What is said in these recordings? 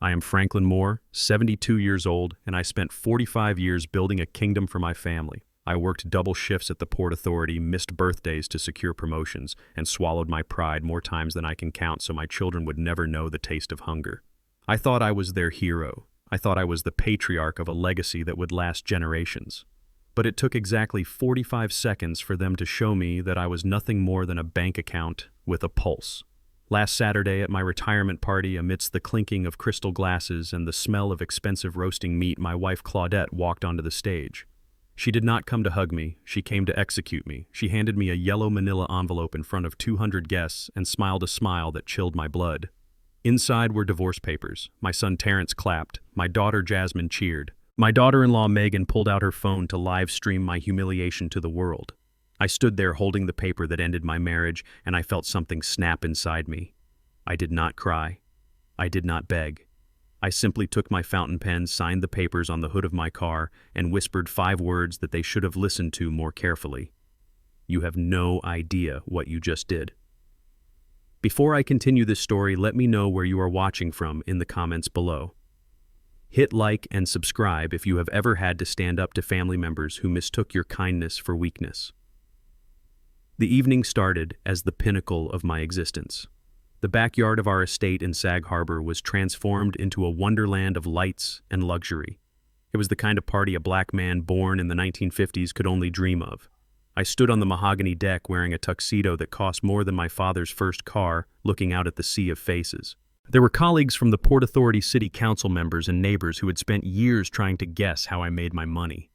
I am Franklin Moore, 72 years old, and I spent 45 years building a kingdom for my family. I worked double shifts at the Port Authority, missed birthdays to secure promotions, and swallowed my pride more times than I can count so my children would never know the taste of hunger. I thought I was their hero. I thought I was the patriarch of a legacy that would last generations. But it took exactly 45 seconds for them to show me that I was nothing more than a bank account with a pulse. Last Saturday at my retirement party, amidst the clinking of crystal glasses and the smell of expensive roasting meat, my wife Claudette walked onto the stage. She did not come to hug me, she came to execute me. She handed me a yellow manila envelope in front of 200 guests and smiled a smile that chilled my blood. Inside were divorce papers. My son Terrence clapped. My daughter Jasmine cheered. My daughter-in-law Megan pulled out her phone to live stream my humiliation to the world. I stood there holding the paper that ended my marriage, and I felt something snap inside me. I did not cry. I did not beg. I simply took my fountain pen, signed the papers on the hood of my car, and whispered 5 words that they should have listened to more carefully. You have no idea what you just did. Before I continue this story, let me know where you are watching from in the comments below. Hit like and subscribe if you have ever had to stand up to family members who mistook your kindness for weakness. The evening started as the pinnacle of my existence. The backyard of our estate in Sag Harbor was transformed into a wonderland of lights and luxury. It was the kind of party a black man born in the 1950s could only dream of. I stood on the mahogany deck wearing a tuxedo that cost more than my father's first car, looking out at the sea of faces. There were colleagues from the Port Authority city council members and neighbors who had spent years trying to guess how I made my money.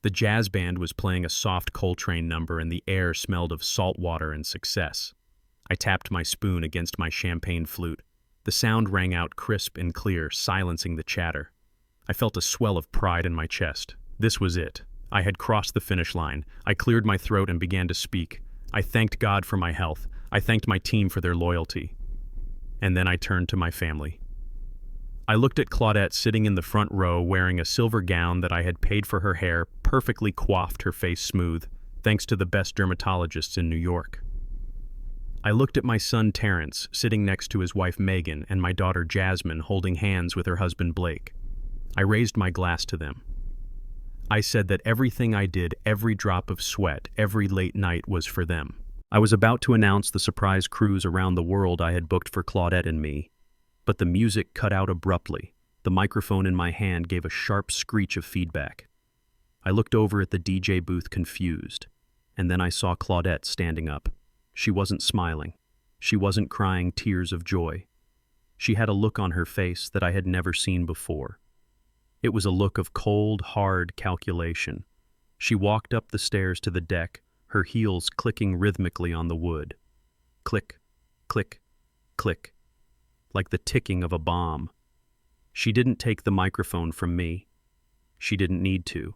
The jazz band was playing a soft Coltrane number and the air smelled of salt water and success. I tapped my spoon against my champagne flute. The sound rang out crisp and clear, silencing the chatter. I felt a swell of pride in my chest. This was it. I had crossed the finish line. I cleared my throat and began to speak. I thanked God for my health. I thanked my team for their loyalty. And then I turned to my family. I looked at Claudette sitting in the front row wearing a silver gown that I had paid for her hair, perfectly coiffed, her face smooth, thanks to the best dermatologists in New York. I looked at my son Terrence sitting next to his wife Megan and my daughter Jasmine holding hands with her husband Blake. I raised my glass to them. I said that everything I did, every drop of sweat, every late night was for them. I was about to announce the surprise cruise around the world I had booked for Claudette and me, but the music cut out abruptly. The microphone in my hand gave a sharp screech of feedback. I looked over at the DJ booth confused, and then I saw Claudette standing up. She wasn't smiling. She wasn't crying tears of joy. She had a look on her face that I had never seen before. It was a look of cold, hard calculation. She walked up the stairs to the deck, her heels clicking rhythmically on the wood. Click, click, click, like the ticking of a bomb. She didn't take the microphone from me. She didn't need to.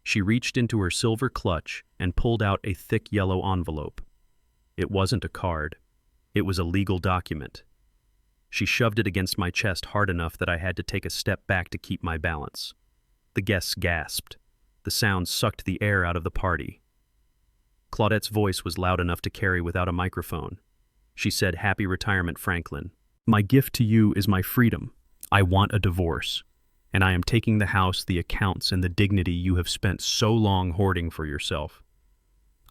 She reached into her silver clutch and pulled out a thick yellow envelope. It wasn't a card. It was a legal document. She shoved it against my chest hard enough that I had to take a step back to keep my balance. The guests gasped. The sound sucked the air out of the party. Claudette's voice was loud enough to carry without a microphone. She said, "Happy retirement, Franklin. My gift to you is my freedom. I want a divorce. And I am taking the house, the accounts, and the dignity you have spent so long hoarding for yourself."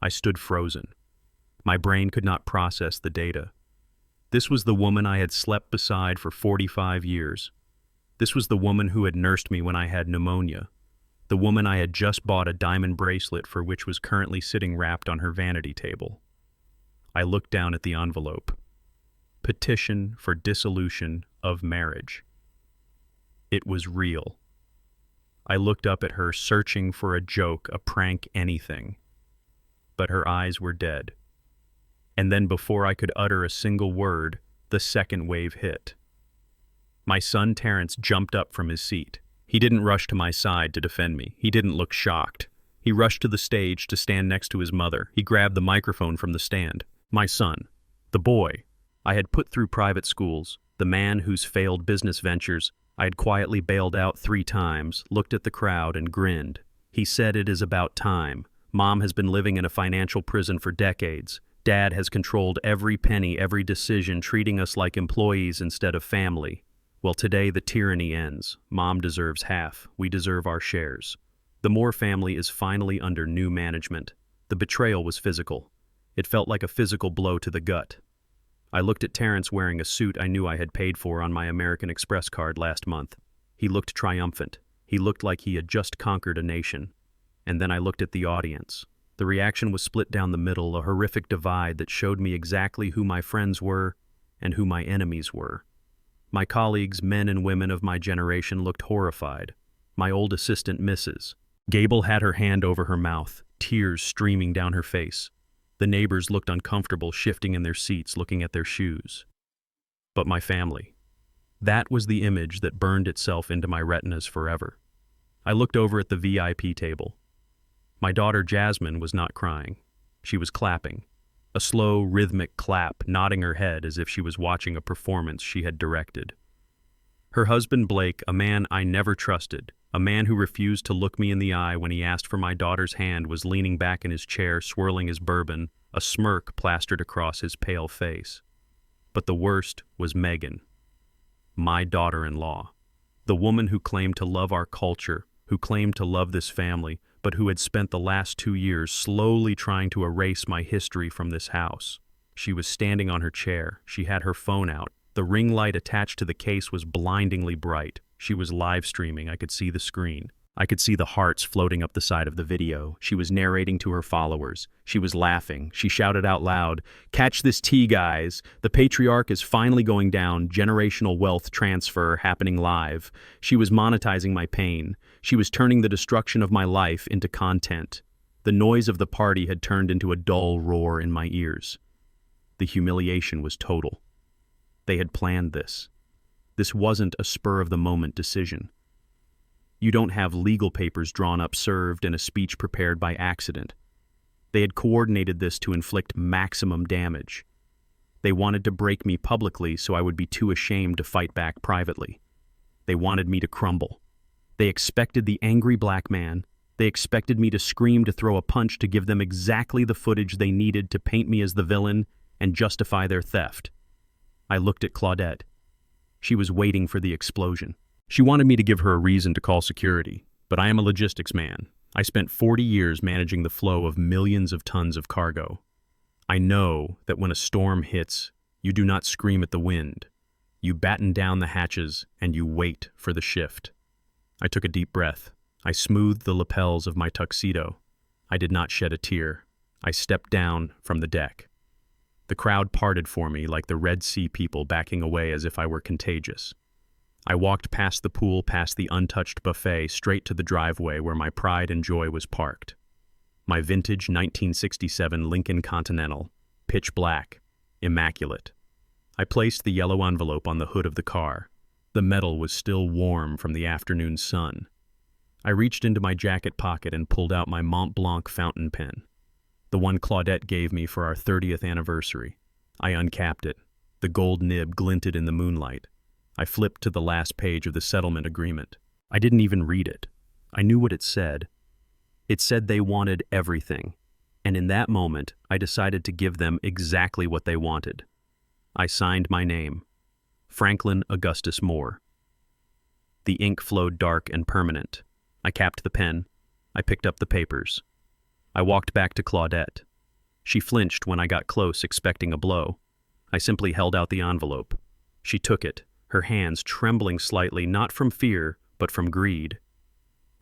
I stood frozen. My brain could not process the data. This was the woman I had slept beside for 45 years. This was the woman who had nursed me when I had pneumonia. The woman I had just bought a diamond bracelet for, which was currently sitting wrapped on her vanity table. I looked down at the envelope. Petition for dissolution of marriage. It was real. I looked up at her, searching for a joke, a prank, anything. But her eyes were dead. And then before I could utter a single word, the second wave hit. My son Terrence jumped up from his seat. He didn't rush to my side to defend me. He didn't look shocked. He rushed to the stage to stand next to his mother. He grabbed the microphone from the stand. My son, the boy I had put through private schools, the man whose failed business ventures I had quietly bailed out 3 times, looked at the crowd and grinned. He said, "It is about time. Mom has been living in a financial prison for decades. Dad has controlled every penny, every decision, treating us like employees instead of family. Well, today the tyranny ends. Mom deserves half. We deserve our shares. The Moore family is finally under new management. The betrayal was physical. It felt like a physical blow to the gut. I looked at Terrence wearing a suit I knew I had paid for on my American Express card last month. He looked triumphant. He looked like he had just conquered a nation. And then I looked at the audience. The reaction was split down the middle, a horrific divide that showed me exactly who my friends were and who my enemies were. My colleagues, men and women of my generation, looked horrified. My old assistant, Mrs. Gable, had her hand over her mouth, tears streaming down her face. The neighbors looked uncomfortable, shifting in their seats, looking at their shoes. But my family. That was the image that burned itself into my retinas forever. I looked over at the VIP table. My daughter Jasmine was not crying. She was clapping. A slow, rhythmic clap, nodding her head as if she was watching a performance she had directed. Her husband Blake, a man I never trusted, a man who refused to look me in the eye when he asked for my daughter's hand, was leaning back in his chair, swirling his bourbon, a smirk plastered across his pale face. But the worst was Megan, my daughter-in-law, the woman who claimed to love our culture, who claimed to love this family, but who had spent the last 2 years slowly trying to erase my history from this house. She was standing on her chair. She had her phone out. The ring light attached to the case was blindingly bright. She was live streaming. I could see the screen. I could see the hearts floating up the side of the video. She was narrating to her followers. She was laughing. She shouted out loud, "Catch this tea, guys. The patriarch is finally going down. Generational wealth transfer happening live." She was monetizing my pain. She was turning the destruction of my life into content. The noise of the party had turned into a dull roar in my ears. The humiliation was total. They had planned this. This wasn't a spur-of-the-moment decision. You don't have legal papers drawn up, served, and a speech prepared by accident. They had coordinated this to inflict maximum damage. They wanted to break me publicly so I would be too ashamed to fight back privately. They wanted me to crumble. They expected the angry black man. They expected me to scream, to throw a punch, to give them exactly the footage they needed to paint me as the villain and justify their theft. I looked at Claudette. She was waiting for the explosion. She wanted me to give her a reason to call security, but I am a logistics man. I spent 40 years managing the flow of millions of tons of cargo. I know that when a storm hits, you do not scream at the wind. You batten down the hatches and you wait for the shift. I took a deep breath. I smoothed the lapels of my tuxedo. I did not shed a tear. I stepped down from the deck. The crowd parted for me like the Red Sea people backing away as if I were contagious. I walked past the pool, past the untouched buffet, straight to the driveway where my pride and joy was parked. My vintage 1967 Lincoln Continental, pitch black, immaculate. I placed the yellow envelope on the hood of the car. The metal was still warm from the afternoon sun. I reached into my jacket pocket and pulled out my Mont Blanc fountain pen, the one Claudette gave me for our 30th anniversary. I uncapped it. The gold nib glinted in the moonlight. I flipped to the last page of the settlement agreement. I didn't even read it. I knew what it said. It said they wanted everything, and in that moment, I decided to give them exactly what they wanted. I signed my name, Franklin Augustus Moore. The ink flowed dark and permanent. I capped the pen. I picked up the papers. I walked back to Claudette. She flinched when I got close, expecting a blow. I simply held out the envelope. She took it, her hands trembling slightly, not from fear, but from greed.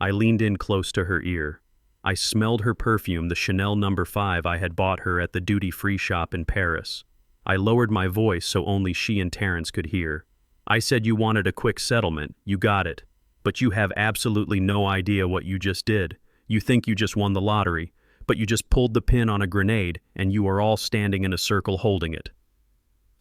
I leaned in close to her ear. I smelled her perfume, the Chanel No. 5 I had bought her at the duty-free shop in Paris. I lowered my voice so only she and Terrence could hear. I said you wanted a quick settlement. You got it. But you have absolutely no idea what you just did. You think you just won the lottery, but you just pulled the pin on a grenade and you are all standing in a circle holding it.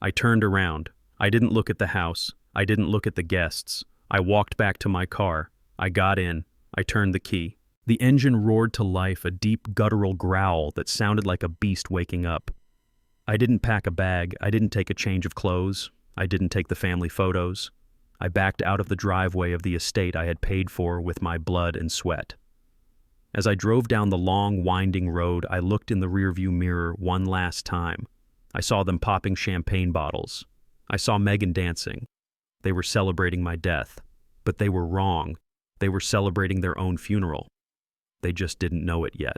I turned around. I didn't look at the house. I didn't look at the guests. I walked back to my car. I got in. I turned the key. The engine roared to life, a deep guttural growl that sounded like a beast waking up. I didn't pack a bag. I didn't take a change of clothes. I didn't take the family photos. I backed out of the driveway of the estate I had paid for with my blood and sweat. As I drove down the long, winding road, I looked in the rearview mirror one last time. I saw them popping champagne bottles. I saw Megan dancing. They were celebrating my death. But they were wrong. They were celebrating their own funeral. They just didn't know it yet.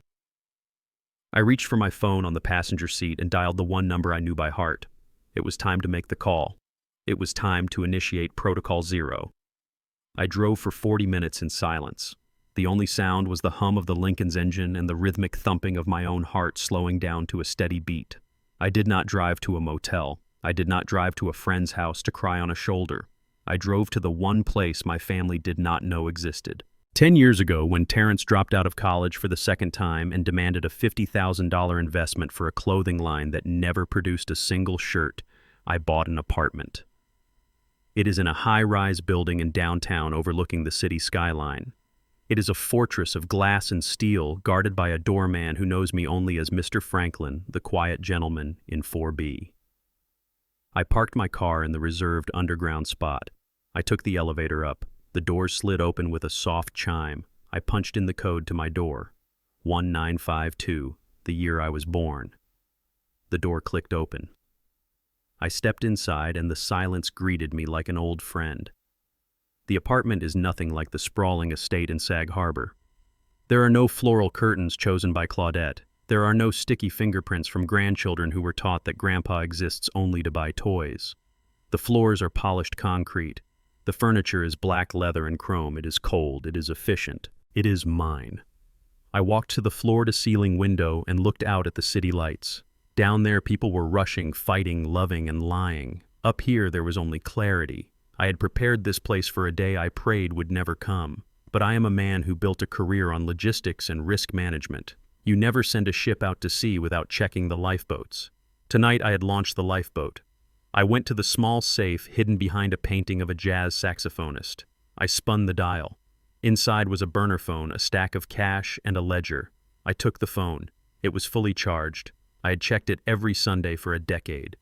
I reached for my phone on the passenger seat and dialed the one number I knew by heart. It was time to make the call. It was time to initiate Protocol Zero. I drove for 40 minutes in silence. The only sound was the hum of the Lincoln's engine and the rhythmic thumping of my own heart slowing down to a steady beat. I did not drive to a motel. I did not drive to a friend's house to cry on a shoulder. I drove to the one place my family did not know existed. 10 years ago, when Terrence dropped out of college for the second time and demanded a $50,000 investment for a clothing line that never produced a single shirt, I bought an apartment. It is in a high-rise building in downtown overlooking the city skyline. It is a fortress of glass and steel guarded by a doorman who knows me only as Mr. Franklin, the quiet gentleman in 4B. I parked my car in the reserved underground spot. I took the elevator up. The doors slid open with a soft chime. I punched in the code to my door. 1952, the year I was born. The door clicked open. I stepped inside and the silence greeted me like an old friend. The apartment is nothing like the sprawling estate in Sag Harbor. There are no floral curtains chosen by Claudette. There are no sticky fingerprints from grandchildren who were taught that Grandpa exists only to buy toys. The floors are polished concrete. The furniture is black leather and chrome. It is cold. It is efficient. It is mine. I walked to the floor-to-ceiling window and looked out at the city lights. Down there, people were rushing, fighting, loving, and lying. Up here, there was only clarity. I had prepared this place for a day I prayed would never come. But I am a man who built a career on logistics and risk management. You never send a ship out to sea without checking the lifeboats. Tonight, I had launched the lifeboat. I went to the small safe hidden behind a painting of a jazz saxophonist. I spun the dial. Inside was a burner phone, a stack of cash, and a ledger. I took the phone. It was fully charged. I had checked it every Sunday for a decade.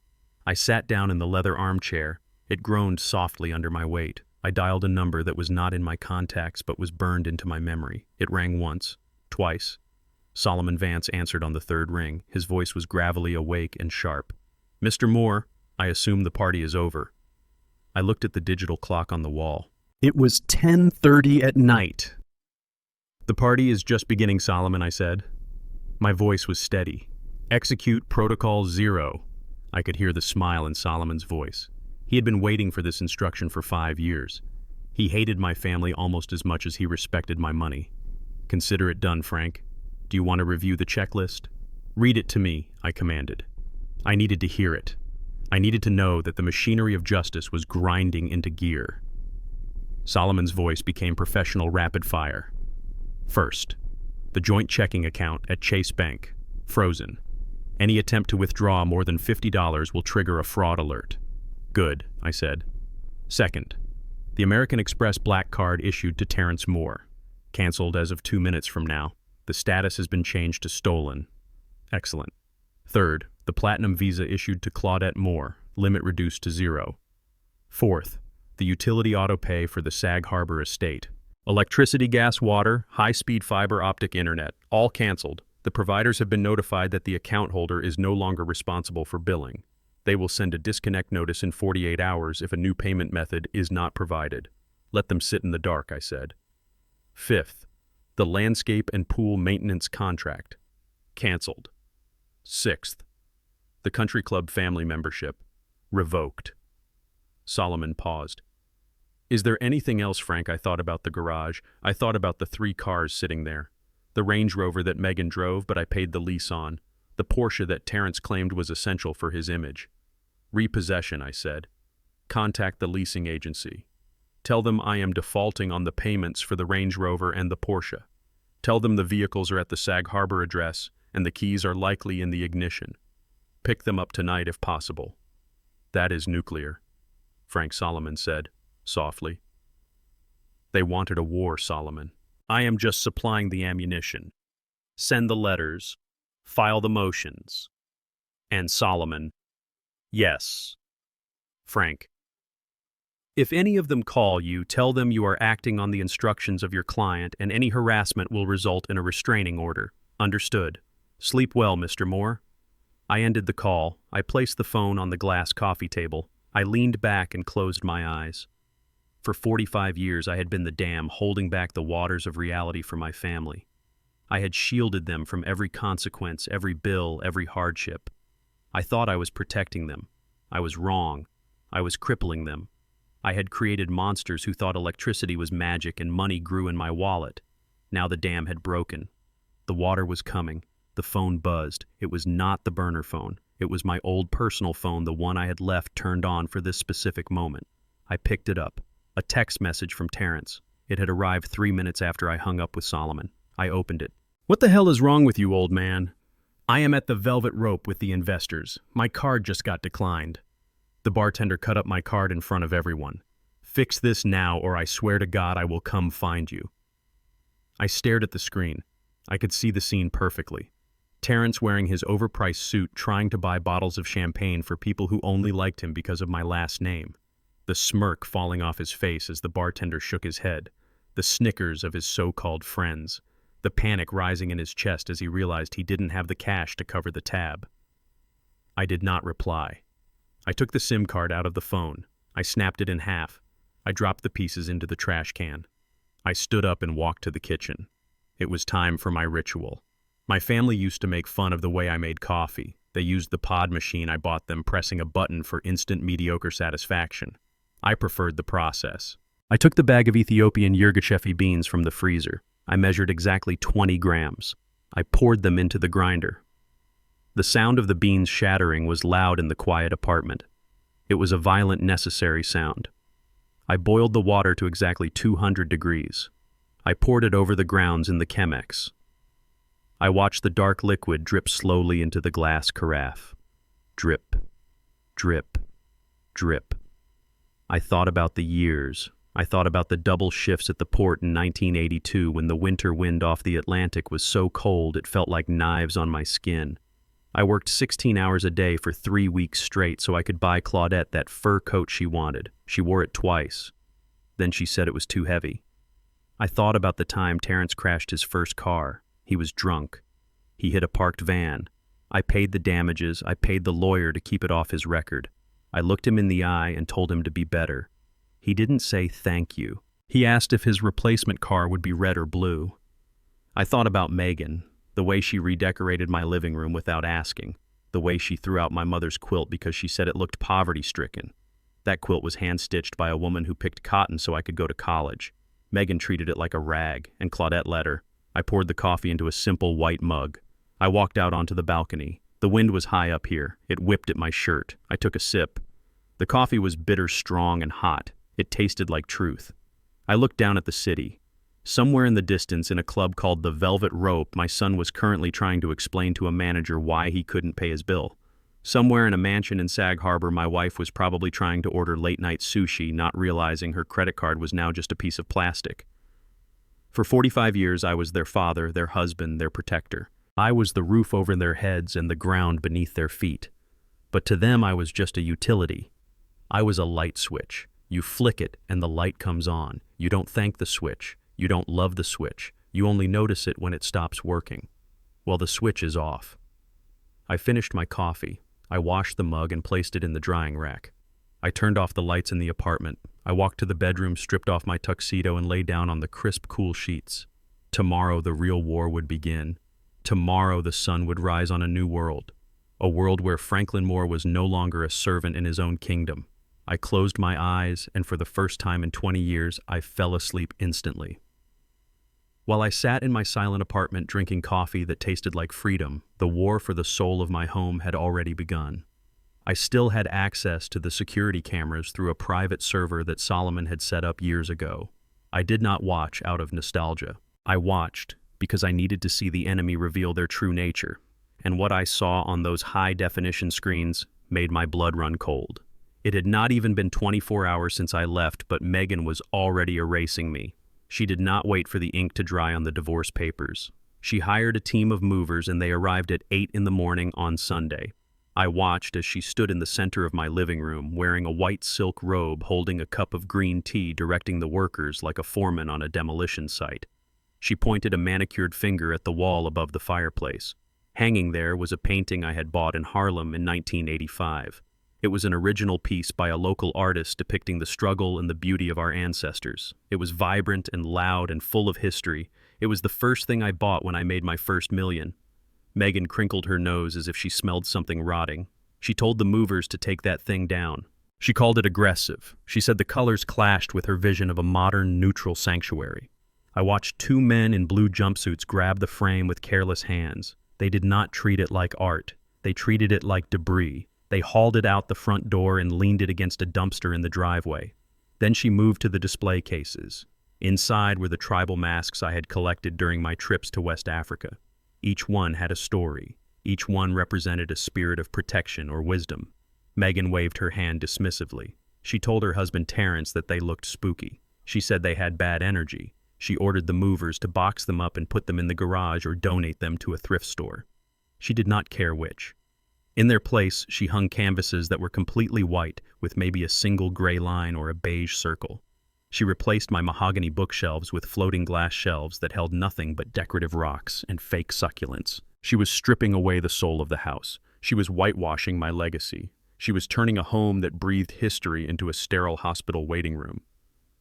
I sat down in the leather armchair. It groaned softly under my weight. I dialed a number that was not in my contacts but was burned into my memory. It rang once, twice. Solomon Vance answered on the third ring. His voice was gravelly, awake, and sharp. "Mr. Moore, I assume the party is over." I looked at the digital clock on the wall. It was 10:30 at night. "The party is just beginning, Solomon," I said. My voice was steady. "Execute Protocol Zero." I could hear the smile in Solomon's voice. He had been waiting for this instruction for 5 years. He hated my family almost as much as he respected my money. "Consider it done, Frank. Do you want to review the checklist?" "Read it to me," I commanded. I needed to hear it. I needed to know that the machinery of justice was grinding into gear. Solomon's voice became professional rapid fire. "First, the joint checking account at Chase Bank, frozen. Any attempt to withdraw more than $50 will trigger a fraud alert." "Good," I said. "Second, the American Express black card issued to Terrence Moore. Canceled as of 2 minutes from now. The status has been changed to stolen." "Excellent." "Third, the Platinum Visa issued to Claudette Moore, limit reduced to 0. "Fourth, the utility auto pay for the Sag Harbor estate. Electricity, gas, water, high-speed fiber optic internet, all canceled. The providers have been notified that the account holder is no longer responsible for billing. They will send a disconnect notice in 48 hours if a new payment method is not provided. Let them sit in the dark," I said. "Fifth, the landscape and pool maintenance contract. Canceled. Sixth, the country club family membership. Revoked." Solomon paused. "Is there anything else, Frank?" I thought about the garage. I thought about the 3 cars sitting there. The Range Rover that Megan drove, but I paid the lease on. The Porsche that Terrence claimed was essential for his image. "Repossession," I said. "Contact the leasing agency. Tell them I am defaulting on the payments for the Range Rover and the Porsche. Tell them the vehicles are at the Sag Harbor address and the keys are likely in the ignition. Pick them up tonight if possible." "That is nuclear," Frank Solomon said, softly. "They wanted a war, Solomon. I am just supplying the ammunition. Send the letters, file the motions." And Solomon, "Yes." Frank, "If any of them call you, tell them you are acting on the instructions of your client and any harassment will result in a restraining order. Understood. Sleep well, Mr. Moore." I ended the call. I placed the phone on the glass coffee table. I leaned back and closed my eyes. For 45 years, I had been the dam holding back the waters of reality for my family. I had shielded them from every consequence, every bill, every hardship. I thought I was protecting them. I was wrong. I was crippling them. I had created monsters who thought electricity was magic and money grew in my wallet. Now the dam had broken. The water was coming. The phone buzzed. It was not the burner phone. It was my old personal phone, the one I had left turned on for this specific moment. I picked it up. A text message from Terrence. It had arrived 3 minutes after I hung up with Solomon. I opened it. "What the hell is wrong with you, old man? I am at the Velvet Rope with the investors. My card just got declined." The bartender cut up my card in front of everyone. "Fix this now, or I swear to God I will come find you." I stared at the screen. I could see the scene perfectly. Terrence wearing his overpriced suit trying to buy bottles of champagne for people who only liked him because of my last name. The smirk falling off his face as the bartender shook his head. The snickers of his so-called friends. The panic rising in his chest as he realized he didn't have the cash to cover the tab. I did not reply. I took the SIM card out of the phone. I snapped it in half. I dropped the pieces into the trash can. I stood up and walked to the kitchen. It was time for my ritual. My family used to make fun of the way I made coffee. They used the pod machine I bought them, pressing a button for instant mediocre satisfaction. I preferred the process. I took the bag of Ethiopian Yirgacheffe beans from the freezer. I measured exactly 20 grams. I poured them into the grinder. The sound of the beans shattering was loud in the quiet apartment. It was a violent, necessary sound. I boiled the water to exactly 200 degrees. I poured it over the grounds in the Chemex. I watched the dark liquid drip slowly into the glass carafe. Drip, drip, drip. I thought about the years. I thought about the double shifts at the port in 1982 when the winter wind off the Atlantic was so cold it felt like knives on my skin. I worked 16 hours a day for 3 weeks straight so I could buy Claudette that fur coat she wanted. She wore it twice. Then she said it was too heavy. I thought about the time Terrence crashed his first car. He was drunk. He hit a parked van. I paid the damages. I paid the lawyer to keep it off his record. I looked him in the eye and told him to be better. He didn't say thank you. He asked if his replacement car would be red or blue. I thought about Megan, the way she redecorated my living room without asking, the way she threw out my mother's quilt because she said it looked poverty-stricken. That quilt was hand-stitched by a woman who picked cotton so I could go to college. Megan treated it like a rag, and Claudette let her. I poured the coffee into a simple white mug. I walked out onto the balcony. The wind was high up here. It whipped at my shirt. I took a sip. The coffee was bitter, strong, and hot. It tasted like truth. I looked down at the city. Somewhere in the distance, in a club called the Velvet Rope, my son was currently trying to explain to a manager why he couldn't pay his bill. Somewhere in a mansion in Sag Harbor, my wife was probably trying to order late-night sushi, not realizing her credit card was now just a piece of plastic. For 45 years, I was their father, their husband, their protector. I was the roof over their heads and the ground beneath their feet. But to them, I was just a utility. I was a light switch. You flick it and the light comes on. You don't thank the switch. You don't love the switch. You only notice it when it stops working. Well, the switch is off. I finished my coffee. I washed the mug and placed it in the drying rack. I turned off the lights in the apartment. I walked to the bedroom, stripped off my tuxedo, and lay down on the crisp, cool sheets. Tomorrow the real war would begin. Tomorrow the sun would rise on a new world. A world where Franklin Moore was no longer a servant in his own kingdom. I closed my eyes, and for the first time in 20 years, I fell asleep instantly. While I sat in my silent apartment drinking coffee that tasted like freedom, the war for the soul of my home had already begun. I still had access to the security cameras through a private server that Solomon had set up years ago. I did not watch out of nostalgia. I watched because I needed to see the enemy reveal their true nature, and what I saw on those high-definition screens made my blood run cold. It had not even been 24 hours since I left, but Megan was already erasing me. She did not wait for the ink to dry on the divorce papers. She hired a team of movers and they arrived at 8 in the morning on Sunday. I watched as she stood in the center of my living room, wearing a white silk robe, holding a cup of green tea, directing the workers like a foreman on a demolition site. She pointed a manicured finger at the wall above the fireplace. Hanging there was a painting I had bought in Harlem in 1985. It was an original piece by a local artist depicting the struggle and the beauty of our ancestors. It was vibrant and loud and full of history. It was the first thing I bought when I made my first million. Megan crinkled her nose as if she smelled something rotting. She told the movers to take that thing down. She called it aggressive. She said the colors clashed with her vision of a modern, neutral sanctuary. I watched two men in blue jumpsuits grab the frame with careless hands. They did not treat it like art. They treated it like debris. They hauled it out the front door and leaned it against a dumpster in the driveway. Then she moved to the display cases. Inside were the tribal masks I had collected during my trips to West Africa. Each one had a story. Each one represented a spirit of protection or wisdom. Megan waved her hand dismissively. She told her husband Terrence that they looked spooky. She said they had bad energy. She ordered the movers to box them up and put them in the garage or donate them to a thrift store. She did not care which. In their place, she hung canvases that were completely white with maybe a single gray line or a beige circle. She replaced my mahogany bookshelves with floating glass shelves that held nothing but decorative rocks and fake succulents. She was stripping away the soul of the house. She was whitewashing my legacy. She was turning a home that breathed history into a sterile hospital waiting room.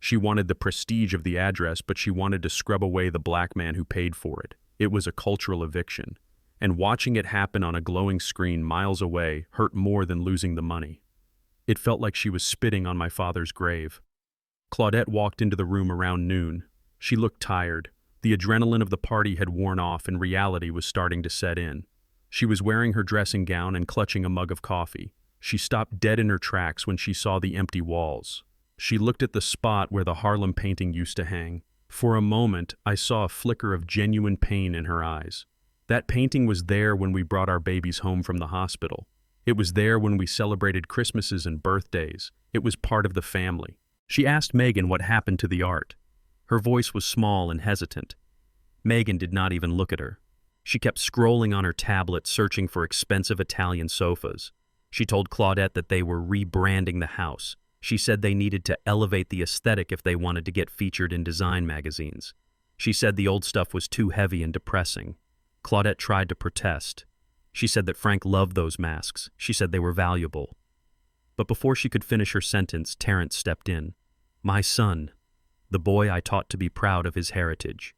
She wanted the prestige of the address, but she wanted to scrub away the black man who paid for it. It was a cultural eviction. And watching it happen on a glowing screen miles away hurt more than losing the money. It felt like she was spitting on my father's grave. Claudette walked into the room around noon. She looked tired. The adrenaline of the party had worn off and reality was starting to set in. She was wearing her dressing gown and clutching a mug of coffee. She stopped dead in her tracks when she saw the empty walls. She looked at the spot where the Harlem painting used to hang. For a moment, I saw a flicker of genuine pain in her eyes. That painting was there when we brought our babies home from the hospital. It was there when we celebrated Christmases and birthdays. It was part of the family. She asked Megan what happened to the art. Her voice was small and hesitant. Megan did not even look at her. She kept scrolling on her tablet, searching for expensive Italian sofas. She told Claudette that they were rebranding the house. She said they needed to elevate the aesthetic if they wanted to get featured in design magazines. She said the old stuff was too heavy and depressing. Claudette tried to protest. She said that Frank loved those masks. She said they were valuable. But before she could finish her sentence, Terrence stepped in. My son, the boy I taught to be proud of his heritage.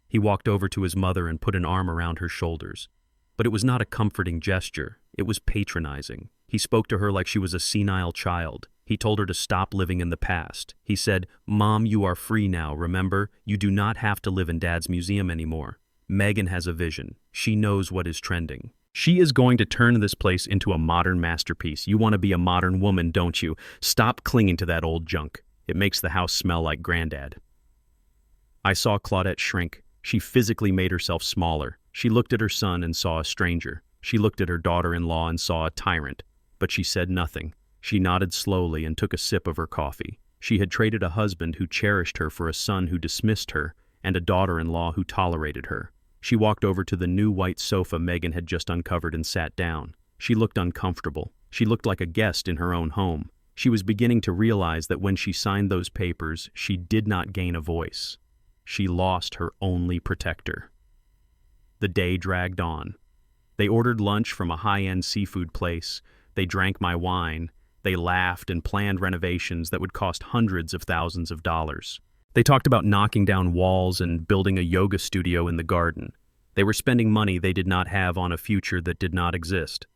He walked over to his mother and put an arm around her shoulders. But it was not a comforting gesture. It was patronizing. He spoke to her like she was a senile child. He told her to stop living in the past. He said, Mom, you are free now, remember? You do not have to live in Dad's museum anymore. Megan has a vision. She knows what is trending. She is going to turn this place into a modern masterpiece. You want to be a modern woman, don't you? Stop clinging to that old junk. It makes the house smell like Granddad. I saw Claudette shrink. She physically made herself smaller. She looked at her son and saw a stranger. She looked at her daughter-in-law and saw a tyrant. But she said nothing. She nodded slowly and took a sip of her coffee. She had traded a husband who cherished her for a son who dismissed her and a daughter-in-law who tolerated her. She walked over to the new white sofa Megan had just uncovered and sat down. She looked uncomfortable. She looked like a guest in her own home. She was beginning to realize that when she signed those papers, she did not gain a voice. She lost her only protector. The day dragged on. They ordered lunch from a high-end seafood place. They drank my wine. They laughed and planned renovations that would cost hundreds of thousands of dollars. They talked about knocking down walls and building a yoga studio in the garden. They were spending money they did not have on a future that did not exist.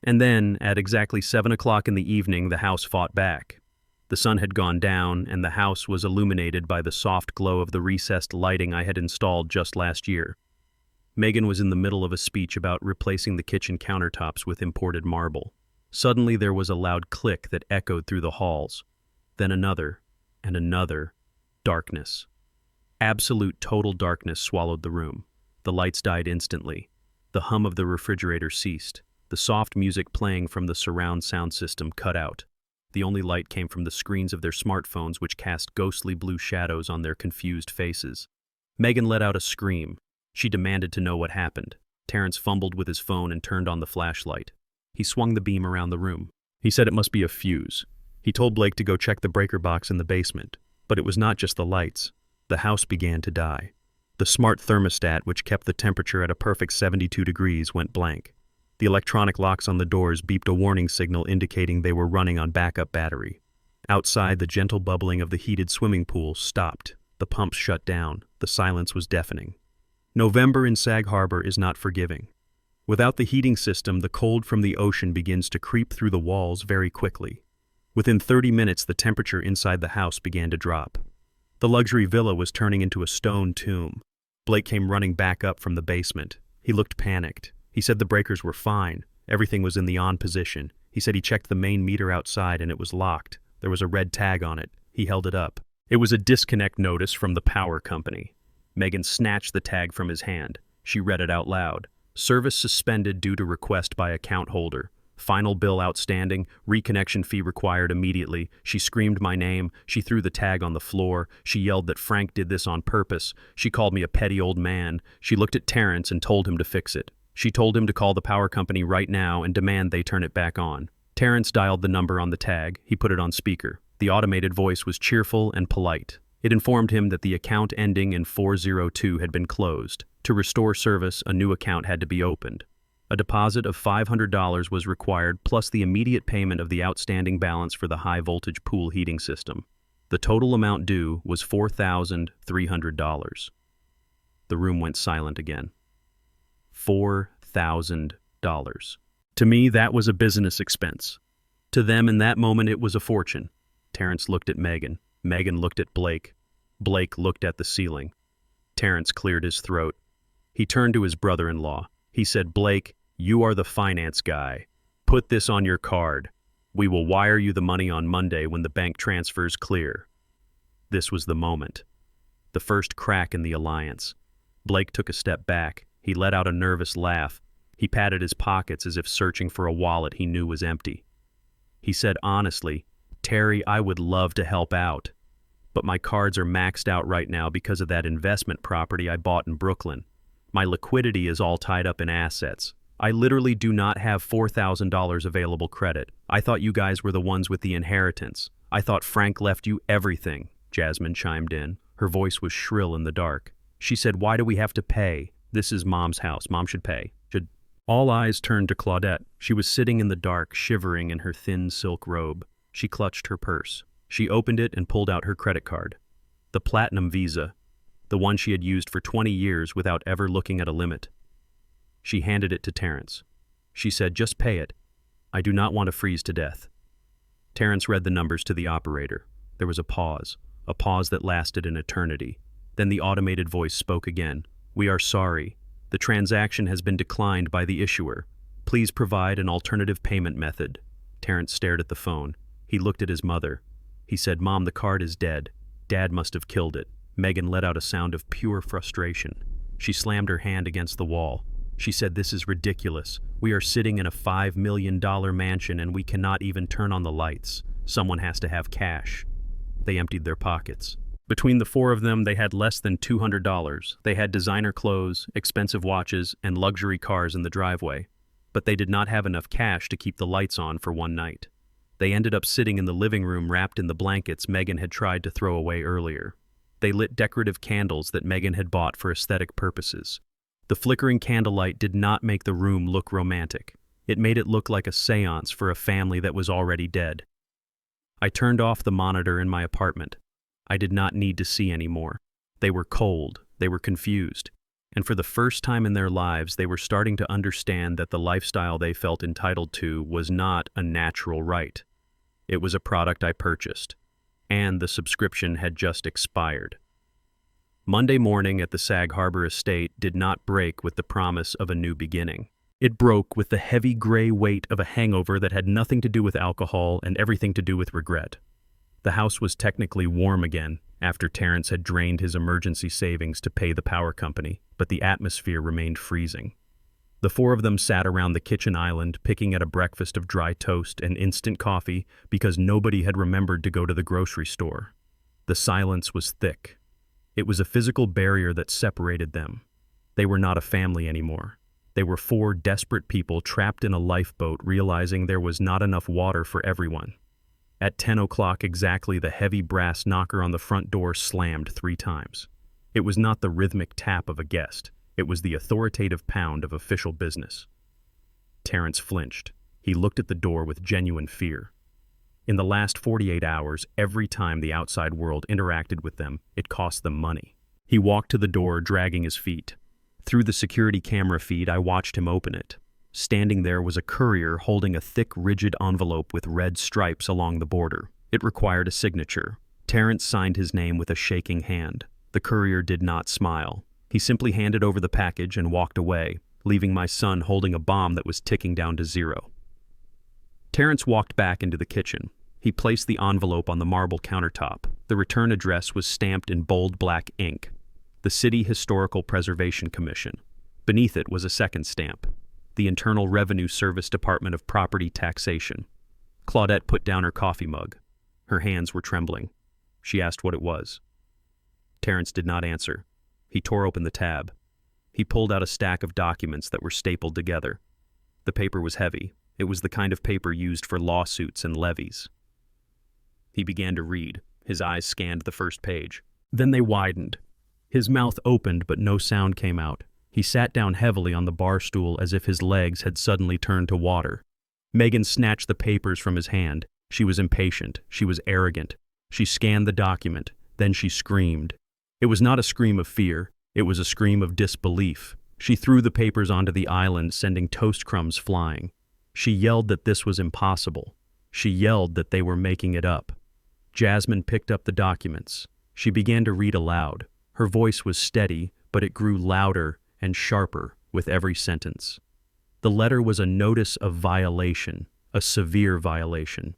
And then, at exactly 7 o'clock in the evening, the house fought back. The sun had gone down, and the house was illuminated by the soft glow of the recessed lighting I had installed just last year. Megan was in the middle of a speech about replacing the kitchen countertops with imported marble. Suddenly there was a loud click that echoed through the halls. Then another, and another. Darkness. Absolute total darkness swallowed the room. The lights died instantly. The hum of the refrigerator ceased. The soft music playing from the surround sound system cut out. The only light came from the screens of their smartphones, which cast ghostly blue shadows on their confused faces. Megan let out a scream. She demanded to know what happened. Terrence fumbled with his phone and turned on the flashlight. He swung the beam around the room. He said it must be a fuse. He told Blake to go check the breaker box in the basement. But it was not just the lights. The house began to die. The smart thermostat, which kept the temperature at a perfect 72 degrees, went blank. The electronic locks on the doors beeped a warning signal indicating they were running on backup battery. Outside, the gentle bubbling of the heated swimming pool stopped. The pumps shut down. The silence was deafening. November in Sag Harbor is not forgiving. Without the heating system, the cold from the ocean begins to creep through the walls very quickly. Within 30 minutes, the temperature inside the house began to drop. The luxury villa was turning into a stone tomb. Blake came running back up from the basement. He looked panicked. He said the breakers were fine. Everything was in the on position. He said he checked the main meter outside and it was locked. There was a red tag on it. He held it up. It was a disconnect notice from the power company. Megan snatched the tag from his hand. She read it out loud. Service suspended due to request by account holder. Final bill outstanding. Reconnection fee required immediately. She screamed my name. She threw the tag on the floor. She yelled that Frank did this on purpose. She called me a petty old man. She looked at Terrence and told him to fix it. She told him to call the power company right now and demand they turn it back on. Terrence dialed the number on the tag. He put it on speaker. The automated voice was cheerful and polite. It informed him that the account ending in 402 had been closed. To restore service, a new account had to be opened. A deposit of $500 was required, plus the immediate payment of the outstanding balance for the high-voltage pool heating system. The total amount due was $4,300. The room went silent again. $4,000. To me, that was a business expense. To them, in that moment, it was a fortune. Terrence looked at Megan. Megan looked at Blake. Blake looked at the ceiling. Terrence cleared his throat. He turned to his brother-in-law. He said, "Blake, you are the finance guy. Put this on your card. We will wire you the money on Monday when the bank transfers clear." This was the moment. The first crack in the alliance. Blake took a step back. He let out a nervous laugh. He patted his pockets as if searching for a wallet he knew was empty. He said honestly, "Terry, I would love to help out, but my cards are maxed out right now because of that investment property I bought in Brooklyn. My liquidity is all tied up in assets. I literally do not have $4,000 available credit. I thought you guys were the ones with the inheritance. I thought Frank left you everything," Jasmine chimed in. Her voice was shrill in the dark. She said, "Why do we have to pay? This is Mom's house. Mom should pay." All eyes turned to Claudette. She was sitting in the dark, shivering in her thin silk robe. She clutched her purse. She opened it and pulled out her credit card. The Platinum Visa, the one she had used for 20 years without ever looking at a limit. She handed it to Terrence. She said, "Just pay it. I do not want to freeze to death." Terrence read the numbers to the operator. There was a pause that lasted an eternity. Then the automated voice spoke again. "We are sorry. The transaction has been declined by the issuer. Please provide an alternative payment method." Terrence stared at the phone. He looked at his mother. He said, "Mom, the card is dead. Dad must have killed it." Megan let out a sound of pure frustration. She slammed her hand against the wall. She said, "This is ridiculous. We are sitting in a $5 million mansion and we cannot even turn on the lights. Someone has to have cash." They emptied their pockets. Between the four of them, they had less than $200. They had designer clothes, expensive watches, and luxury cars in the driveway. But they did not have enough cash to keep the lights on for one night. They ended up sitting in the living room wrapped in the blankets Megan had tried to throw away earlier. They lit decorative candles that Megan had bought for aesthetic purposes. The flickering candlelight did not make the room look romantic. It made it look like a seance for a family that was already dead. I turned off the monitor in my apartment. I did not need to see anymore. They were cold, they were confused, and for the first time in their lives they were starting to understand that the lifestyle they felt entitled to was not a natural right. It was a product I purchased, and the subscription had just expired. Monday morning at the Sag Harbor estate did not break with the promise of a new beginning. It broke with the heavy gray weight of a hangover that had nothing to do with alcohol and everything to do with regret. The house was technically warm again after Terrence had drained his emergency savings to pay the power company, but the atmosphere remained freezing. The four of them sat around the kitchen island picking at a breakfast of dry toast and instant coffee because nobody had remembered to go to the grocery store. The silence was thick. It was a physical barrier that separated them. They were not a family anymore. They were four desperate people trapped in a lifeboat realizing there was not enough water for everyone. At 10 o'clock exactly, the heavy brass knocker on the front door slammed 3 times. It was not the rhythmic tap of a guest. It was the authoritative pound of official business. Terrence flinched. He looked at the door with genuine fear. In the last 48 hours, every time the outside world interacted with them, it cost them money. He walked to the door, dragging his feet. Through the security camera feed, I watched him open it. Standing there was a courier holding a thick, rigid envelope with red stripes along the border. It required a signature. Terrence signed his name with a shaking hand. The courier did not smile. He simply handed over the package and walked away, leaving my son holding a bomb that was ticking down to 0. Terrence walked back into the kitchen. He placed the envelope on the marble countertop. The return address was stamped in bold black ink. The City Historical Preservation Commission. Beneath it was a second stamp. The Internal Revenue Service Department of Property Taxation. Claudette put down her coffee mug. Her hands were trembling. She asked what it was. Terrence did not answer. He tore open the tab. He pulled out a stack of documents that were stapled together. The paper was heavy. It was the kind of paper used for lawsuits and levies. He began to read. His eyes scanned the first page. Then they widened. His mouth opened, but no sound came out. He sat down heavily on the bar stool as if his legs had suddenly turned to water. Megan snatched the papers from his hand. She was impatient. She was arrogant. She scanned the document. Then she screamed. It was not a scream of fear. It was a scream of disbelief. She threw the papers onto the island, sending toast crumbs flying. She yelled that this was impossible. She yelled that they were making it up. Jasmine picked up the documents. She began to read aloud. Her voice was steady, but it grew louder and sharper with every sentence. The letter was a notice of violation, a severe violation.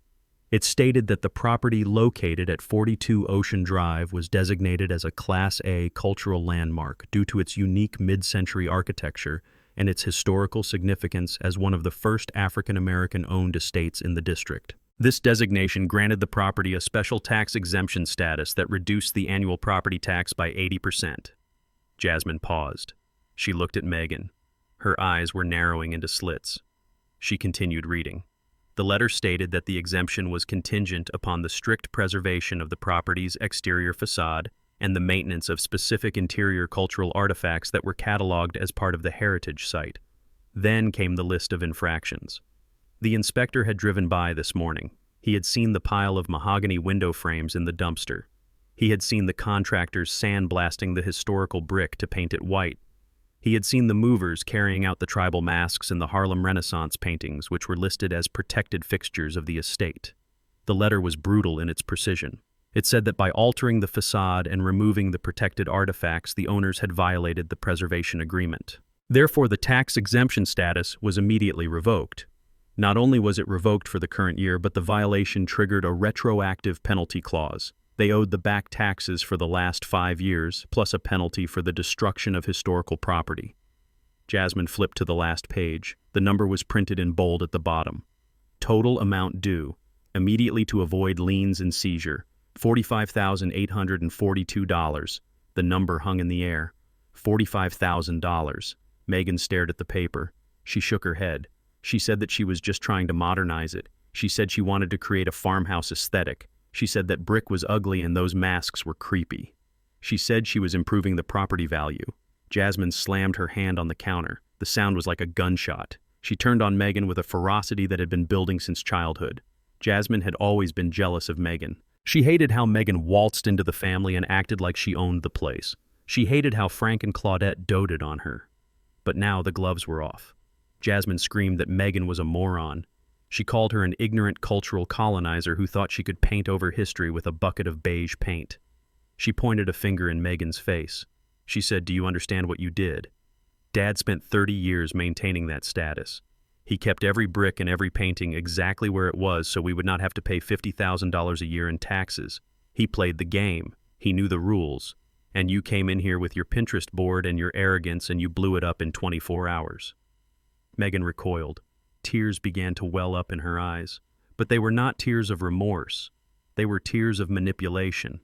It stated that the property located at 42 Ocean Drive was designated as a Class A cultural landmark due to its unique mid-century architecture and its historical significance as one of the first African-American-owned estates in the district. This designation granted the property a special tax exemption status that reduced the annual property tax by 80%. Jasmine paused. She looked at Megan. Her eyes were narrowing into slits. She continued reading. The letter stated that the exemption was contingent upon the strict preservation of the property's exterior facade and the maintenance of specific interior cultural artifacts that were cataloged as part of the heritage site. Then came the list of infractions. The inspector had driven by this morning. He had seen the pile of mahogany window frames in the dumpster. He had seen the contractors sandblasting the historical brick to paint it white. He had seen the movers carrying out the tribal masks and the Harlem Renaissance paintings, which were listed as protected fixtures of the estate. The letter was brutal in its precision. It said that by altering the facade and removing the protected artifacts, the owners had violated the preservation agreement. Therefore, the tax exemption status was immediately revoked. Not only was it revoked for the current year, but the violation triggered a retroactive penalty clause. They owed the back taxes for the last 5 years, plus a penalty for the destruction of historical property. Jasmine flipped to the last page. The number was printed in bold at the bottom. Total amount due, immediately to avoid liens and seizure, $45,842. The number hung in the air. $45,000. Megan stared at the paper. She shook her head. She said that she was just trying to modernize it. She said she wanted to create a farmhouse aesthetic. She said that brick was ugly and those masks were creepy. She said she was improving the property value. Jasmine slammed her hand on the counter. The sound was like a gunshot. She turned on Megan with a ferocity that had been building since childhood. Jasmine had always been jealous of Megan. She hated how Megan waltzed into the family and acted like she owned the place. She hated how Frank and Claudette doted on her. But now the gloves were off. Jasmine screamed that Megan was a moron. She called her an ignorant cultural colonizer who thought she could paint over history with a bucket of beige paint. She pointed a finger in Megan's face. She said, "Do you understand what you did?" Dad spent 30 years maintaining that status. He kept every brick and every painting exactly where it was so we would not have to pay $50,000 a year in taxes. He played the game. He knew the rules. And you came in here with your Pinterest board and your arrogance and you blew it up in 24 hours. Megan recoiled. Tears began to well up in her eyes. But they were not tears of remorse. They were tears of manipulation.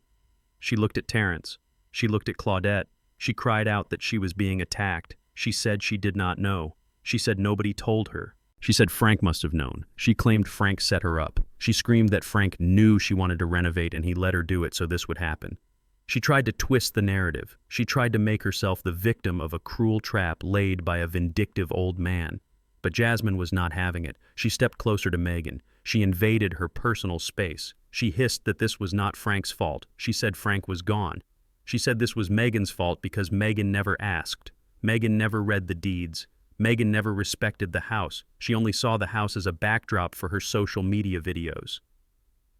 She looked at Terrence. She looked at Claudette. She cried out that she was being attacked. She said she did not know. She said nobody told her. She said Frank must have known. She claimed Frank set her up. She screamed that Frank knew she wanted to renovate and he let her do it so this would happen. She tried to twist the narrative. She tried to make herself the victim of a cruel trap laid by a vindictive old man. But Jasmine was not having it. She stepped closer to Megan. She invaded her personal space. She hissed that this was not Frank's fault. She said Frank was gone. She said this was Megan's fault because Megan never asked. Megan never read the deeds. Megan never respected the house. She only saw the house as a backdrop for her social media videos.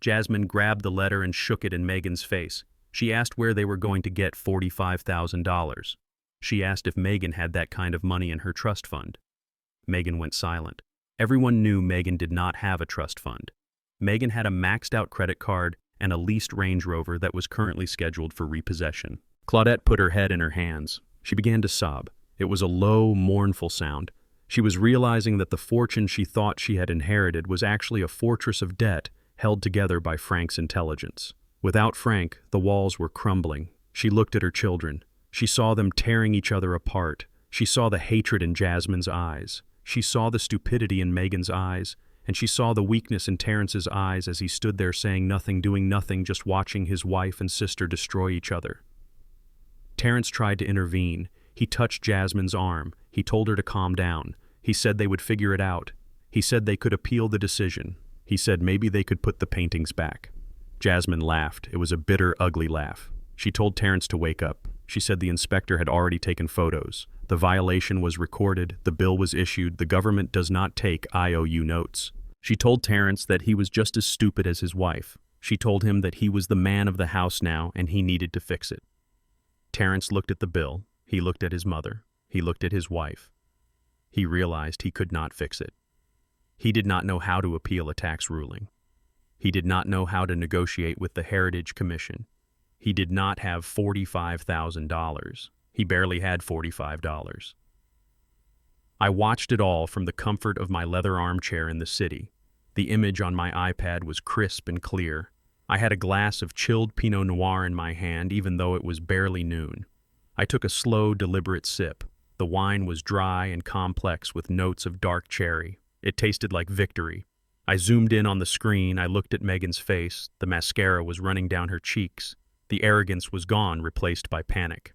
Jasmine grabbed the letter and shook it in Megan's face. She asked where they were going to get $45,000. She asked if Megan had that kind of money in her trust fund. Megan went silent. Everyone knew Megan did not have a trust fund. Megan had a maxed-out credit card and a leased Range Rover that was currently scheduled for repossession. Claudette put her head in her hands. She began to sob. It was a low, mournful sound. She was realizing that the fortune she thought she had inherited was actually a fortress of debt held together by Frank's intelligence. Without Frank, the walls were crumbling. She looked at her children. She saw them tearing each other apart. She saw the hatred in Jasmine's eyes. She saw the stupidity in Megan's eyes, and she saw the weakness in Terrence's eyes as he stood there saying nothing, doing nothing, just watching his wife and sister destroy each other. Terrence tried to intervene. He touched Jasmine's arm. He told her to calm down. He said they would figure it out. He said they could appeal the decision. He said maybe they could put the paintings back. Jasmine laughed. It was a bitter, ugly laugh. She told Terrence to wake up. She said the inspector had already taken photos. The violation was recorded, the bill was issued, the government does not take IOU notes. She told Terrence that he was just as stupid as his wife. She told him that he was the man of the house now and he needed to fix it. Terrence looked at the bill. He looked at his mother. He looked at his wife. He realized he could not fix it. He did not know how to appeal a tax ruling. He did not know how to negotiate with the Heritage Commission. He did not have $45,000. He barely had $45. I watched it all from the comfort of my leather armchair in the city. The image on my iPad was crisp and clear. I had a glass of chilled Pinot Noir in my hand, even though it was barely noon. I took a slow, deliberate sip. The wine was dry and complex with notes of dark cherry. It tasted like victory. I zoomed in on the screen. I looked at Megan's face. The mascara was running down her cheeks. The arrogance was gone, replaced by panic.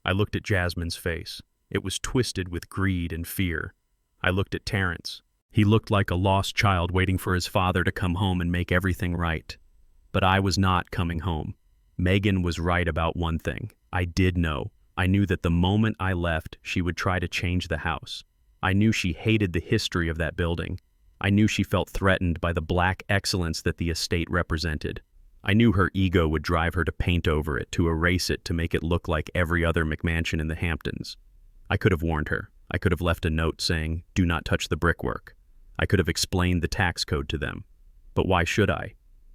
I looked at Jasmine's face. It was twisted with greed and fear. I looked at Terrence. He looked like a lost child waiting for his father to come home and make everything right. But I was not coming home. Megan was right about one thing. I did know. I knew that the moment I left, she would try to change the house. I knew she hated the history of that building. I knew she felt threatened by the black excellence that the estate represented. I knew her ego would drive her to paint over it, to erase it, to make it look like every other McMansion in the Hamptons. I could have warned her. I could have left a note saying, "Do not touch the brickwork." I could have explained the tax code to them. But why should I?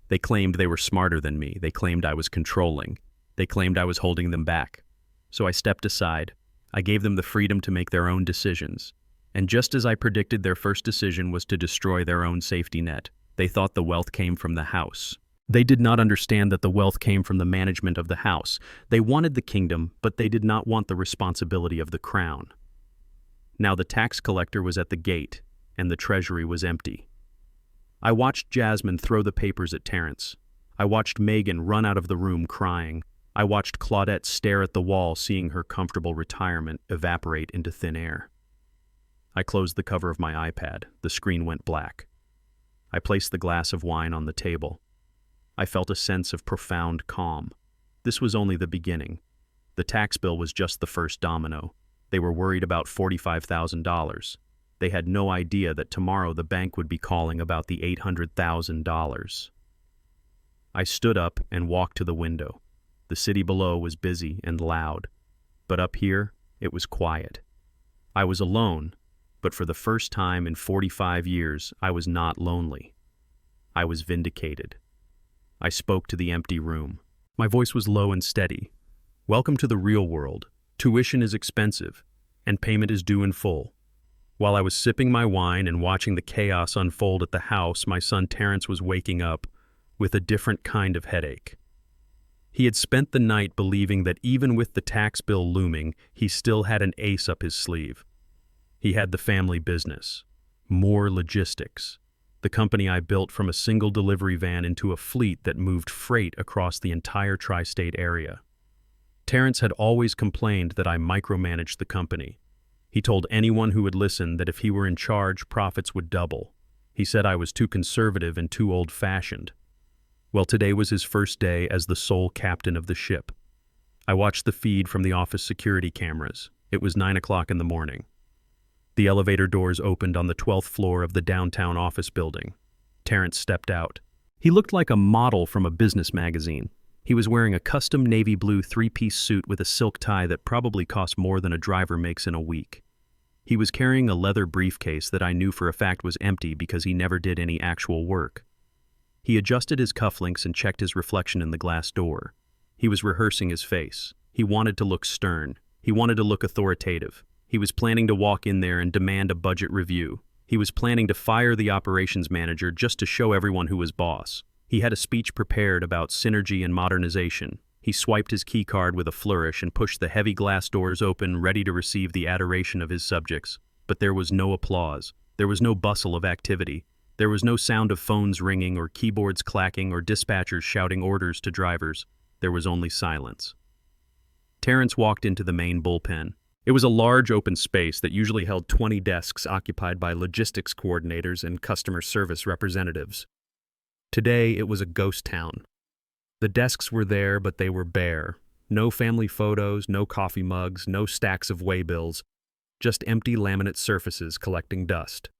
They claimed they were smarter than me. They claimed I was controlling. They claimed I was holding them back. So I stepped aside. I gave them the freedom to make their own decisions. And just as I predicted, their first decision was to destroy their own safety net. They thought the wealth came from the house. They did not understand that the wealth came from the management of the house. They wanted the kingdom, but they did not want the responsibility of the crown. Now the tax collector was at the gate, and the treasury was empty. I watched Jasmine throw the papers at Terrence. I watched Megan run out of the room crying. I watched Claudette stare at the wall, seeing her comfortable retirement evaporate into thin air. I closed the cover of my iPad. The screen went black. I placed the glass of wine on the table. I felt a sense of profound calm. This was only the beginning. The tax bill was just the first domino. They were worried about $45,000. They had no idea that tomorrow the bank would be calling about the $800,000. I stood up and walked to the window. The city below was busy and loud, but up here it was quiet. I was alone, but for the first time in 45 years, I was not lonely. I was vindicated. I spoke to the empty room. My voice was low and steady. Welcome to the real world. Tuition is expensive, and payment is due in full. While I was sipping my wine and watching the chaos unfold at the house, my son Terrence was waking up with a different kind of headache. He had spent the night believing that even with the tax bill looming, he still had an ace up his sleeve. He had the family business, more logistics, the company I built from a single delivery van into a fleet that moved freight across the entire tri-state area. Terrence had always complained that I micromanaged the company. He told anyone who would listen that if he were in charge, profits would double. He said I was too conservative and too old-fashioned. Well, today was his first day as the sole captain of the ship. I watched the feed from the office security cameras. It was 9 o'clock in the morning. The elevator doors opened on the 12th floor of the downtown office building. Terrence stepped out. He looked like a model from a business magazine. He was wearing a custom navy blue three-piece suit with a silk tie that probably cost more than a driver makes in a week. He was carrying a leather briefcase that I knew for a fact was empty because he never did any actual work. He adjusted his cufflinks and checked his reflection in the glass door. He was rehearsing his face. He wanted to look stern. He wanted to look authoritative. He was planning to walk in there and demand a budget review. He was planning to fire the operations manager just to show everyone who was boss. He had a speech prepared about synergy and modernization. He swiped his key card with a flourish and pushed the heavy glass doors open, ready to receive the adoration of his subjects. But there was no applause. There was no bustle of activity. There was no sound of phones ringing or keyboards clacking or dispatchers shouting orders to drivers. There was only silence. Terrence walked into the main bullpen. It was a large open space that usually held 20 desks occupied by logistics coordinators and customer service representatives. Today, it was a ghost town. The desks were there, but they were bare. No family photos, no coffee mugs, no stacks of waybills, just empty laminate surfaces collecting dust.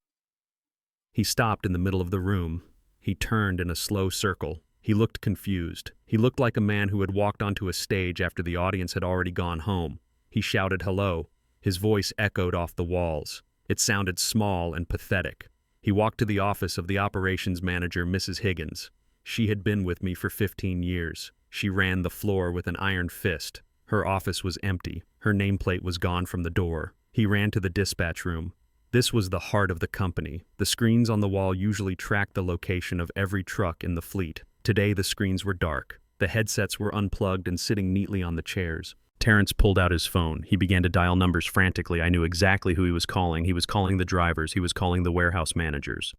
He stopped in the middle of the room. He turned in a slow circle. He looked confused. He looked like a man who had walked onto a stage after the audience had already gone home. He shouted hello. His voice echoed off the walls. It sounded small and pathetic. He walked to the office of the operations manager, Mrs. Higgins. She had been with me for 15 years. She ran the floor with an iron fist. Her office was empty. Her nameplate was gone from the door. He ran to the dispatch room. This was the heart of the company. The screens on the wall usually tracked the location of every truck in the fleet. Today the screens were dark. The headsets were unplugged and sitting neatly on the chairs. Terrence pulled out his phone. He began to dial numbers frantically. I knew exactly who he was calling. He was calling the drivers. He was calling the warehouse managers.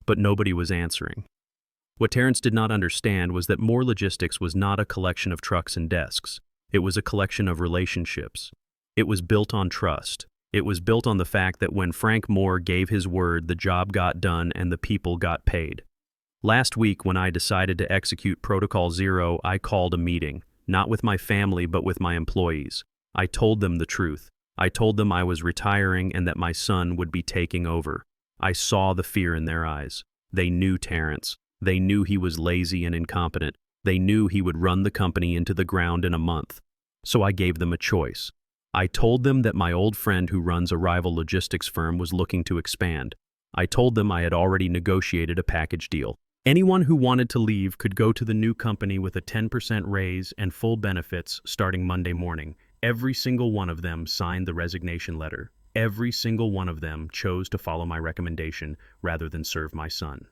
But nobody was answering. What Terrence did not understand was that Moore Logistics was not a collection of trucks and desks. It was a collection of relationships. It was built on trust. It was built on the fact that when Frank Moore gave his word, the job got done and the people got paid. Last week, when I decided to execute Protocol Zero, I called a meeting. Not with my family, but with my employees. I told them the truth. I told them I was retiring and that my son would be taking over. I saw the fear in their eyes. They knew Terrence. They knew he was lazy and incompetent. They knew he would run the company into the ground in a month. So I gave them a choice. I told them that my old friend who runs a rival logistics firm was looking to expand. I told them I had already negotiated a package deal. Anyone who wanted to leave could go to the new company with a 10% raise and full benefits starting Monday morning. Every single one of them signed the resignation letter. Every single one of them chose to follow my recommendation rather than serve my son.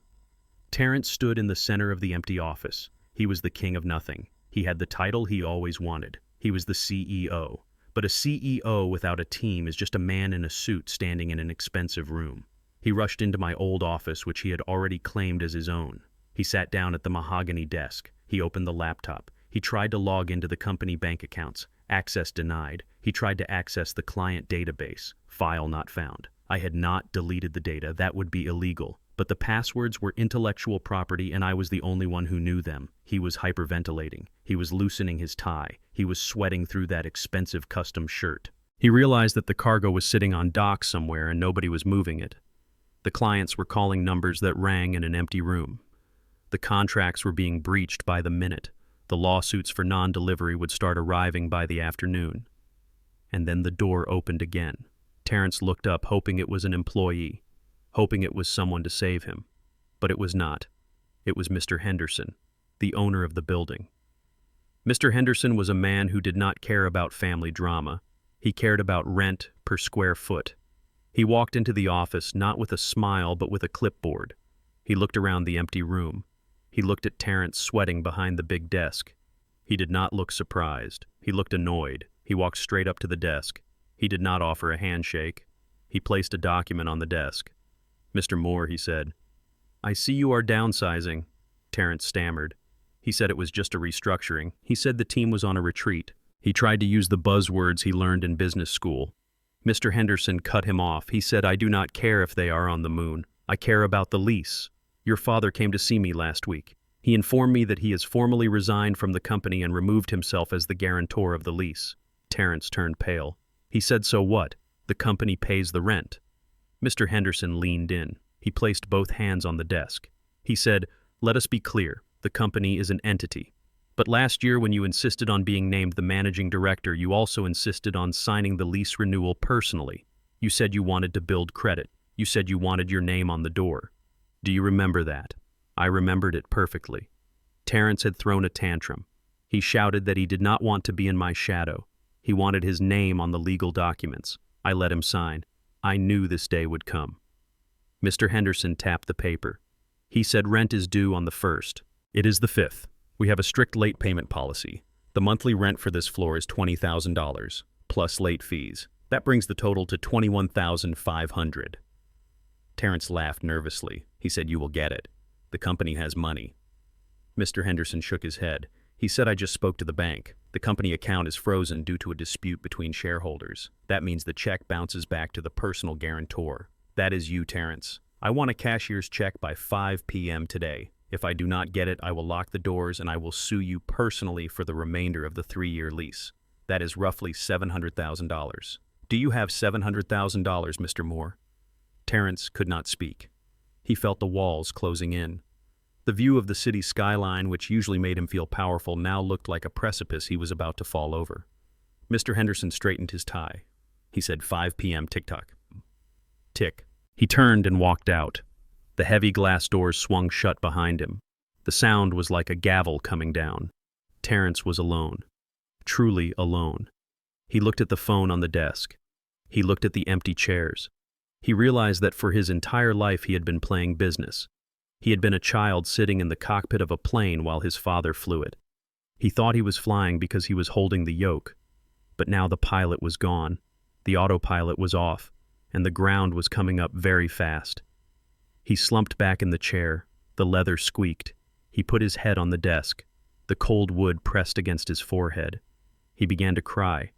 Terrence stood in the center of the empty office. He was the king of nothing. He had the title he always wanted. He was the CEO. But a CEO without a team is just a man in a suit standing in an expensive room. He rushed into my old office, which he had already claimed as his own. He sat down at the mahogany desk. He opened the laptop. He tried to log into the company bank accounts. Access denied. He tried to access the client database. File not found. I had not deleted the data. That would be illegal. But the passwords were intellectual property and I was the only one who knew them. He was hyperventilating. He was loosening his tie. He was sweating through that expensive custom shirt. He realized that the cargo was sitting on dock somewhere and nobody was moving it. The clients were calling numbers that rang in an empty room. The contracts were being breached by the minute. The lawsuits for non-delivery would start arriving by the afternoon. And then the door opened again. Terrence looked up, hoping it was an employee, hoping it was someone to save him. But it was not. It was Mr. Henderson, the owner of the building. Mr. Henderson was a man who did not care about family drama. He cared about rent per square foot. He walked into the office not with a smile but with a clipboard. He looked around the empty room. He looked at Terrence sweating behind the big desk. He did not look surprised. He looked annoyed. He walked straight up to the desk. He did not offer a handshake. He placed a document on the desk. "Mr. Moore," he said. "I see you are downsizing." Terrence stammered. He said it was just a restructuring. He said the team was on a retreat. He tried to use the buzzwords he learned in business school. Mr. Henderson cut him off. He said, "I do not care if they are on the moon. I care about the lease. Your father came to see me last week. He informed me that he has formally resigned from the company and removed himself as the guarantor of the lease." Terrence turned pale. He said, "So what? The company pays the rent." Mr. Henderson leaned in. He placed both hands on the desk. He said, "Let us be clear. The company is an entity. But last year, when you insisted on being named the managing director, you also insisted on signing the lease renewal personally. You said you wanted to build credit. You said you wanted your name on the door. Do you remember that?" I remembered it perfectly. Terrence had thrown a tantrum. He shouted that he did not want to be in my shadow. He wanted his name on the legal documents. I let him sign. I knew this day would come. Mr. Henderson tapped the paper. He said, "Rent is due on the 1st. It is the 5th. We have a strict late payment policy. The monthly rent for this floor is $20,000, plus late fees. That brings the total to $21,500. Terrence laughed nervously. He said, "You will get it. The company has money." Mr. Henderson shook his head. He said, "I just spoke to the bank. The company account is frozen due to a dispute between shareholders. That means the check bounces back to the personal guarantor. That is you, Terrence. I want a cashier's check by 5 p.m. today. If I do not get it, I will lock the doors and I will sue you personally for the remainder of the 3-year lease. That is roughly $700,000. Do you have $700,000, Mr. Moore?" Terrence could not speak. He felt the walls closing in. The view of the city skyline, which usually made him feel powerful, now looked like a precipice he was about to fall over. Mr. Henderson straightened his tie. He said, 5 p.m. tick-tock. Tick. He turned and walked out. The heavy glass doors swung shut behind him. The sound was like a gavel coming down. Terrence was alone. Truly alone. He looked at the phone on the desk. He looked at the empty chairs. He realized that for his entire life he had been playing business. He had been a child sitting in the cockpit of a plane while his father flew it. He thought he was flying because he was holding the yoke. But now the pilot was gone. The autopilot was off, and the ground was coming up very fast. He slumped back in the chair. The leather squeaked. He put his head on the desk. The cold wood pressed against his forehead. He began to cry.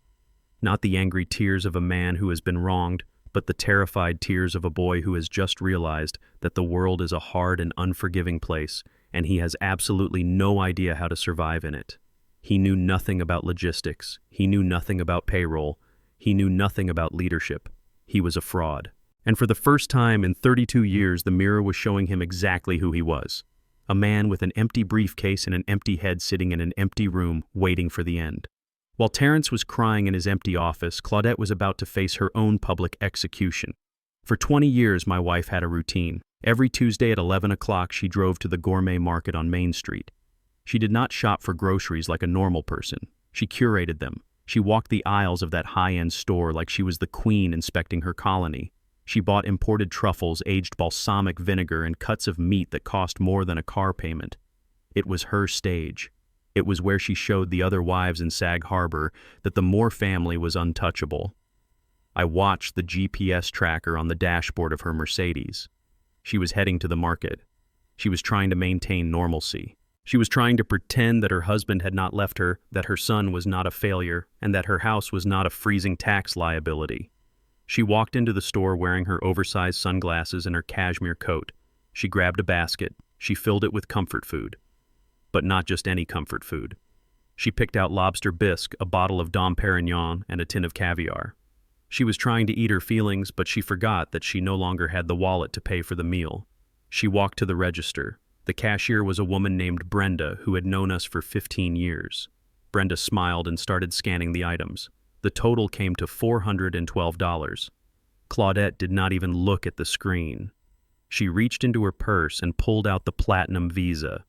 Not the angry tears of a man who has been wronged, but the terrified tears of a boy who has just realized that the world is a hard and unforgiving place, and he has absolutely no idea how to survive in it. He knew nothing about logistics. He knew nothing about payroll. He knew nothing about leadership. He was a fraud. And for the first time in 32 years, the mirror was showing him exactly who he was. A man with an empty briefcase and an empty head sitting in an empty room, waiting for the end. While Terrence was crying in his empty office, Claudette was about to face her own public execution. For 20 years, my wife had a routine. Every Tuesday at 11 o'clock, she drove to the gourmet market on Main Street. She did not shop for groceries like a normal person. She curated them. She walked the aisles of that high-end store like she was the queen inspecting her colony. She bought imported truffles, aged balsamic vinegar, and cuts of meat that cost more than a car payment. It was her stage. It was where she showed the other wives in Sag Harbor that the Moore family was untouchable. I watched the GPS tracker on the dashboard of her Mercedes. She was heading to the market. She was trying to maintain normalcy. She was trying to pretend that her husband had not left her, that her son was not a failure, and that her house was not a freezing tax liability. She walked into the store wearing her oversized sunglasses and her cashmere coat. She grabbed a basket. She filled it with comfort food. But not just any comfort food. She picked out lobster bisque, a bottle of Dom Perignon, and a tin of caviar. She was trying to eat her feelings, but she forgot that she no longer had the wallet to pay for the meal. She walked to the register. The cashier was a woman named Brenda who had known us for 15 years. Brenda smiled and started scanning the items. The total came to $412. Claudette did not even look at the screen. She reached into her purse and pulled out the Platinum Visa,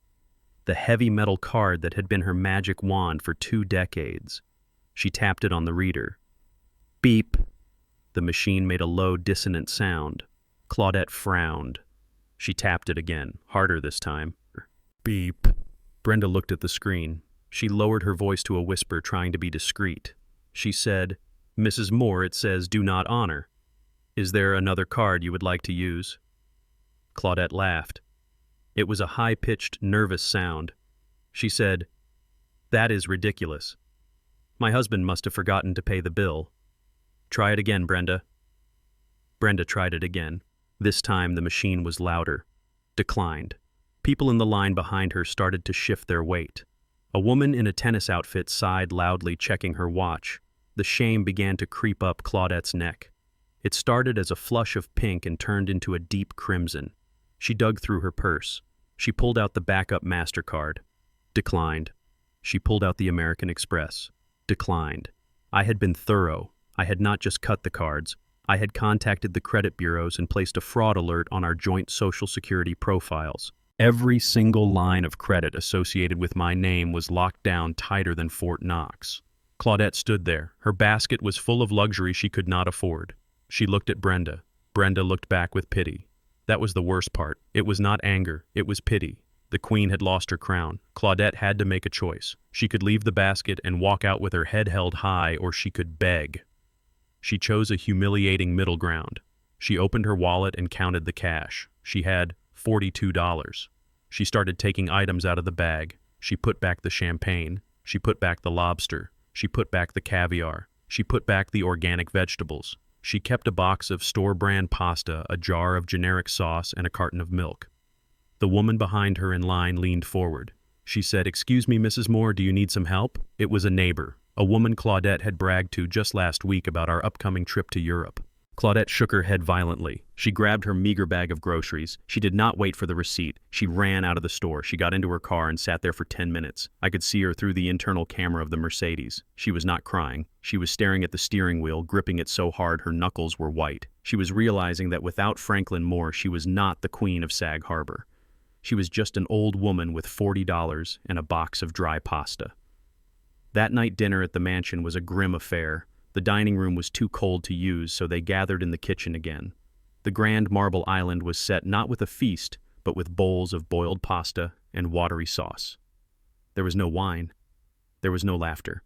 the heavy metal card that had been her magic wand for 2 decades. She tapped it on the reader. Beep. The machine made a low, dissonant sound. Claudette frowned. She tapped it again, harder this time. Beep. Brenda looked at the screen. She lowered her voice to a whisper, trying to be discreet. She said, "Mrs. Moore, it says do not honor. Is there another card you would like to use?" Claudette laughed. It was a high-pitched, nervous sound. She said, "That is ridiculous. My husband must have forgotten to pay the bill." Try it again, Brenda. Brenda tried it again. This time the machine was louder. Declined. People in the line behind her started to shift their weight. A woman in a tennis outfit sighed loudly, checking her watch. The shame began to creep up Claudette's neck. It started as a flush of pink and turned into a deep crimson. She dug through her purse. She pulled out the backup MasterCard. Declined. She pulled out the American Express. Declined. I had been thorough. I had not just cut the cards. I had contacted the credit bureaus and placed a fraud alert on our joint Social Security profiles. Every single line of credit associated with my name was locked down tighter than Fort Knox. Claudette stood there. Her basket was full of luxury she could not afford. She looked at Brenda. Brenda looked back with pity. That was the worst part. It was not anger. It was pity. The queen had lost her crown. Claudette had to make a choice. She could leave the basket and walk out with her head held high, or she could beg. She chose a humiliating middle ground. She opened her wallet and counted the cash. She had $42. She started taking items out of the bag. She put back the champagne. She put back the lobster. She put back the caviar. She put back the organic vegetables. She kept a box of store-brand pasta, a jar of generic sauce, and a carton of milk. The woman behind her in line leaned forward. She said, "Excuse me, Mrs. Moore, do you need some help?" It was a neighbor, a woman Claudette had bragged to just last week about our upcoming trip to Europe. Claudette shook her head violently. She grabbed her meager bag of groceries. She did not wait for the receipt. She ran out of the store. She got into her car and sat there for 10 minutes. I could see her through the internal camera of the Mercedes. She was not crying. She was staring at the steering wheel, gripping it so hard her knuckles were white. She was realizing that without Franklin Moore, she was not the queen of Sag Harbor. She was just an old woman with $40 and a box of dry pasta. That night dinner at the mansion was a grim affair. The dining room was too cold to use, so they gathered in the kitchen again. The grand marble island was set not with a feast, but with bowls of boiled pasta and watery sauce. There was no wine. There was no laughter.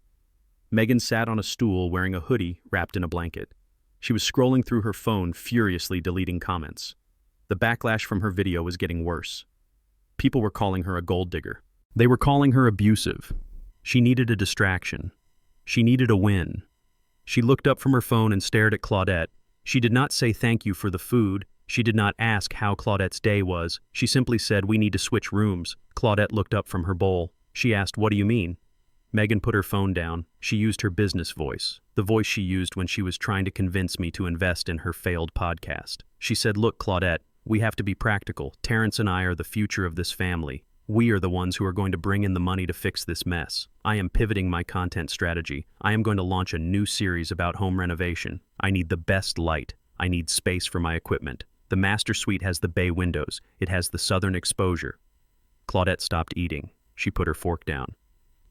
Megan sat on a stool wearing a hoodie wrapped in a blanket. She was scrolling through her phone, furiously deleting comments. The backlash from her video was getting worse. People were calling her a gold digger. They were calling her abusive. She needed a distraction. She needed a win. She looked up from her phone and stared at Claudette. She did not say thank you for the food. She did not ask how Claudette's day was. She simply said, "We need to switch rooms." Claudette looked up from her bowl. She asked, "What do you mean?" Megan put her phone down. She used her business voice, the voice she used when she was trying to convince me to invest in her failed podcast. She said, "Look, Claudette, we have to be practical. Terrence and I are the future of this family. We are the ones who are going to bring in the money to fix this mess. I am pivoting my content strategy. I am going to launch a new series about home renovation. I need the best light. I need space for my equipment. The master suite has the bay windows. It has the southern exposure." Claudette stopped eating. She put her fork down.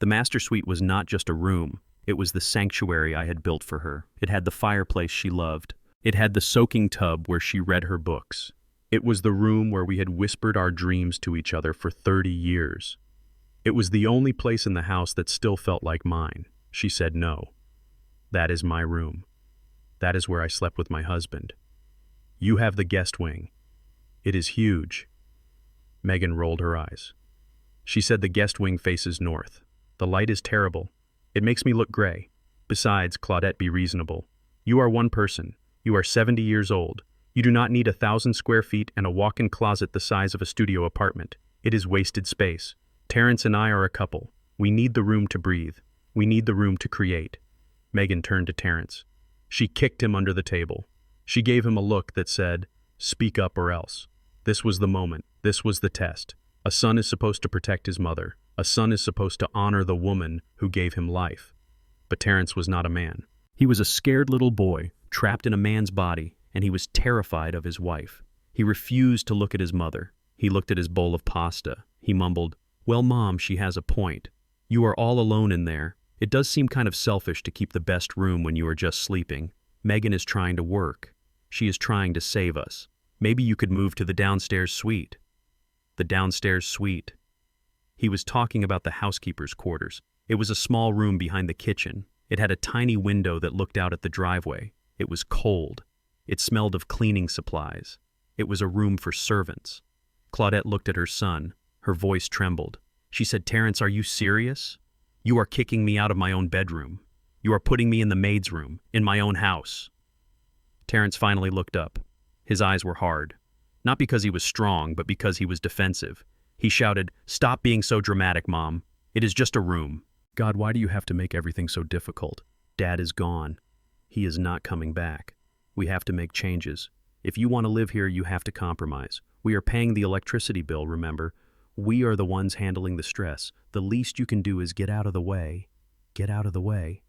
The master suite was not just a room. It was the sanctuary I had built for her. It had the fireplace she loved. It had the soaking tub where she read her books. It was the room where we had whispered our dreams to each other for 30 years. It was the only place in the house that still felt like mine. She said no. That is my room. That is where I slept with my husband. You have the guest wing. It is huge. Megan rolled her eyes. She said the guest wing faces north. The light is terrible. It makes me look gray. Besides, Claudette, be reasonable. You are one person. You are 70 years old. You do not need 1,000 square feet and a walk-in closet the size of a studio apartment. It is wasted space. Terrence and I are a couple. We need the room to breathe. We need the room to create. Megan turned to Terrence. She kicked him under the table. She gave him a look that said, "Speak up or else." This was the moment. This was the test. A son is supposed to protect his mother. A son is supposed to honor the woman who gave him life. But Terrence was not a man. He was a scared little boy, trapped in a man's body, and he was terrified of his wife. He refused to look at his mother. He looked at his bowl of pasta. He mumbled, "Well, Mom, she has a point. You are all alone in there. It does seem kind of selfish to keep the best room when you are just sleeping. Megan is trying to work. She is trying to save us. Maybe you could move to the downstairs suite." The downstairs suite. He was talking about the housekeeper's quarters. It was a small room behind the kitchen. It had a tiny window that looked out at the driveway. It was cold. It smelled of cleaning supplies. It was a room for servants. Claudette looked at her son. Her voice trembled. She said, "Terrence, are you serious? You are kicking me out of my own bedroom. You are putting me in the maid's room, in my own house." Terrence finally looked up. His eyes were hard. Not because he was strong, but because he was defensive. He shouted, "Stop being so dramatic, Mom. It is just a room." God, why do you have to make everything so difficult? Dad is gone. He is not coming back. We have to make changes. If you want to live here, you have to compromise. We are paying the electricity bill, remember? We are the ones handling the stress. The least you can do is get out of the way. Get out of the way.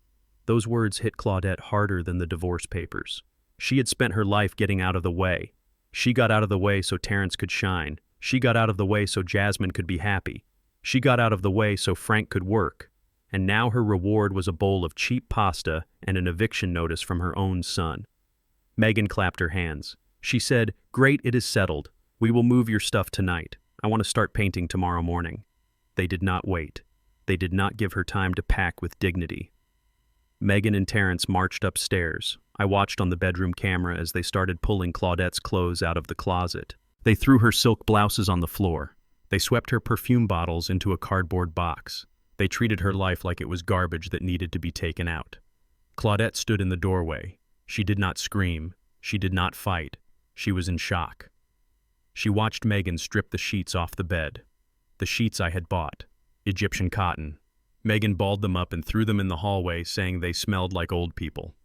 Those words hit Claudette harder than the divorce papers. She had spent her life getting out of the way. She got out of the way so Terrence could shine. She got out of the way so Jasmine could be happy. She got out of the way so Frank could work. And now her reward was a bowl of cheap pasta and an eviction notice from her own son. Megan clapped her hands. She said, "Great, it is settled. We will move your stuff tonight. I want to start painting tomorrow morning." They did not wait. They did not give her time to pack with dignity. Megan and Terrence marched upstairs. I watched on the bedroom camera as they started pulling Claudette's clothes out of the closet. They threw her silk blouses on the floor. They swept her perfume bottles into a cardboard box. They treated her life like it was garbage that needed to be taken out. Claudette stood in the doorway. She did not scream. She did not fight. She was in shock. She watched Megan strip the sheets off the bed. The sheets I had bought. Egyptian cotton. Megan balled them up and threw them in the hallway, saying they smelled like old people.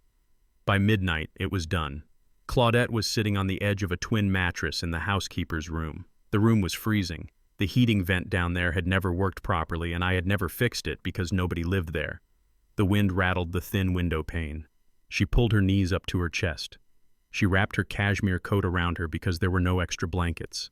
By midnight, it was done. Claudette was sitting on the edge of a twin mattress in the housekeeper's room. The room was freezing. The heating vent down there had never worked properly, and I had never fixed it because nobody lived there. The wind rattled the thin window pane. She pulled her knees up to her chest. She wrapped her cashmere coat around her because there were no extra blankets.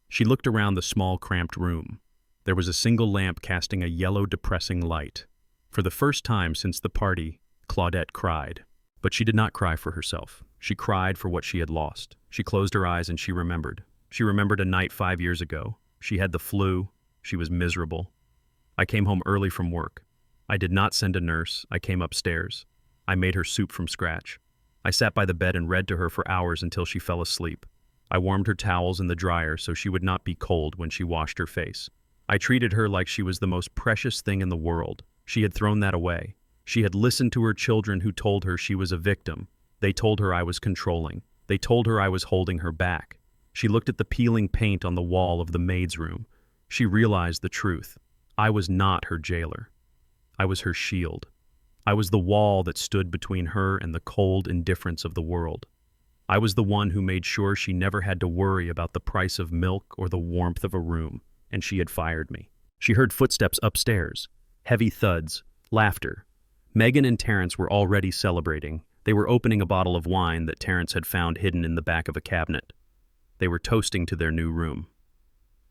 She looked around the small, cramped room. There was a single lamp casting a yellow, depressing light. For the first time since the party, Claudette cried. But she did not cry for herself. She cried for what she had lost. She closed her eyes and she remembered. She remembered a night 5 years ago. She had the flu. She was miserable. I came home early from work. I did not send a nurse. I came upstairs. I made her soup from scratch. I sat by the bed and read to her for hours until she fell asleep. I warmed her towels in the dryer so she would not be cold when she washed her face. I treated her like she was the most precious thing in the world. She had thrown that away. She had listened to her children who told her she was a victim. They told her I was controlling. They told her I was holding her back. She looked at the peeling paint on the wall of the maid's room. She realized the truth. I was not her jailer. I was her shield. I was the wall that stood between her and the cold indifference of the world. I was the one who made sure she never had to worry about the price of milk or the warmth of a room, and she had fired me. She heard footsteps upstairs, heavy thuds, laughter. Megan and Terrence were already celebrating. They were opening a bottle of wine that Terrence had found hidden in the back of a cabinet. They were toasting to their new room.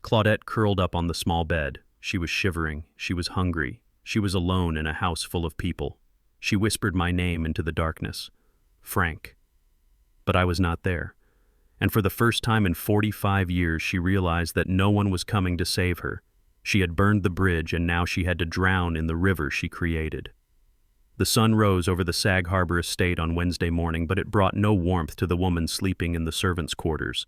Claudette curled up on the small bed. She was shivering. She was hungry. She was alone in a house full of people. She whispered my name into the darkness. Frank. But I was not there. And for the first time in 45 years, she realized that no one was coming to save her. She had burned the bridge, and now she had to drown in the river she created. The sun rose over the Sag Harbor estate on Wednesday morning, but it brought no warmth to the woman sleeping in the servants' quarters.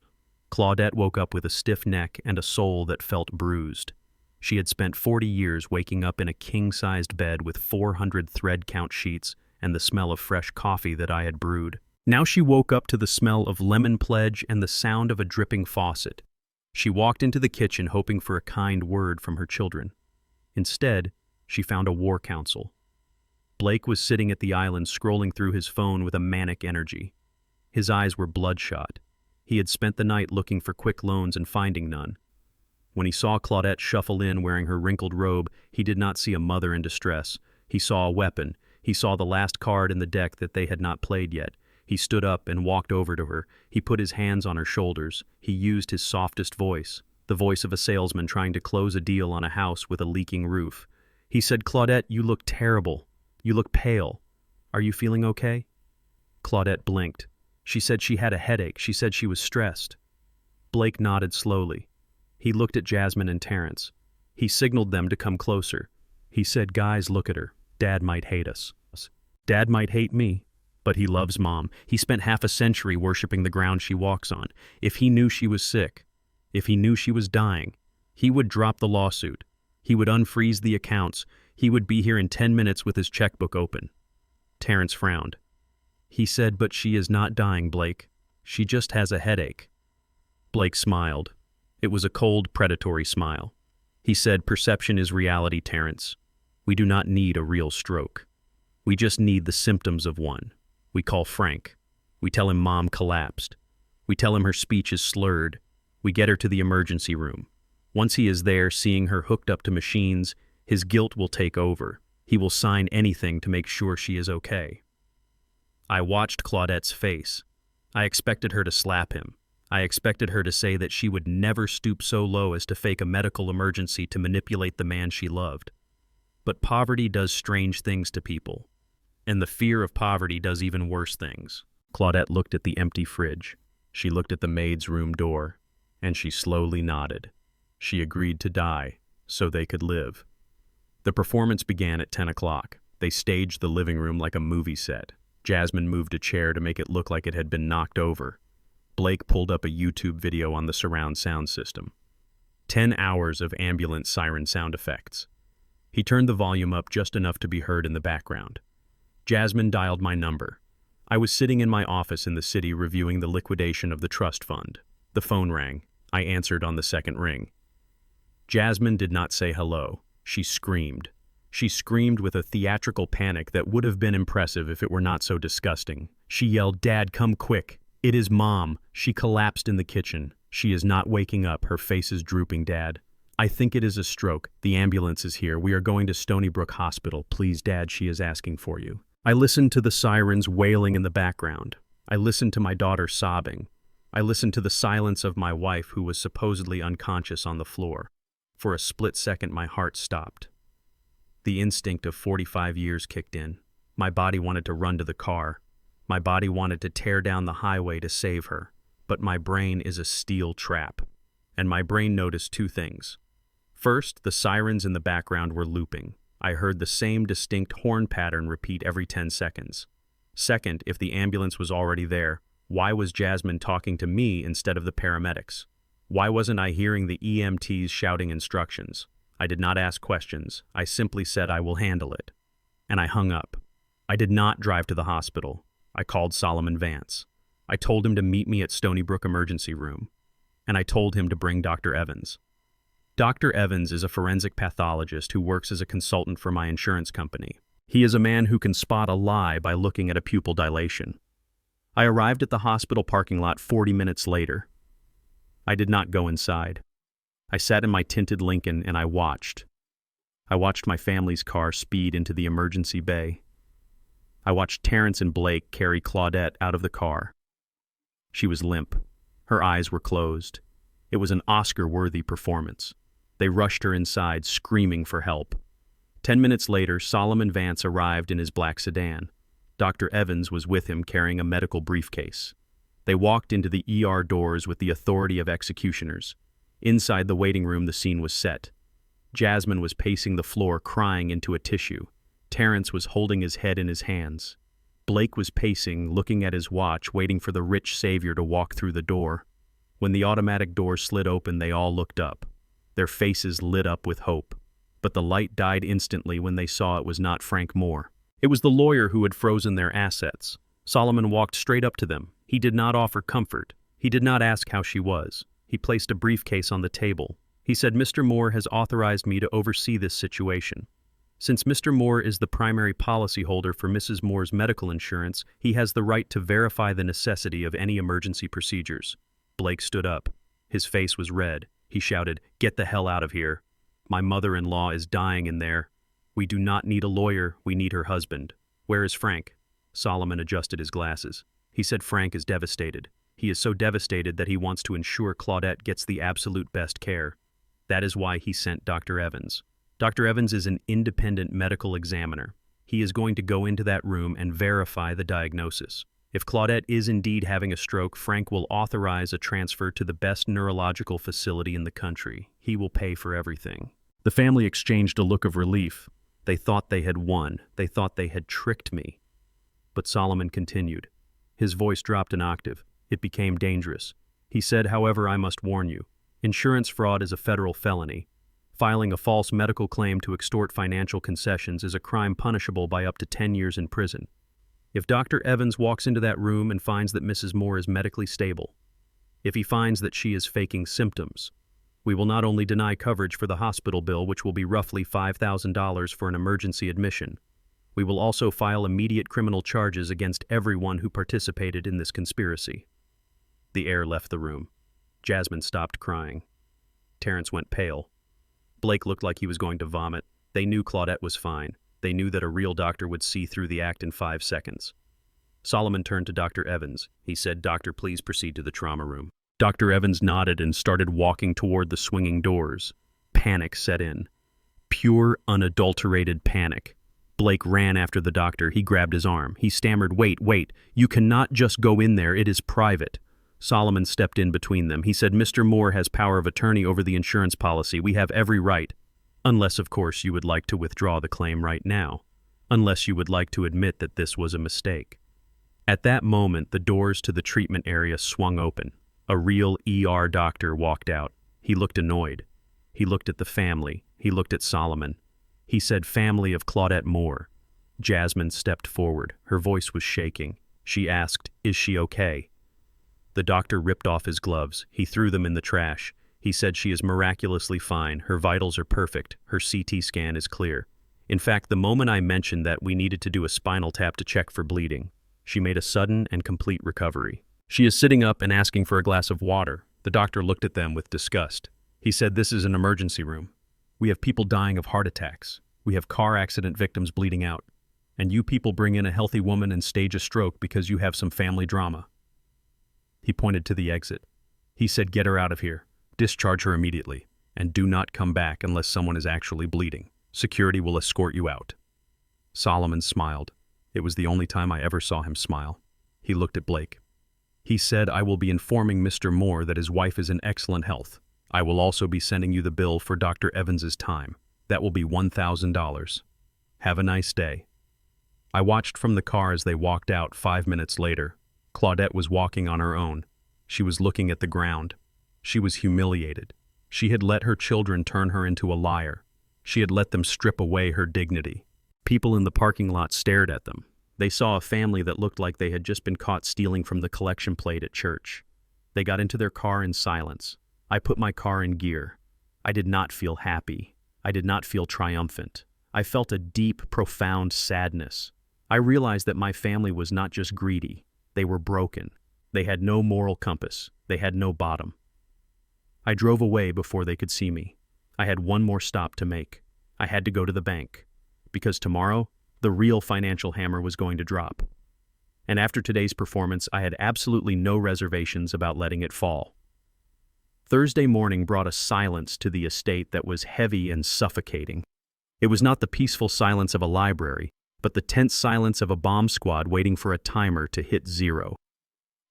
Claudette woke up with a stiff neck and a soul that felt bruised. She had spent 40 years waking up in a king-sized bed with 400 thread-count sheets and the smell of fresh coffee that I had brewed. Now she woke up to the smell of lemon pledge and the sound of a dripping faucet. She walked into the kitchen hoping for a kind word from her children. Instead, she found a war council. Blake was sitting at the island scrolling through his phone with a manic energy. His eyes were bloodshot. He had spent the night looking for quick loans and finding none. When he saw Claudette shuffle in wearing her wrinkled robe, he did not see a mother in distress. He saw a weapon. He saw the last card in the deck that they had not played yet. He stood up and walked over to her. He put his hands on her shoulders. He used his softest voice, the voice of a salesman trying to close a deal on a house with a leaking roof. He said, "Claudette, you look terrible. You look pale. Are you feeling okay?" Claudette blinked. She said she had a headache. She said she was stressed. Blake nodded slowly. He looked at Jasmine and Terrence. He signaled them to come closer. He said, "Guys, look at her. Dad might hate us. Dad might hate me, but he loves Mom. He spent half a century worshiping the ground she walks on. If he knew she was sick, if he knew she was dying, he would drop the lawsuit. He would unfreeze the accounts. He would be here in 10 minutes with his checkbook open. Terrence frowned. He said, "But she is not dying, Blake. She just has a headache." Blake smiled. It was a cold, predatory smile. He said, "Perception is reality, Terrence. We do not need a real stroke. We just need the symptoms of one. We call Frank. We tell him Mom collapsed. We tell him her speech is slurred. We get her to the emergency room. Once he is there, seeing her hooked up to machines, his guilt will take over. He will sign anything to make sure she is okay." I watched Claudette's face. I expected her to slap him. I expected her to say that she would never stoop so low as to fake a medical emergency to manipulate the man she loved. But poverty does strange things to people. And the fear of poverty does even worse things. Claudette looked at the empty fridge. She looked at the maid's room door, and she slowly nodded. She agreed to die, so they could live. The performance began at 10 o'clock. They staged the living room like a movie set. Jasmine moved a chair to make it look like it had been knocked over. Blake pulled up a YouTube video on the surround sound system. 10 hours of ambulance siren sound effects. He turned the volume up just enough to be heard in the background. Jasmine dialed my number. I was sitting in my office in the city reviewing the liquidation of the trust fund. The phone rang. I answered on the second ring. Jasmine did not say hello. She screamed. She screamed with a theatrical panic that would have been impressive if it were not so disgusting. She yelled, "Dad, come quick. It is Mom. She collapsed in the kitchen. She is not waking up. Her face is drooping, Dad. I think it is a stroke. The ambulance is here. We are going to Stony Brook Hospital. Please, Dad, she is asking for you." I listened to the sirens wailing in the background. I listened to my daughter sobbing. I listened to the silence of my wife, who was supposedly unconscious on the floor. For a split second, my heart stopped. The instinct of 45 years kicked in. My body wanted to run to the car. My body wanted to tear down the highway to save her. But my brain is a steel trap. And my brain noticed two things. First, the sirens in the background were looping. I heard the same distinct horn pattern repeat every 10 seconds. Second, if the ambulance was already there, why was Jasmine talking to me instead of the paramedics? Why wasn't I hearing the EMTs shouting instructions? I did not ask questions. I simply said, "I will handle it." And I hung up. I did not drive to the hospital. I called Solomon Vance. I told him to meet me at Stony Brook Emergency Room. And I told him to bring Dr. Evans. Dr. Evans is a forensic pathologist who works as a consultant for my insurance company. He is a man who can spot a lie by looking at a pupil dilation. I arrived at the hospital parking lot 40 minutes later. I did not go inside. I sat in my tinted Lincoln and I watched. I watched my family's car speed into the emergency bay. I watched Terrence and Blake carry Claudette out of the car. She was limp. Her eyes were closed. It was an Oscar-worthy performance. They rushed her inside, screaming for help. 10 minutes later, Solomon Vance arrived in his black sedan. Dr. Evans was with him carrying a medical briefcase. They walked into the ER doors with the authority of executioners. Inside the waiting room, the scene was set. Jasmine was pacing the floor, crying into a tissue. Terrence was holding his head in his hands. Blake was pacing, looking at his watch, waiting for the rich savior to walk through the door. When the automatic door slid open, they all looked up. Their faces lit up with hope. But the light died instantly when they saw it was not Frank Moore. It was the lawyer who had frozen their assets. Solomon walked straight up to them. He did not offer comfort. He did not ask how she was. He placed a briefcase on the table. He said, "Mr. Moore has authorized me to oversee this situation. Since Mr. Moore is the primary policyholder for Mrs. Moore's medical insurance, he has the right to verify the necessity of any emergency procedures." Blake stood up. His face was red. He shouted, "Get the hell out of here. My mother-in-law is dying in there. We do not need a lawyer, we need her husband. Where is Frank?" Solomon adjusted his glasses. He said, "Frank is devastated. He is so devastated that he wants to ensure Claudette gets the absolute best care. That is why he sent Dr. Evans. Dr. Evans is an independent medical examiner. He is going to go into that room and verify the diagnosis. If Claudette is indeed having a stroke, Frank will authorize a transfer to the best neurological facility in the country. He will pay for everything." The family exchanged a look of relief. They thought they had won. They thought they had tricked me. But Solomon continued. His voice dropped an octave. It became dangerous. He said, "However, I must warn you. Insurance fraud is a federal felony. Filing a false medical claim to extort financial concessions is a crime punishable by up to 10 years in prison. If Dr. Evans walks into that room and finds that Mrs. Moore is medically stable, if he finds that she is faking symptoms, we will not only deny coverage for the hospital bill, which will be roughly $5,000 for an emergency admission, we will also file immediate criminal charges against everyone who participated in this conspiracy. The air left the room. Jasmine stopped crying. Terrence went pale. Blake looked like he was going to vomit. They knew Claudette was fine. They knew that a real doctor would see through the act in 5 seconds. Solomon turned to Dr. Evans. He said, "Doctor, please proceed to the trauma room." Dr. Evans nodded and started walking toward the swinging doors. Panic set in. Pure, unadulterated panic. Blake ran after the doctor. He grabbed his arm. He stammered, wait, you cannot just go in there. It is private." Solomon stepped in between them. He said, "Mr. Moore has power of attorney over the insurance policy. We have every right. Unless, of course, you would like to withdraw the claim right now. Unless you would like to admit that this was a mistake." At that moment, the doors to the treatment area swung open. A real ER doctor walked out. He looked annoyed. He looked at the family. He looked at Solomon. He said, "Family of Claudette Moore." Jasmine stepped forward. Her voice was shaking. She asked, "Is she okay?" The doctor ripped off his gloves. He threw them in the trash. He said, "She is miraculously fine. Her vitals are perfect. Her CT scan is clear. In fact, the moment I mentioned that we needed to do a spinal tap to check for bleeding, she made a sudden and complete recovery. She is sitting up and asking for a glass of water." The doctor looked at them with disgust. He said, "This is an emergency room. We have people dying of heart attacks. We have car accident victims bleeding out. And you people bring in a healthy woman and stage a stroke because you have some family drama." He pointed to the exit. He said, "Get her out of here. Discharge her immediately. And do not come back unless someone is actually bleeding. Security will escort you out." Solomon smiled. It was the only time I ever saw him smile. He looked at Blake. He said, "I will be informing Mr. Moore that his wife is in excellent health. I will also be sending you the bill for Dr. Evans's time. That will be $1,000. Have a nice day." I watched from the car as they walked out. 5 minutes later, Claudette was walking on her own. She was looking at the ground. She was humiliated. She had let her children turn her into a liar. She had let them strip away her dignity. People in the parking lot stared at them. They saw a family that looked like they had just been caught stealing from the collection plate at church. They got into their car in silence. I put my car in gear. I did not feel happy. I did not feel triumphant. I felt a deep, profound sadness. I realized that my family was not just greedy. They were broken. They had no moral compass. They had no bottom. I drove away before they could see me. I had one more stop to make. I had to go to the bank. Because tomorrow, the real financial hammer was going to drop. And after today's performance, I had absolutely no reservations about letting it fall. Thursday morning brought a silence to the estate that was heavy and suffocating. It was not the peaceful silence of a library, but the tense silence of a bomb squad waiting for a timer to hit 0.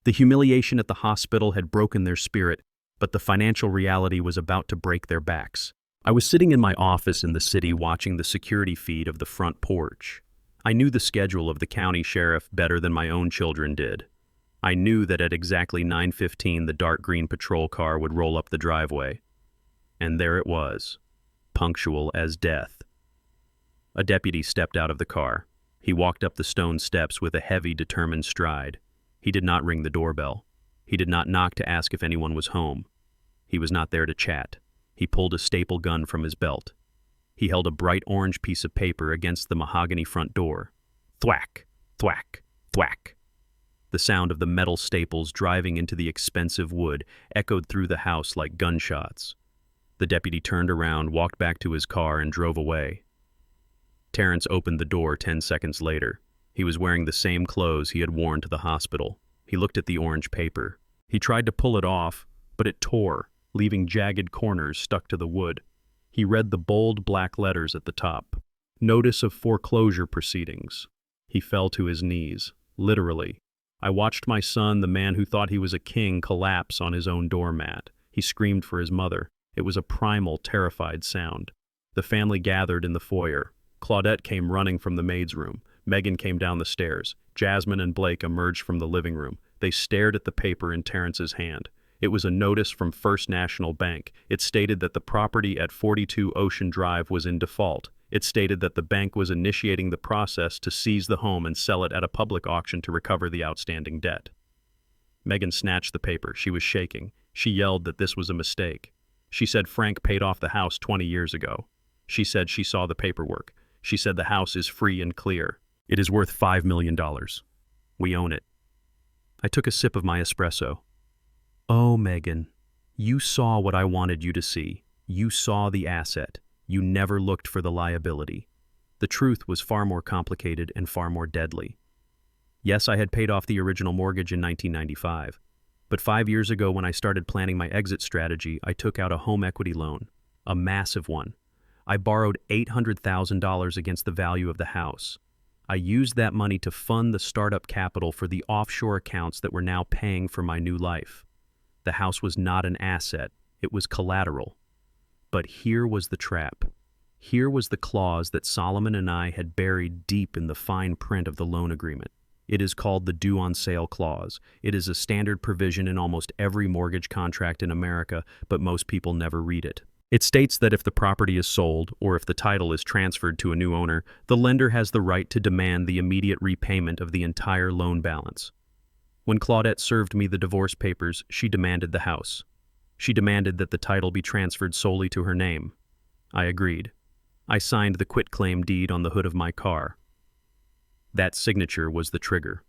The humiliation at the hospital had broken their spirit, but the financial reality was about to break their backs. I was sitting in my office in the city watching the security feed of the front porch. I knew the schedule of the county sheriff better than my own children did. I knew that at exactly 9:15 the dark green patrol car would roll up the driveway. And there it was, punctual as death. A deputy stepped out of the car. He walked up the stone steps with a heavy, determined stride. He did not ring the doorbell. He did not knock to ask if anyone was home. He was not there to chat. He pulled a staple gun from his belt. He held a bright orange piece of paper against the mahogany front door. Thwack, thwack, thwack. The sound of the metal staples driving into the expensive wood echoed through the house like gunshots. The deputy turned around, walked back to his car, and drove away. Terrence opened the door 10 seconds later. He was wearing the same clothes he had worn to the hospital. He looked at the orange paper. He tried to pull it off, but it tore, leaving jagged corners stuck to the wood. He read the bold black letters at the top. Notice of foreclosure proceedings. He fell to his knees, literally. I watched my son, the man who thought he was a king, collapse on his own doormat. He screamed for his mother. It was a primal, terrified sound. The family gathered in the foyer. Claudette came running from the maid's room. Megan came down the stairs. Jasmine and Blake emerged from the living room. They stared at the paper in Terrence's hand. It was a notice from First National Bank. It stated that the property at 42 Ocean Drive was in default. It stated that the bank was initiating the process to seize the home and sell it at a public auction to recover the outstanding debt. Megan snatched the paper. She was shaking. She yelled that this was a mistake. She said Frank paid off the house 20 years ago. She said she saw the paperwork. She said the house is free and clear. It is worth $5 million. We own it. I took a sip of my espresso. Oh, Megan, you saw what I wanted you to see. You saw the asset. You never looked for the liability. The truth was far more complicated and far more deadly. Yes, I had paid off the original mortgage in 1995. But 5 years ago, when I started planning my exit strategy, I took out a home equity loan, a massive one. I borrowed $800,000 against the value of the house. I used that money to fund the startup capital for the offshore accounts that were now paying for my new life. The house was not an asset, it was collateral. But here was the trap. Here was the clause that Solomon and I had buried deep in the fine print of the loan agreement. It is called the due on sale clause. It is a standard provision in almost every mortgage contract in America, but most people never read it. It states that if the property is sold, or if the title is transferred to a new owner, the lender has the right to demand the immediate repayment of the entire loan balance. When Claudette served me the divorce papers, she demanded the house. She demanded that the title be transferred solely to her name. I agreed. I signed the quitclaim deed on the hood of my car. That signature was the trigger.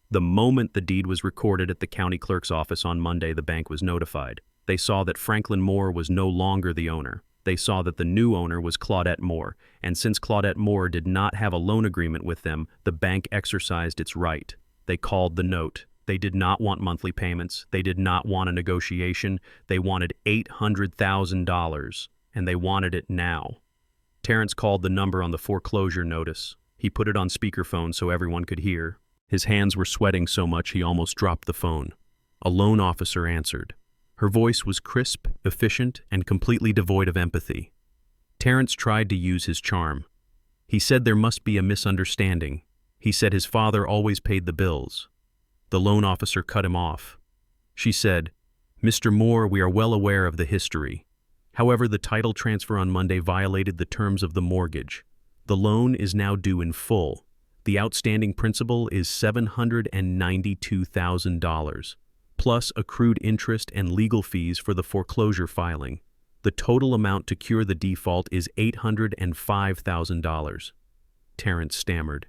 The moment the deed was recorded at the county clerk's office on Monday, the bank was notified. They saw that Franklin Moore was no longer the owner. They saw that the new owner was Claudette Moore, and since Claudette Moore did not have a loan agreement with them, the bank exercised its right. They called the note. They did not want monthly payments. They did not want a negotiation. They wanted $800,000, and they wanted it now. Terrence called the number on the foreclosure notice. He put it on speakerphone so everyone could hear. His hands were sweating so much he almost dropped the phone. A loan officer answered. Her voice was crisp, efficient, and completely devoid of empathy. Terrence tried to use his charm. He said there must be a misunderstanding. He said his father always paid the bills. The loan officer cut him off. She said, "Mr. Moore, we are well aware of the history. However, the title transfer on Monday violated the terms of the mortgage. The loan is now due in full. The outstanding principal is $792,000, plus accrued interest and legal fees for the foreclosure filing. The total amount to cure the default is $805,000. Terrence stammered.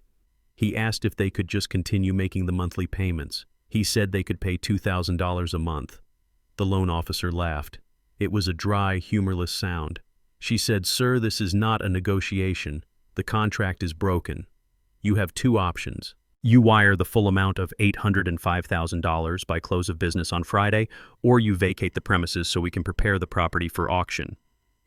He asked if they could just continue making the monthly payments. He said they could pay $2,000 a month. The loan officer laughed. It was a dry, humorless sound. She said, "Sir, this is not a negotiation. The contract is broken. You have two options. You wire the full amount of $805,000 by close of business on Friday, or you vacate the premises so we can prepare the property for auction.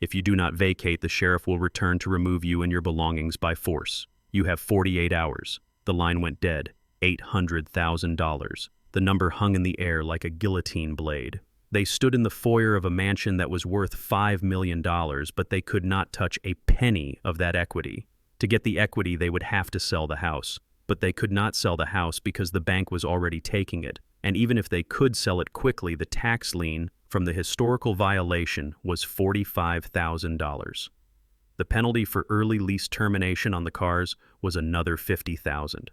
If you do not vacate, the sheriff will return to remove you and your belongings by force. You have 48 hours. The line went dead. $800,000. The number hung in the air like a guillotine blade. They stood in the foyer of a mansion that was worth $5 million, but they could not touch a penny of that equity. To get the equity, they would have to sell the house. But they could not sell the house because the bank was already taking it. And even if they could sell it quickly, the tax lien from the historical violation was $45,000. The penalty for early lease termination on the cars was another $50,000.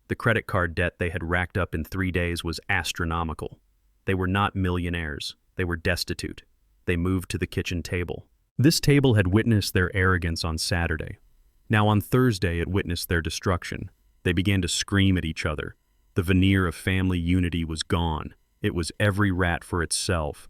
The credit card debt they had racked up in 3 days was astronomical. They were not millionaires. They were destitute. They moved to the kitchen table. This table had witnessed their arrogance on Saturday. Now on Thursday it witnessed their destruction. They began to scream at each other. The veneer of family unity was gone. It was every rat for itself.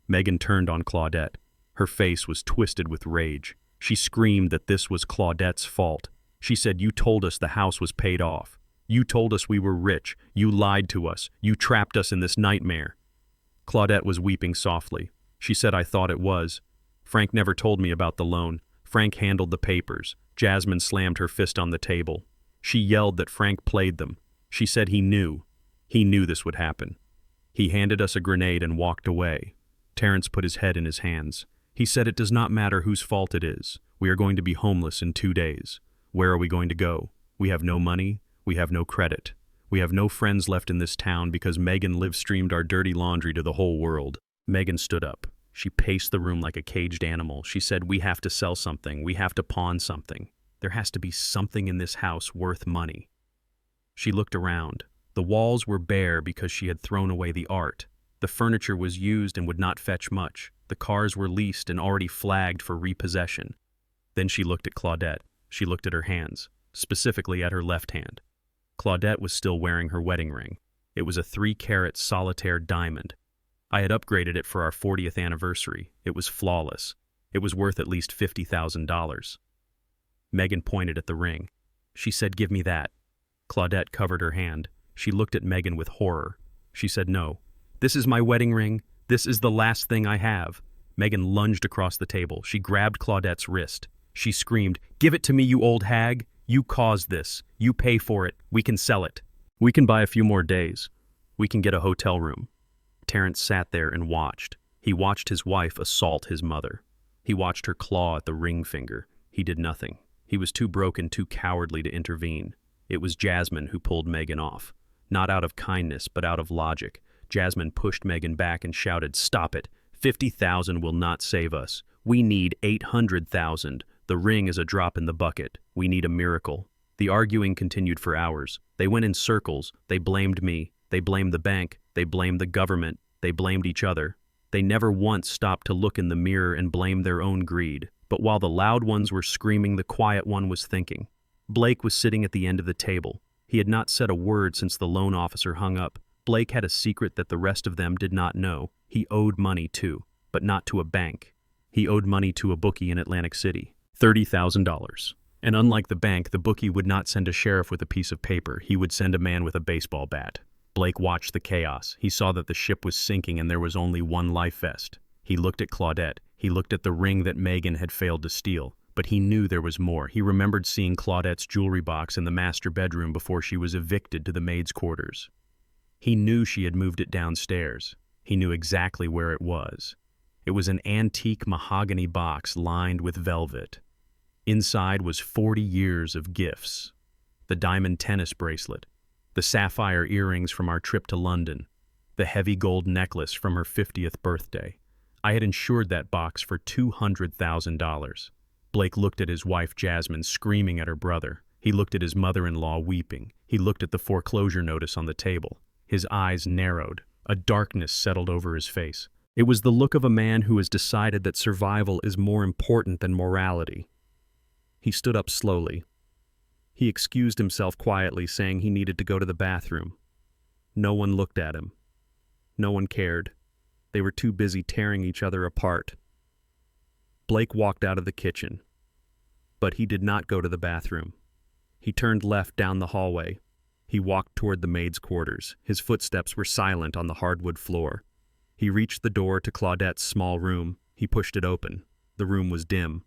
Megan turned on Claudette. Her face was twisted with rage. She screamed that this was Claudette's fault. She said, "You told us the house was paid off. You told us we were rich. You lied to us. You trapped us in this nightmare." Claudette was weeping softly. She said, "I thought it was. Frank never told me about the loan. Frank handled the papers." Jasmine slammed her fist on the table. She yelled that Frank played them. She said he knew. He knew this would happen. He handed us a grenade and walked away. Terrence put his head in his hands. He said, "It does not matter whose fault it is. We are going to be homeless in 2 days. Where are we going to go? We have no money. We have no credit. We have no friends left in this town because Megan live-streamed our dirty laundry to the whole world." Megan stood up. She paced the room like a caged animal. She said, "We have to sell something. We have to pawn something. There has to be something in this house worth money." She looked around. The walls were bare because she had thrown away the art. The furniture was used and would not fetch much. The cars were leased and already flagged for repossession. Then she looked at Claudette. She looked at her hands, specifically at her left hand. Claudette was still wearing her wedding ring. It was a 3-carat solitaire diamond. I had upgraded it for our 40th anniversary. It was flawless. It was worth at least $50,000. Megan pointed at the ring. She said, "Give me that." Claudette covered her hand. She looked at Megan with horror. She said, "No. This is my wedding ring. This is the last thing I have." Megan lunged across the table. She grabbed Claudette's wrist. She screamed, "Give it to me, you old hag. You caused this. You pay for it. We can sell it. We can buy a few more days. We can get a hotel room." Terrence sat there and watched. He watched his wife assault his mother. He watched her claw at the ring finger. He did nothing. He was too broke and too cowardly to intervene. It was Jasmine who pulled Megan off. Not out of kindness, but out of logic. Jasmine pushed Megan back and shouted, "Stop it. 50,000 will not save us. We need 800,000. The ring is a drop in the bucket. We need a miracle." The arguing continued for hours. They went in circles. They blamed me. They blamed the bank. They blamed the government. They blamed each other. They never once stopped to look in the mirror and blame their own greed. But while the loud ones were screaming, the quiet one was thinking. Blake was sitting at the end of the table. He had not said a word since the loan officer hung up. Blake had a secret that the rest of them did not know. He owed money too, but not to a bank. He owed money to a bookie in Atlantic City. $30,000. And unlike the bank, the bookie would not send a sheriff with a piece of paper. He would send a man with a baseball bat. Blake watched the chaos. He saw that the ship was sinking and there was only one life vest. He looked at Claudette. He looked at the ring that Megan had failed to steal. But he knew there was more. He remembered seeing Claudette's jewelry box in the master bedroom before she was evicted to the maid's quarters. He knew she had moved it downstairs. He knew exactly where it was. It was an antique mahogany box lined with velvet. Inside was 40 years of gifts. The diamond tennis bracelet, the sapphire earrings from our trip to London, the heavy gold necklace from her 50th birthday. I had insured that box for $200,000. Blake looked at his wife Jasmine screaming at her brother. He looked at his mother-in-law weeping. He looked at the foreclosure notice on the table. His eyes narrowed. A darkness settled over his face. It was the look of a man who has decided that survival is more important than morality. He stood up slowly. He excused himself quietly, saying he needed to go to the bathroom. No one looked at him. No one cared. They were too busy tearing each other apart. Blake walked out of the kitchen. But he did not go to the bathroom. He turned left down the hallway. He walked toward the maid's quarters. His footsteps were silent on the hardwood floor. He reached the door to Claudette's small room. He pushed it open. The room was dim.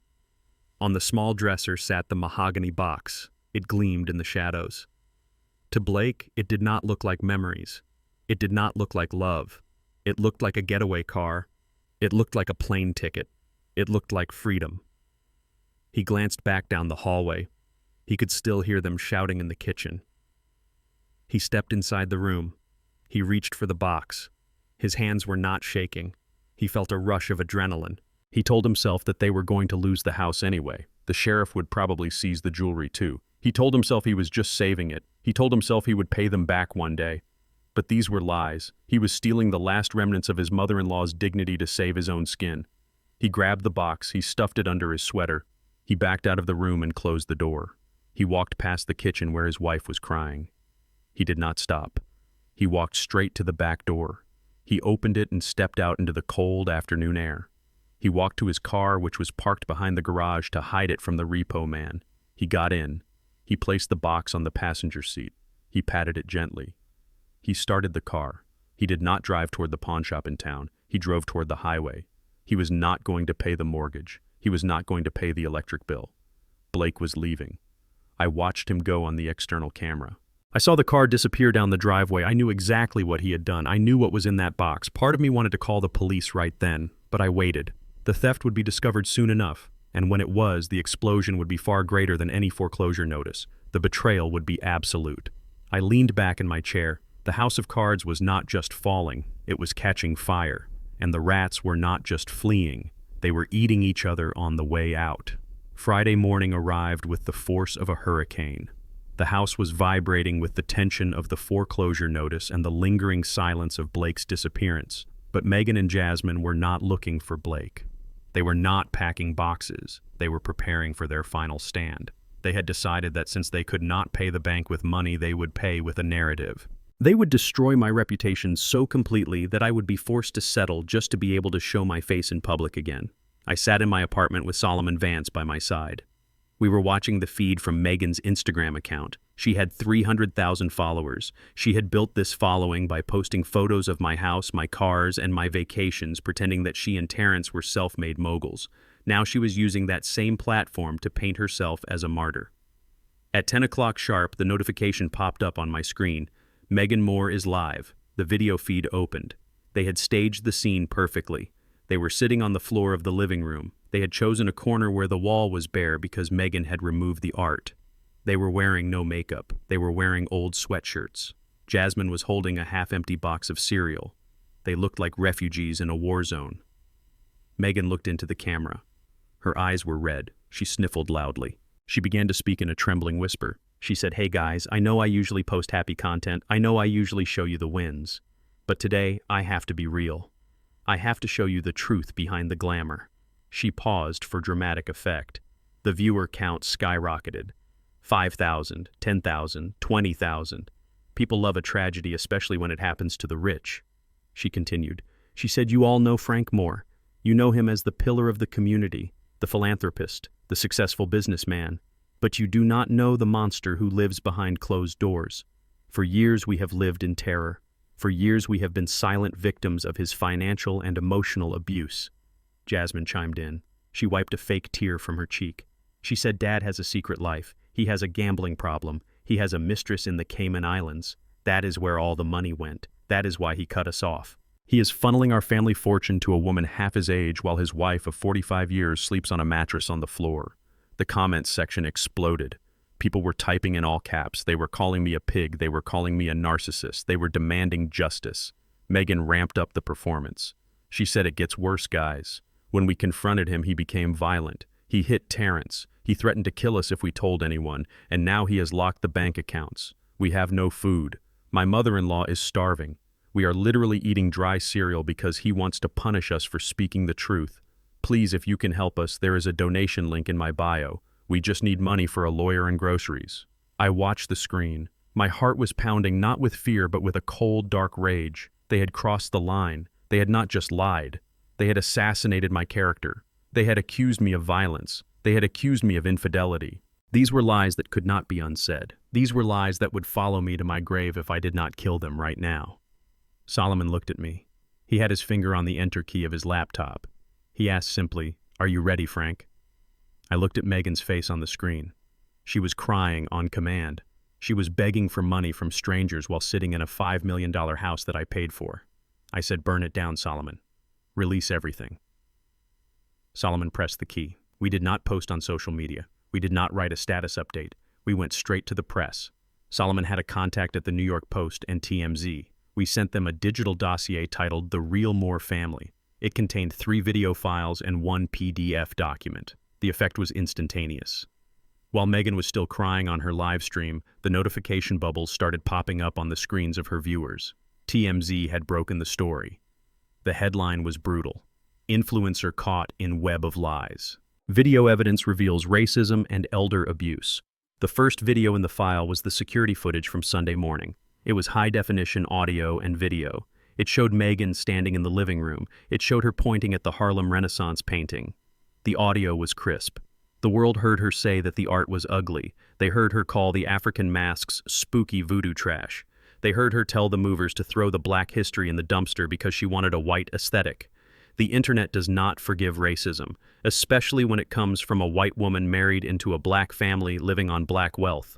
On the small dresser sat the mahogany box. It gleamed in the shadows. To Blake, it did not look like memories. It did not look like love. It looked like a getaway car. It looked like a plane ticket. It looked like freedom. He glanced back down the hallway. He could still hear them shouting in the kitchen. He stepped inside the room. He reached for the box. His hands were not shaking. He felt a rush of adrenaline. He told himself that they were going to lose the house anyway. The sheriff would probably seize the jewelry too. He told himself he was just saving it. He told himself he would pay them back one day. But these were lies. He was stealing the last remnants of his mother-in-law's dignity to save his own skin. He grabbed the box. He stuffed it under his sweater. He backed out of the room and closed the door. He walked past the kitchen where his wife was crying. He did not stop. He walked straight to the back door. He opened it and stepped out into the cold afternoon air. He walked to his car, which was parked behind the garage, to hide it from the repo man. He got in. He placed the box on the passenger seat. He patted it gently. He started the car. He did not drive toward the pawn shop in town. He drove toward the highway. He was not going to pay the mortgage. He was not going to pay the electric bill. Blake was leaving. I watched him go on the external camera. I saw the car disappear down the driveway. I knew exactly what he had done. I knew what was in that box. Part of me wanted to call the police right then, but I waited. The theft would be discovered soon enough, and when it was, the explosion would be far greater than any foreclosure notice. The betrayal would be absolute. I leaned back in my chair. The house of cards was not just falling, it was catching fire. And the rats were not just fleeing, they were eating each other on the way out. Friday morning arrived with the force of a hurricane. The house was vibrating with the tension of the foreclosure notice and the lingering silence of Blake's disappearance. But Megan and Jasmine were not looking for Blake. They were not packing boxes. They were preparing for their final stand. They had decided that since they could not pay the bank with money, they would pay with a narrative. They would destroy my reputation so completely that I would be forced to settle just to be able to show my face in public again. I sat in my apartment with Solomon Vance by my side. We were watching the feed from Megan's Instagram account. She had 300,000 followers. She had built this following by posting photos of my house, my cars, and my vacations, pretending that she and Terrence were self-made moguls. Now she was using that same platform to paint herself as a martyr. At 10 o'clock sharp, the notification popped up on my screen. Megan Moore is live. The video feed opened. They had staged the scene perfectly. They were sitting on the floor of the living room. They had chosen a corner where the wall was bare because Megan had removed the art. They were wearing no makeup. They were wearing old sweatshirts. Jasmine was holding a half-empty box of cereal. They looked like refugees in a war zone. Megan looked into the camera. Her eyes were red. She sniffled loudly. She began to speak in a trembling whisper. She said, "Hey guys, I know I usually post happy content. I know I usually show you the wins. But today, I have to be real. I have to show you the truth behind the glamour." She paused for dramatic effect. The viewer count skyrocketed. 5,000, 10,000, 20,000. People love a tragedy, especially when it happens to the rich. She continued. She said, "You all know Frank Moore. You know him as the pillar of the community, the philanthropist, the successful businessman. But you do not know the monster who lives behind closed doors. For years we have lived in terror. For years we have been silent victims of his financial and emotional abuse." Jasmine chimed in. She wiped a fake tear from her cheek. She said, "Dad has a secret life. He has a gambling problem. He has a mistress in the Cayman Islands. That is where all the money went. That is why he cut us off. He is funneling our family fortune to a woman half his age while his wife of 45 years sleeps on a mattress on the floor." The comments section exploded. People were typing in all caps. They were calling me a pig. They were calling me a narcissist. They were demanding justice. Megan ramped up the performance. She said, "It gets worse, guys. When we confronted him, he became violent. He hit Terrence. He threatened to kill us if we told anyone, and now he has locked the bank accounts. We have no food. My mother-in-law is starving. We are literally eating dry cereal because he wants to punish us for speaking the truth. Please, if you can help us, there is a donation link in my bio. We just need money for a lawyer and groceries." I watched the screen. My heart was pounding not with fear but with a cold, dark rage. They had crossed the line. They had not just lied. They had assassinated my character. They had accused me of violence. They had accused me of infidelity. These were lies that could not be unsaid. These were lies that would follow me to my grave if I did not kill them right now. Solomon looked at me. He had his finger on the enter key of his laptop. He asked simply, "Are you ready, Frank?" I looked at Megan's face on the screen. She was crying on command. She was begging for money from strangers while sitting in a $5 million house that I paid for. I said, "Burn it down, Solomon. Release everything." Solomon pressed the key. We did not post on social media. We did not write a status update. We went straight to the press. Solomon had a contact at the New York Post and TMZ. We sent them a digital dossier titled The Real Moore Family. It contained 3 video files and 1 PDF document. The effect was instantaneous. While Megan was still crying on her live stream, the notification bubbles started popping up on the screens of her viewers. TMZ had broken the story. The headline was brutal. Influencer caught in web of lies. Video evidence reveals racism and elder abuse. The first video in the file was the security footage from Sunday morning. It was high-definition audio and video. It showed Megan standing in the living room. It showed her pointing at the Harlem Renaissance painting. The audio was crisp. The world heard her say that the art was ugly. They heard her call the African masks spooky voodoo trash. They heard her tell the movers to throw the black history in the dumpster because she wanted a white aesthetic. The internet does not forgive racism, especially when it comes from a white woman married into a black family living on black wealth.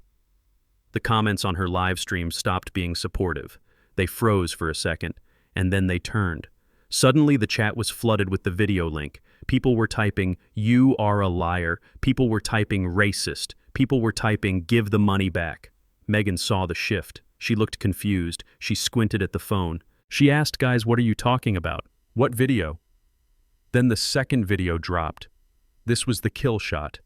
The comments on her live stream stopped being supportive. They froze for a second, and then they turned. Suddenly, the chat was flooded with the video link. People were typing, "You are a liar." People were typing, "Racist." People were typing, "Give the money back." Megan saw the shift. She looked confused. She squinted at the phone. She asked, "Guys, what are you talking about?" What video? Then the second video dropped. This was the kill shot.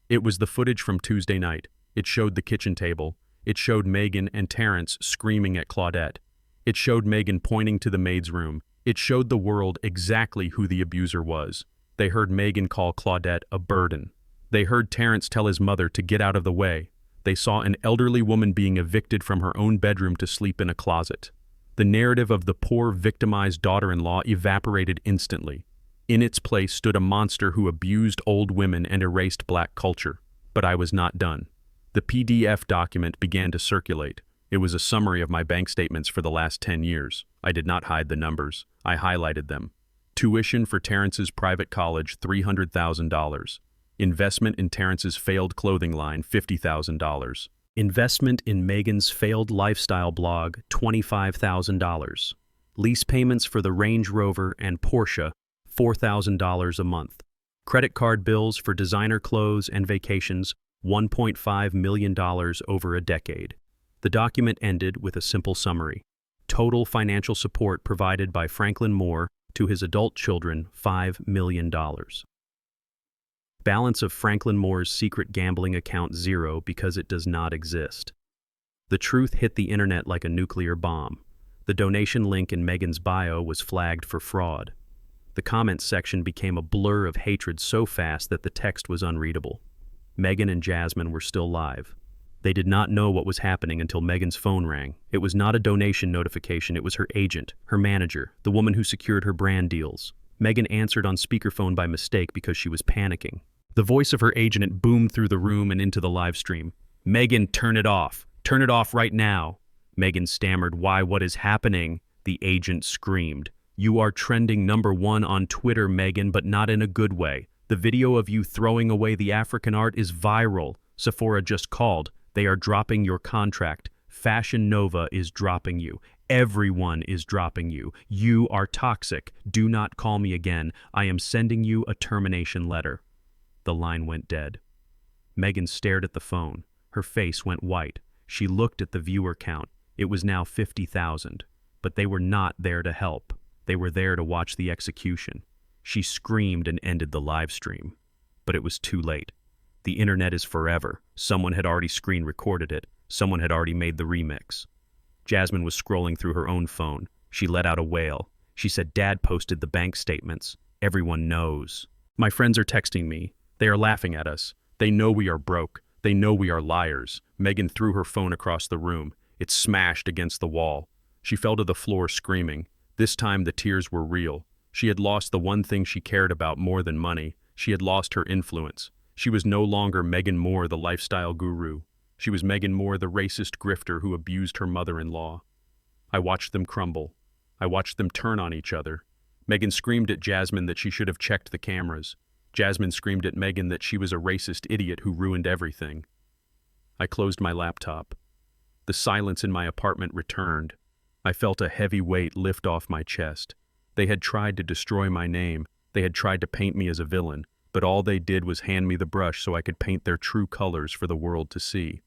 It was the footage from Tuesday night. It showed the kitchen table. It showed Megan and Terrence screaming at Claudette. It showed Megan pointing to the maid's room. It showed the world exactly who the abuser was. They heard Megan call Claudette a burden. They heard Terrence tell his mother to get out of the way. They saw an elderly woman being evicted from her own bedroom to sleep in a closet. The narrative of the poor, victimized daughter-in-law evaporated instantly. In its place stood a monster who abused old women and erased black culture. But I was not done. The PDF document began to circulate. It was a summary of my bank statements for the last 10 years. I did not hide the numbers. I highlighted them. Tuition for Terrence's private college, $300,000. Investment in Terrence's failed clothing line, $50,000. Investment in Megan's failed lifestyle blog, $25,000. Lease payments for the Range Rover and Porsche, $4,000 a month. Credit card bills for designer clothes and vacations, $1.5 million over a decade. The document ended with a simple summary. Total financial support provided by Franklin Moore to his adult children, $5 million. Balance of Franklin Moore's secret gambling account zero because it does not exist. The truth hit the internet like a nuclear bomb. The donation link in Megan's bio was flagged for fraud. The comments section became a blur of hatred so fast that the text was unreadable. Megan and Jasmine were still live. They did not know what was happening until Megan's phone rang. It was not a donation notification, it was her agent, her manager, the woman who secured her brand deals. Megan answered on speakerphone by mistake because she was panicking. The voice of her agent boomed through the room and into the live stream. "Megan, turn it off. Turn it off right now." Megan stammered, "Why, what is happening?" The agent screamed. "You are trending #1 on Twitter, Megan, but not in a good way. The video of you throwing away the African art is viral. Sephora just called. They are dropping your contract. Fashion Nova is dropping you. Everyone is dropping you. You are toxic. Do not call me again. I am sending you a termination letter." The line went dead. Megan stared at the phone. Her face went white. She looked at the viewer count. It was now 50,000. But they were not there to help. They were there to watch the execution. She screamed and ended the live stream. But it was too late. The internet is forever. Someone had already screen recorded it. Someone had already made the remix. Jasmine was scrolling through her own phone. She let out a wail. She said, "Dad posted the bank statements. Everyone knows. My friends are texting me. They are laughing at us. They know we are broke. They know we are liars." Megan threw her phone across the room. It smashed against the wall. She fell to the floor screaming. This time the tears were real. She had lost the one thing she cared about more than money. She had lost her influence. She was no longer Megan Moore, the lifestyle guru. She was Megan Moore, the racist grifter who abused her mother-in-law. I watched them crumble. I watched them turn on each other. Megan screamed at Jasmine that she should have checked the cameras. Jasmine screamed at Megan that she was a racist idiot who ruined everything. I closed my laptop. The silence in my apartment returned. I felt a heavy weight lift off my chest. They had tried to destroy my name. They had tried to paint me as a villain, but all they did was hand me the brush so I could paint their true colors for the world to see.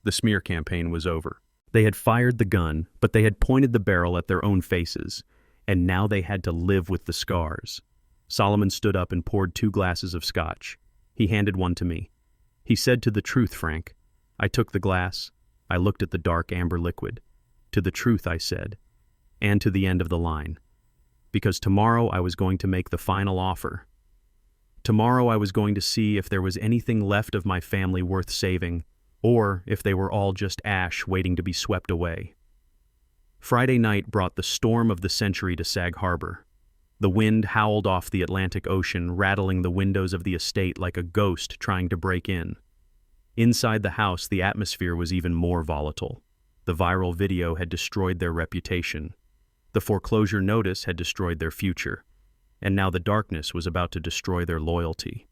The smear campaign was over. They had fired the gun, but they had pointed the barrel at their own faces, and now they had to live with the scars. Solomon stood up and poured 2 glasses of scotch. He handed one to me. He said, "To the truth, Frank." I took the glass. I looked at the dark amber liquid. "To the truth," I said, and to the end of the line. Because tomorrow I was going to make the final offer. Tomorrow I was going to see if there was anything left of my family worth saving, or if they were all just ash waiting to be swept away. Friday night brought the storm of the century to Sag Harbor. The wind howled off the Atlantic Ocean, rattling the windows of the estate like a ghost trying to break in. Inside the house, the atmosphere was even more volatile. The viral video had destroyed their reputation. The foreclosure notice had destroyed their future. And now the darkness was about to destroy their loyalty.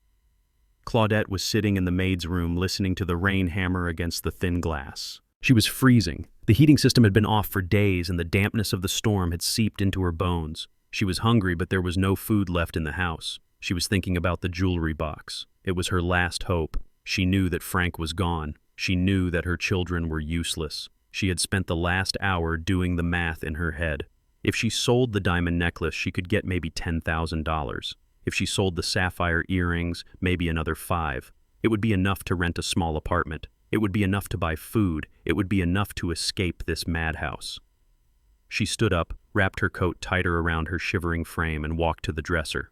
Claudette was sitting in the maid's room listening to the rain hammer against the thin glass. She was freezing. The heating system had been off for days, and the dampness of the storm had seeped into her bones. She was hungry, but there was no food left in the house. She was thinking about the jewelry box. It was her last hope. She knew that Frank was gone. She knew that her children were useless. She had spent the last hour doing the math in her head. If she sold the diamond necklace, she could get maybe $10,000. If she sold the sapphire earrings, maybe another $5,000. It would be enough to rent a small apartment. It would be enough to buy food. It would be enough to escape this madhouse. She stood up, wrapped her coat tighter around her shivering frame, and walked to the dresser.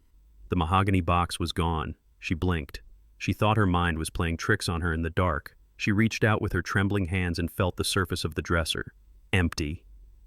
The mahogany box was gone. She blinked. She thought her mind was playing tricks on her in the dark. She reached out with her trembling hands and felt the surface of the dresser. Empty.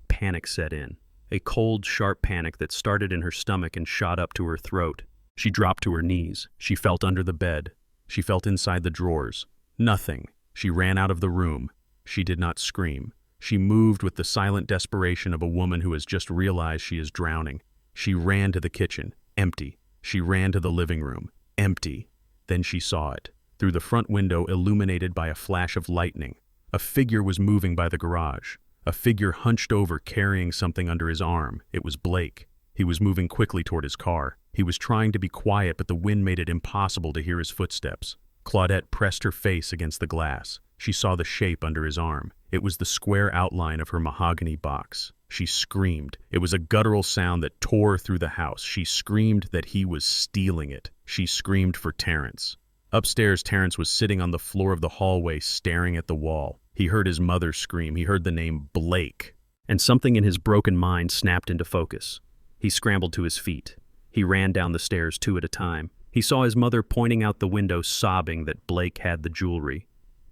Panic set in. A cold, sharp panic that started in her stomach and shot up to her throat. She dropped to her knees. She felt under the bed. She felt inside the drawers. Nothing. She ran out of the room. She did not scream. She moved with the silent desperation of a woman who has just realized she is drowning. She ran to the kitchen. Empty. She ran to the living room. Empty. Then she saw it. Through the front window, illuminated by a flash of lightning. A figure was moving by the garage. A figure hunched over, carrying something under his arm. It was Blake. He was moving quickly toward his car. He was trying to be quiet, but the wind made it impossible to hear his footsteps. Claudette pressed her face against the glass. She saw the shape under his arm. It was the square outline of her mahogany box. She screamed. It was a guttural sound that tore through the house. She screamed that he was stealing it. She screamed for Terrence. Upstairs, Terrence was sitting on the floor of the hallway, staring at the wall. He heard his mother scream. He heard the name Blake. And something in his broken mind snapped into focus. He scrambled to his feet. He ran down the stairs 2 at a time. He saw his mother pointing out the window, sobbing that Blake had the jewelry.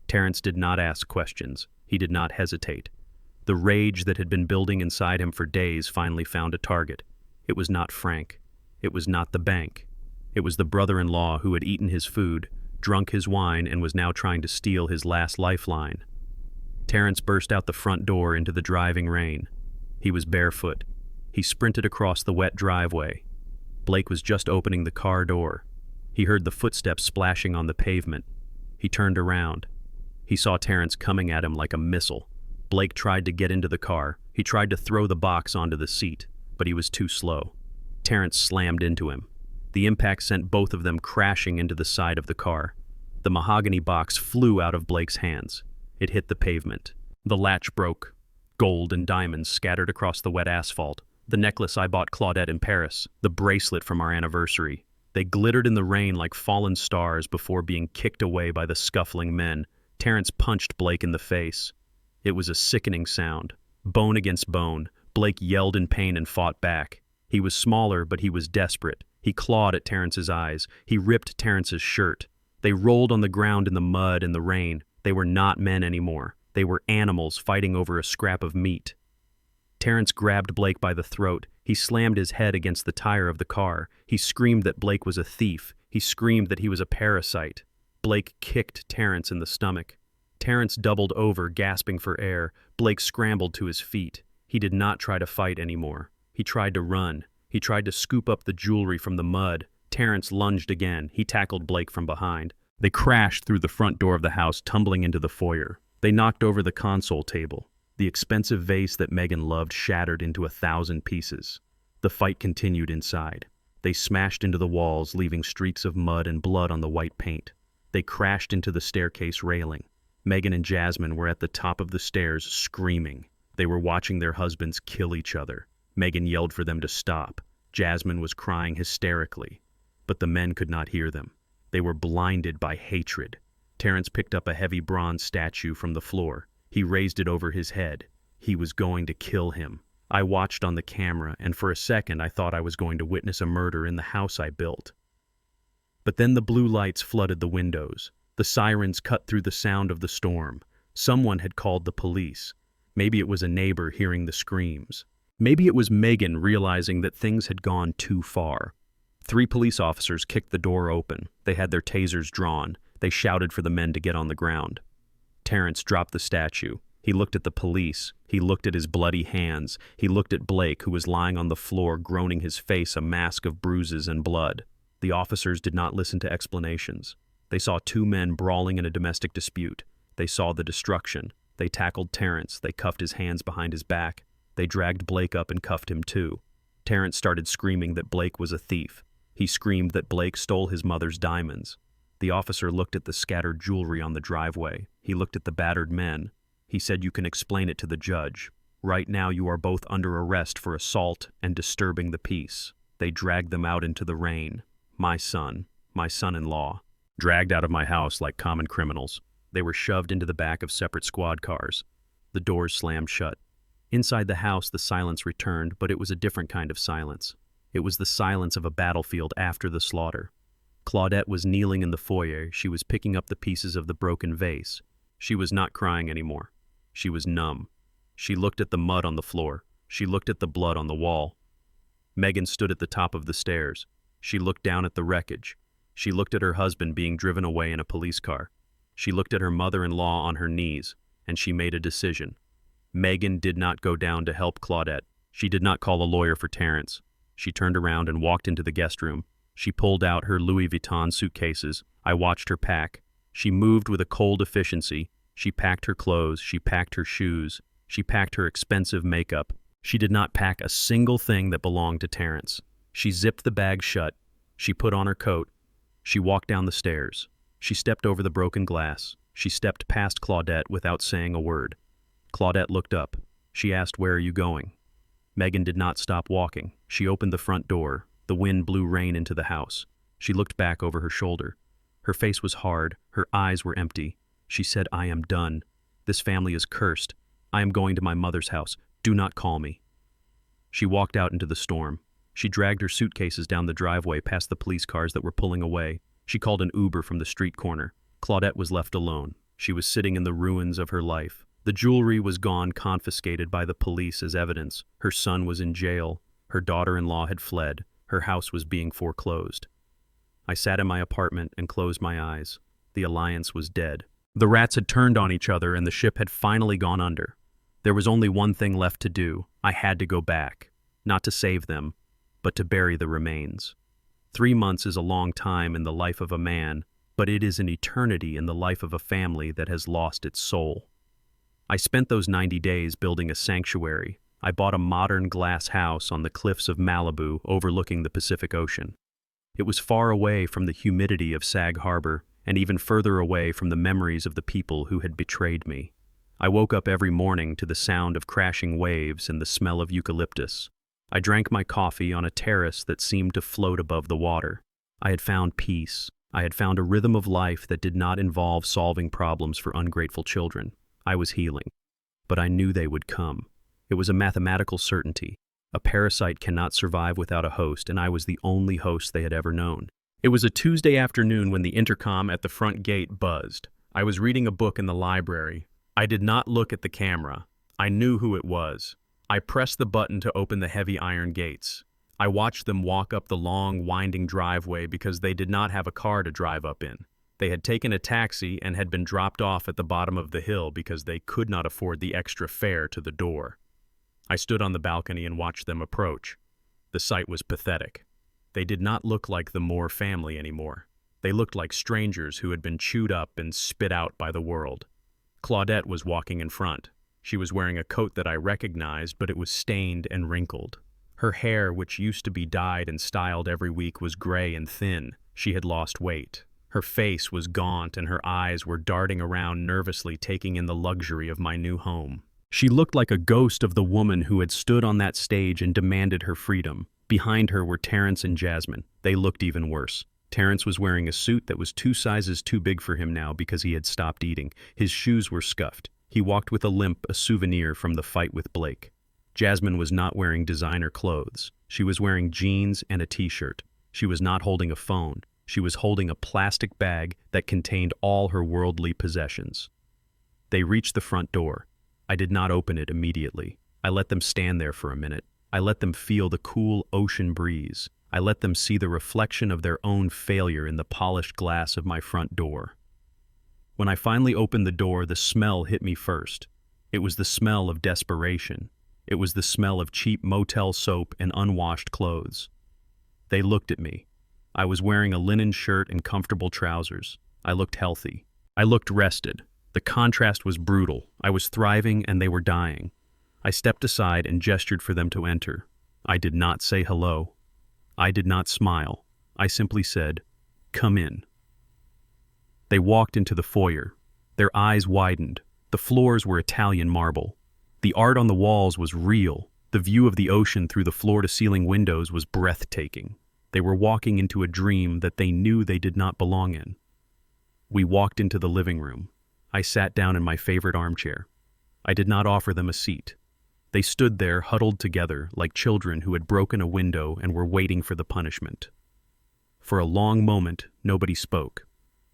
Terrence did not ask questions. He did not hesitate. The rage that had been building inside him for days finally found a target. It was not Frank. It was not the bank. It was the brother-in-law who had eaten his food, drunk his wine, and was now trying to steal his last lifeline. Terrence burst out the front door into the driving rain. He was barefoot. He sprinted across the wet driveway. Blake was just opening the car door. He heard the footsteps splashing on the pavement. He turned around. He saw Terrence coming at him like a missile. Blake tried to get into the car. He tried to throw the box onto the seat, but he was too slow. Terrence slammed into him. The impact sent both of them crashing into the side of the car. The mahogany box flew out of Blake's hands. It hit the pavement. The latch broke. Gold and diamonds scattered across the wet asphalt. The necklace I bought Claudette in Paris. The bracelet from our anniversary. They glittered in the rain like fallen stars before being kicked away by the scuffling men. Terrence punched Blake in the face. It was a sickening sound. Bone against bone. Blake yelled in pain and fought back. He was smaller, but he was desperate. He clawed at Terrence's eyes. He ripped Terrence's shirt. They rolled on the ground in the mud and the rain. They were not men anymore. They were animals fighting over a scrap of meat. Terrence grabbed Blake by the throat. He slammed his head against the tire of the car. He screamed that Blake was a thief. He screamed that he was a parasite. Blake kicked Terrence in the stomach. Terrence doubled over, gasping for air. Blake scrambled to his feet. He did not try to fight anymore. He tried to run. He tried to scoop up the jewelry from the mud. Terrence lunged again. He tackled Blake from behind. They crashed through the front door of the house, tumbling into the foyer. They knocked over the console table. The expensive vase that Megan loved shattered into 1,000 pieces. The fight continued inside. They smashed into the walls, leaving streaks of mud and blood on the white paint. They crashed into the staircase railing. Megan and Jasmine were at the top of the stairs, screaming. They were watching their husbands kill each other. Megan yelled for them to stop. Jasmine was crying hysterically, but the men could not hear them. They were blinded by hatred. Terrence picked up a heavy bronze statue from the floor. He raised it over his head. He was going to kill him. I watched on the camera, and for a second I thought I was going to witness a murder in the house I built. But then the blue lights flooded the windows. The sirens cut through the sound of the storm. Someone had called the police. Maybe it was a neighbor hearing the screams. Maybe it was Megan realizing that things had gone too far. 3 police officers kicked the door open. They had their tasers drawn. They shouted for the men to get on the ground. Terrence dropped the statue. He looked at the police. He looked at his bloody hands. He looked at Blake, who was lying on the floor, groaning, his face a mask of bruises and blood. The officers did not listen to explanations. They saw 2 men brawling in a domestic dispute. They saw the destruction. They tackled Terrence. They cuffed his hands behind his back. They dragged Blake up and cuffed him too. Terrence started screaming that Blake was a thief. He screamed that Blake stole his mother's diamonds. The officer looked at the scattered jewelry on the driveway. He looked at the battered men. He said, "You can explain it to the judge." Right now you are both under arrest for assault and disturbing the peace. They dragged them out into the rain. My son-in-law, dragged out of my house like common criminals. They were shoved into the back of separate squad cars. The doors slammed shut. Inside the house, the silence returned, but it was a different kind of silence. It was the silence of a battlefield after the slaughter. Claudette was kneeling in the foyer. She was picking up the pieces of the broken vase. She was not crying anymore. She was numb. She looked at the mud on the floor. She looked at the blood on the wall. Megan stood at the top of the stairs. She looked down at the wreckage. She looked at her husband being driven away in a police car. She looked at her mother-in-law on her knees, and she made a decision. Megan did not go down to help Claudette. She did not call a lawyer for Terrence. She turned around and walked into the guest room. She pulled out her Louis Vuitton suitcases. I watched her pack. She moved with a cold efficiency. She packed her clothes. She packed her shoes. She packed her expensive makeup. She did not pack a single thing that belonged to Terrence. She zipped the bag shut. She put on her coat. She walked down the stairs. She stepped over the broken glass. She stepped past Claudette without saying a word. Claudette looked up. She asked, "Where are you going?" Megan did not stop walking. She opened the front door. The wind blew rain into the house. She looked back over her shoulder. Her face was hard. Her eyes were empty. She said, "I am done. This family is cursed. I am going to my mother's house. Do not call me." She walked out into the storm. She dragged her suitcases down the driveway past the police cars that were pulling away. She called an Uber from the street corner. Claudette was left alone. She was sitting in the ruins of her life. The jewelry was gone, confiscated by the police as evidence. Her son was in jail. Her daughter-in-law had fled. Her house was being foreclosed. I sat in my apartment and closed my eyes. The alliance was dead. The rats had turned on each other and the ship had finally gone under. There was only one thing left to do. I had to go back. Not to save them, but to bury the remains. 3 months is a long time in the life of a man, but it is an eternity in the life of a family that has lost its soul. I spent those 90 days building a sanctuary. I bought a modern glass house on the cliffs of Malibu overlooking the Pacific Ocean. It was far away from the humidity of Sag Harbor and even further away from the memories of the people who had betrayed me. I woke up every morning to the sound of crashing waves and the smell of eucalyptus. I drank my coffee on a terrace that seemed to float above the water. I had found peace. I had found a rhythm of life that did not involve solving problems for ungrateful children. I was healing, but I knew they would come. It was a mathematical certainty. A parasite cannot survive without a host, and I was the only host they had ever known. It was a Tuesday afternoon when the intercom at the front gate buzzed. I was reading a book in the library. I did not look at the camera. I knew who it was. I pressed the button to open the heavy iron gates. I watched them walk up the long, winding driveway because they did not have a car to drive up in. They had taken a taxi and had been dropped off at the bottom of the hill because they could not afford the extra fare to the door. I stood on the balcony and watched them approach. The sight was pathetic. They did not look like the Moore family anymore. They looked like strangers who had been chewed up and spit out by the world. Claudette was walking in front. She was wearing a coat that I recognized, but it was stained and wrinkled. Her hair, which used to be dyed and styled every week, was gray and thin. She had lost weight. Her face was gaunt and her eyes were darting around nervously, taking in the luxury of my new home. She looked like a ghost of the woman who had stood on that stage and demanded her freedom. Behind her were Terrence and Jasmine. They looked even worse. Terrence was wearing a suit that was 2 sizes too big for him now because he had stopped eating. His shoes were scuffed. He walked with a limp, a souvenir from the fight with Blake. Jasmine was not wearing designer clothes. She was wearing jeans and a t-shirt. She was not holding a phone. She was holding a plastic bag that contained all her worldly possessions. They reached the front door. I did not open it immediately. I let them stand there for a minute. I let them feel the cool ocean breeze. I let them see the reflection of their own failure in the polished glass of my front door. When I finally opened the door, the smell hit me first. It was the smell of desperation. It was the smell of cheap motel soap and unwashed clothes. They looked at me. I was wearing a linen shirt and comfortable trousers. I looked healthy. I looked rested. The contrast was brutal. I was thriving and they were dying. I stepped aside and gestured for them to enter. I did not say hello. I did not smile. I simply said, "Come in." They walked into the foyer. Their eyes widened. The floors were Italian marble. The art on the walls was real. The view of the ocean through the floor-to-ceiling windows was breathtaking. They were walking into a dream that they knew they did not belong in. We walked into the living room. I sat down in my favorite armchair. I did not offer them a seat. They stood there huddled together like children who had broken a window and were waiting for the punishment. For a long moment, nobody spoke.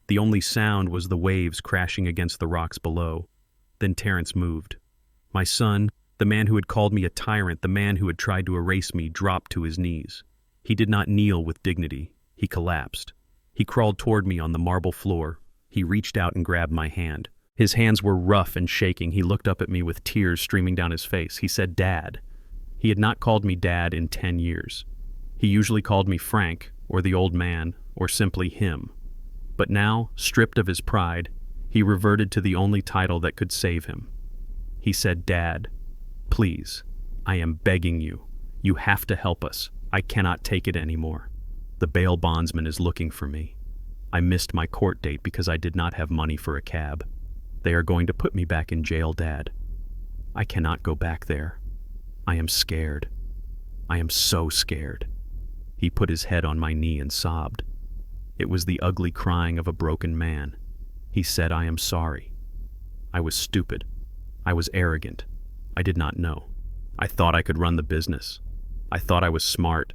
The only sound was the waves crashing against the rocks below. Then Terrence moved. My son, the man who had called me a tyrant, the man who had tried to erase me, dropped to his knees. He did not kneel with dignity. He collapsed. He crawled toward me on the marble floor. He reached out and grabbed my hand. His hands were rough and shaking. He looked up at me with tears streaming down his face. He said, "Dad." He had not called me Dad in 10 years. He usually called me Frank, or the old man, or simply him. But now, stripped of his pride, he reverted to the only title that could save him. He said, "Dad, please, I am begging you. You have to help us. I cannot take it anymore. The bail bondsman is looking for me. I missed my court date because I did not have money for a cab. They are going to put me back in jail, Dad. I cannot go back there. I am scared. I am so scared." He put his head on my knee and sobbed. It was the ugly crying of a broken man. He said, "I am sorry. I was stupid. I was arrogant. I did not know. I thought I could run the business. I thought I was smart.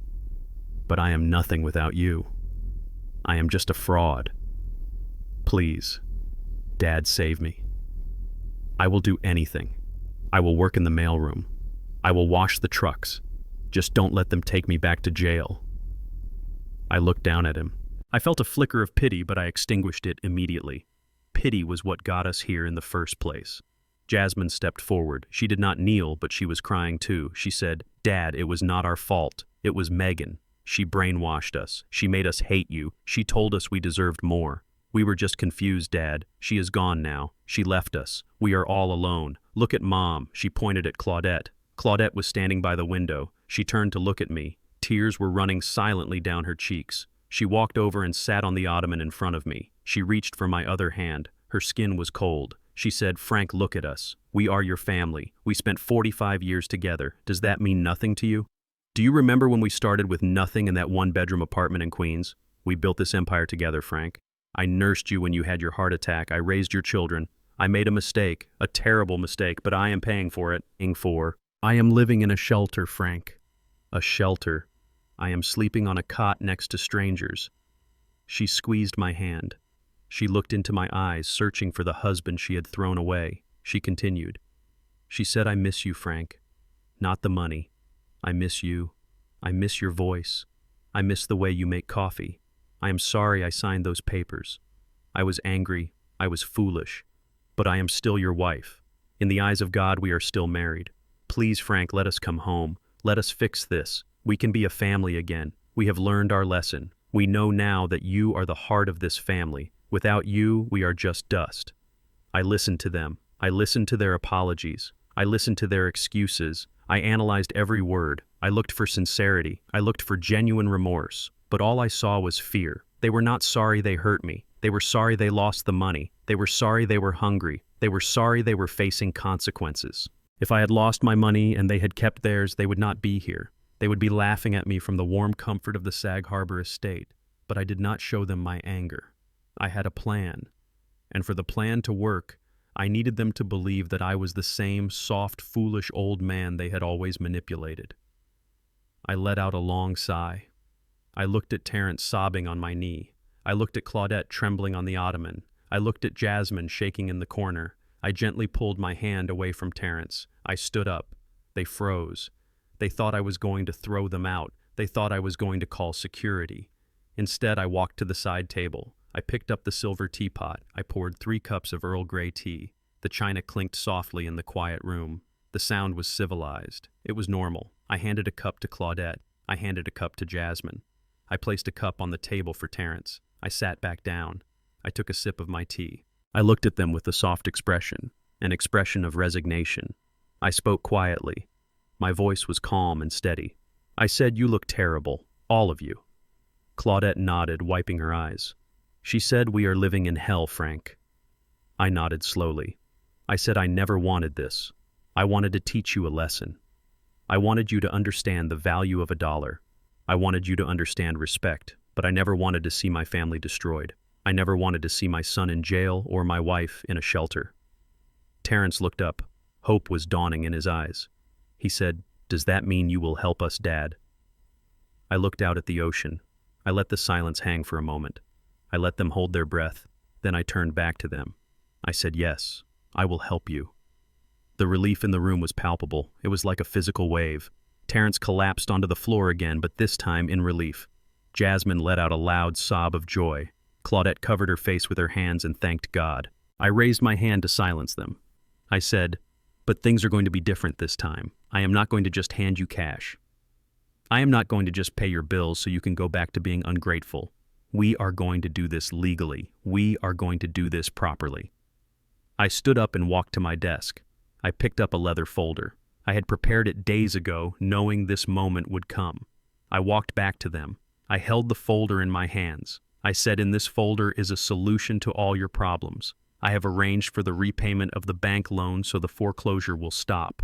But I am nothing without you. I am just a fraud. Please, Dad, save me. I will do anything. I will work in the mailroom. I will wash the trucks. Just don't let them take me back to jail." I looked down at him. I felt a flicker of pity, but I extinguished it immediately. Pity was what got us here in the first place. Jasmine stepped forward. She did not kneel, but she was crying too. She said, "Dad, it was not our fault. It was Megan. She brainwashed us. She made us hate you. She told us we deserved more. We were just confused, Dad. She is gone now. She left us. We are all alone. Look at Mom." She pointed at Claudette. Claudette was standing by the window. She turned to look at me. Tears were running silently down her cheeks. She walked over and sat on the ottoman in front of me. She reached for my other hand. Her skin was cold. She said, "Frank, look at us. We are your family. We spent 45 years together. Does that mean nothing to you? Do you remember when we started with nothing in that one-bedroom apartment in Queens? We built this empire together, Frank. I nursed you when you had your heart attack. I raised your children. I made a mistake, a terrible mistake, but I am paying for it. I am living in a shelter, Frank. A shelter. I am sleeping on a cot next to strangers." She squeezed my hand. She looked into my eyes, searching for the husband she had thrown away. She continued. She said, "I miss you, Frank. Not the money. I miss you. I miss your voice. I miss the way you make coffee. I am sorry I signed those papers. I was angry. I was foolish. But I am still your wife. In the eyes of God, we are still married. Please, Frank, let us come home. Let us fix this. We can be a family again. We have learned our lesson. We know now that you are the heart of this family. Without you, we are just dust." I listened to them. I listened to their apologies. I listened to their excuses. I analyzed every word. I looked for sincerity. I looked for genuine remorse. But all I saw was fear. They were not sorry they hurt me. They were sorry they lost the money. They were sorry they were hungry. They were sorry they were facing consequences. If I had lost my money and they had kept theirs, they would not be here. They would be laughing at me from the warm comfort of the Sag Harbor estate. But I did not show them my anger. I had a plan. And for the plan to work, I needed them to believe that I was the same soft, foolish old man they had always manipulated. I let out a long sigh. I looked at Terrence sobbing on my knee. I looked at Claudette trembling on the ottoman. I looked at Jasmine shaking in the corner. I gently pulled my hand away from Terrence. I stood up. They froze. They thought I was going to throw them out. They thought I was going to call security. Instead, I walked to the side table. I picked up the silver teapot. I poured 3 cups of Earl Grey tea. The china clinked softly in the quiet room. The sound was civilized. It was normal. I handed a cup to Claudette. I handed a cup to Jasmine. I placed a cup on the table for Terrence. I sat back down. I took a sip of my tea. I looked at them with a soft expression, an expression of resignation. I spoke quietly. My voice was calm and steady. I said, "You look terrible, all of you." Claudette nodded, wiping her eyes. She said, "We are living in hell, Frank." I nodded slowly. I said, "I never wanted this. I wanted to teach you a lesson. I wanted you to understand the value of $1. I wanted you to understand respect, but I never wanted to see my family destroyed. I never wanted to see my son in jail or my wife in a shelter. Terrence looked up. Hope was dawning in his eyes. He said, "Does that mean you will help us, Dad?" I looked out at the ocean. I let the silence hang for a moment. I let them hold their breath. Then I turned back to them. I said, "Yes, I will help you." The relief in the room was palpable. It was like a physical wave. Terrence collapsed onto the floor again, but this time in relief. Jasmine let out a loud sob of joy. Claudette covered her face with her hands and thanked God. I raised my hand to silence them. I said, "But things are going to be different this time. I am not going to just hand you cash. I am not going to just pay your bills so you can go back to being ungrateful. We are going to do this legally. We are going to do this properly." I stood up and walked to my desk. I picked up a leather folder. I had prepared it days ago, knowing this moment would come. I walked back to them. I held the folder in my hands. I said, "In this folder is a solution to all your problems. I have arranged for the repayment of the bank loan so the foreclosure will stop.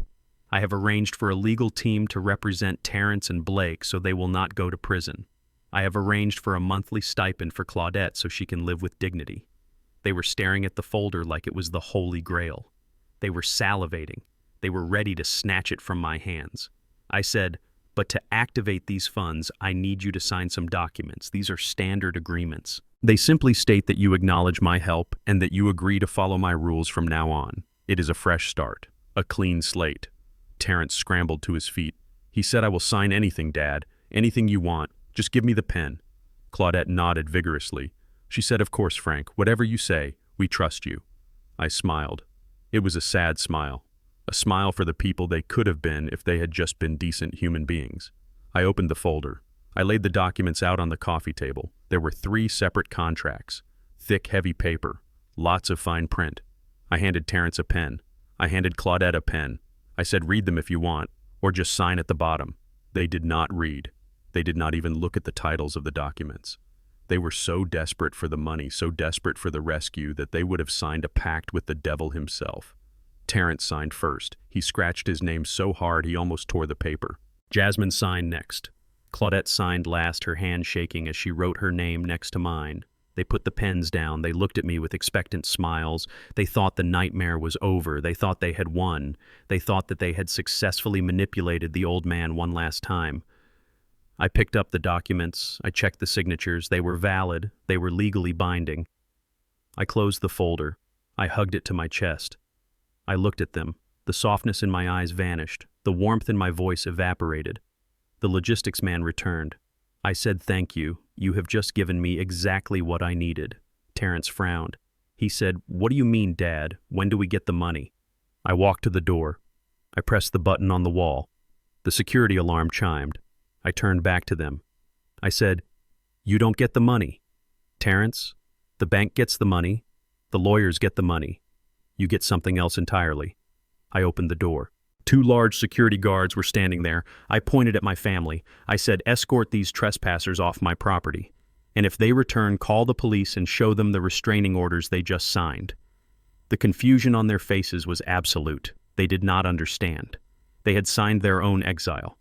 I have arranged for a legal team to represent Terrence and Blake so they will not go to prison. I have arranged for a monthly stipend for Claudette so she can live with dignity." They were staring at the folder like it was the Holy Grail. They were salivating. They were ready to snatch it from my hands. I said, "But to activate these funds, I need you to sign some documents. These are standard agreements. They simply state that you acknowledge my help and that you agree to follow my rules from now on. It is a fresh start, a clean slate." Terrence scrambled to his feet. He said, "I will sign anything, Dad. Anything you want. Just give me the pen." Claudette nodded vigorously. She said, "Of course, Frank. Whatever you say, we trust you." I smiled. It was a sad smile. A smile for the people they could have been if they had just been decent human beings. I opened the folder. I laid the documents out on the coffee table. There were 3 separate contracts. Thick, heavy paper. Lots of fine print. I handed Terrence a pen. I handed Claudette a pen. I said, "Read them if you want, or just sign at the bottom." They did not read. They did not even look at the titles of the documents. They were so desperate for the money, so desperate for the rescue, that they would have signed a pact with the devil himself. Terrence signed first. He scratched his name so hard he almost tore the paper. Jasmine signed next. Claudette signed last, her hand shaking as she wrote her name next to mine. They put the pens down. They looked at me with expectant smiles. They thought the nightmare was over. They thought they had won. They thought that they had successfully manipulated the old man one last time. I picked up the documents. I checked the signatures. They were valid. They were legally binding. I closed the folder. I hugged it to my chest. I looked at them. The softness in my eyes vanished. The warmth in my voice evaporated. The logistics man returned. I said, "Thank you. You have just given me exactly what I needed." Terrence frowned. He said, "What do you mean, Dad? When do we get the money?" I walked to the door. I pressed the button on the wall. The security alarm chimed. I turned back to them. I said, "You don't get the money. Terrence, the bank gets the money. The lawyers get the money. You get something else entirely." I opened the door. 2 large security guards were standing there. I pointed at my family. I said, "Escort these trespassers off my property. And if they return, call the police and show them the restraining orders they just signed." The confusion on their faces was absolute. They did not understand. They had signed their own exile.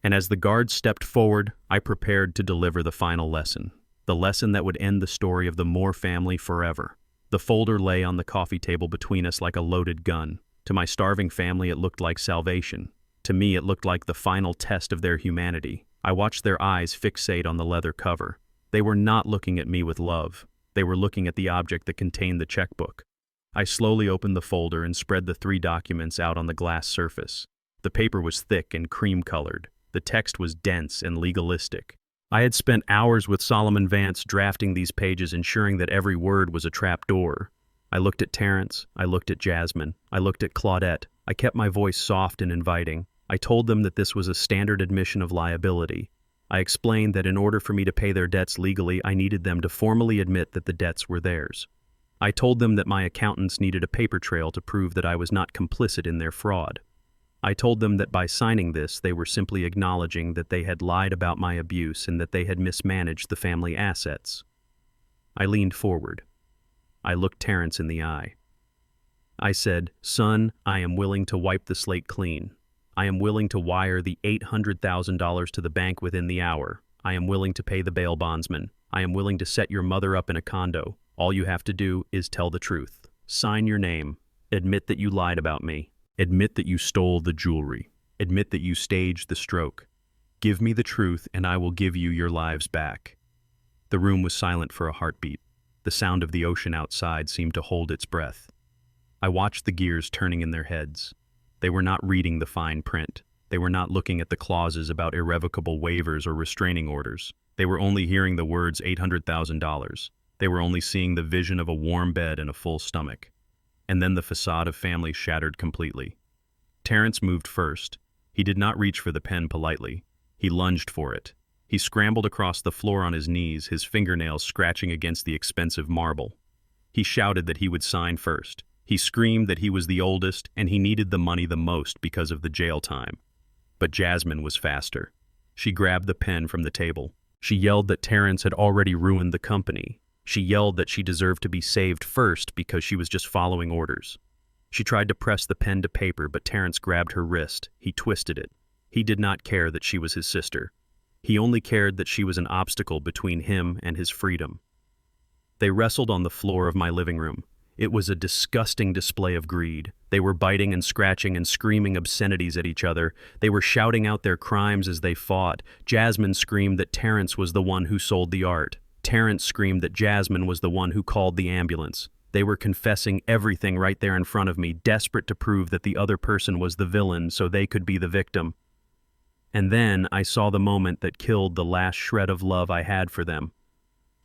And as the guards stepped forward, I prepared to deliver the final lesson. The lesson that would end the story of the Moore family forever. The folder lay on the coffee table between us like a loaded gun. To my starving family, it looked like salvation. To me, it looked like the final test of their humanity. I watched their eyes fixate on the leather cover. They were not looking at me with love. They were looking at the object that contained the checkbook. I slowly opened the folder and spread the 3 documents out on the glass surface. The paper was thick and cream-colored. The text was dense and legalistic. I had spent hours with Solomon Vance drafting these pages, ensuring that every word was a trapdoor. I looked at Terrence. I looked at Jasmine. I looked at Claudette. I kept my voice soft and inviting. I told them that this was a standard admission of liability. I explained that in order for me to pay their debts legally, I needed them to formally admit that the debts were theirs. I told them that my accountants needed a paper trail to prove that I was not complicit in their fraud. I told them that by signing this, they were simply acknowledging that they had lied about my abuse and that they had mismanaged the family assets. I leaned forward. I looked Terrence in the eye. I said, "Son, I am willing to wipe the slate clean. I am willing to wire the $800,000 to the bank within the hour. I am willing to pay the bail bondsman. I am willing to set your mother up in a condo. All you have to do is tell the truth. Sign your name. Admit that you lied about me. Admit that you stole the jewelry. Admit that you staged the stroke. Give me the truth and I will give you your lives back." The room was silent for a heartbeat. The sound of the ocean outside seemed to hold its breath. I watched the gears turning in their heads. They were not reading the fine print. They were not looking at the clauses about irrevocable waivers or restraining orders. They were only hearing the words $800,000. They were only seeing the vision of a warm bed and a full stomach. And then the facade of family shattered completely. Terrence moved first. He did not reach for the pen politely. He lunged for it. He scrambled across the floor on his knees, his fingernails scratching against the expensive marble. He shouted that he would sign first. He screamed that he was the oldest and he needed the money the most because of the jail time. But Jasmine was faster. She grabbed the pen from the table. She yelled that Terrence had already ruined the company. She yelled that she deserved to be saved first because she was just following orders. She tried to press the pen to paper, but Terrence grabbed her wrist. He twisted it. He did not care that she was his sister. He only cared that she was an obstacle between him and his freedom. They wrestled on the floor of my living room. It was a disgusting display of greed. They were biting and scratching and screaming obscenities at each other. They were shouting out their crimes as they fought. Jasmine screamed that Terrence was the one who sold the art. Terrence screamed that Jasmine was the one who called the ambulance. They were confessing everything right there in front of me, desperate to prove that the other person was the villain so they could be the victim. And then I saw the moment that killed the last shred of love I had for them.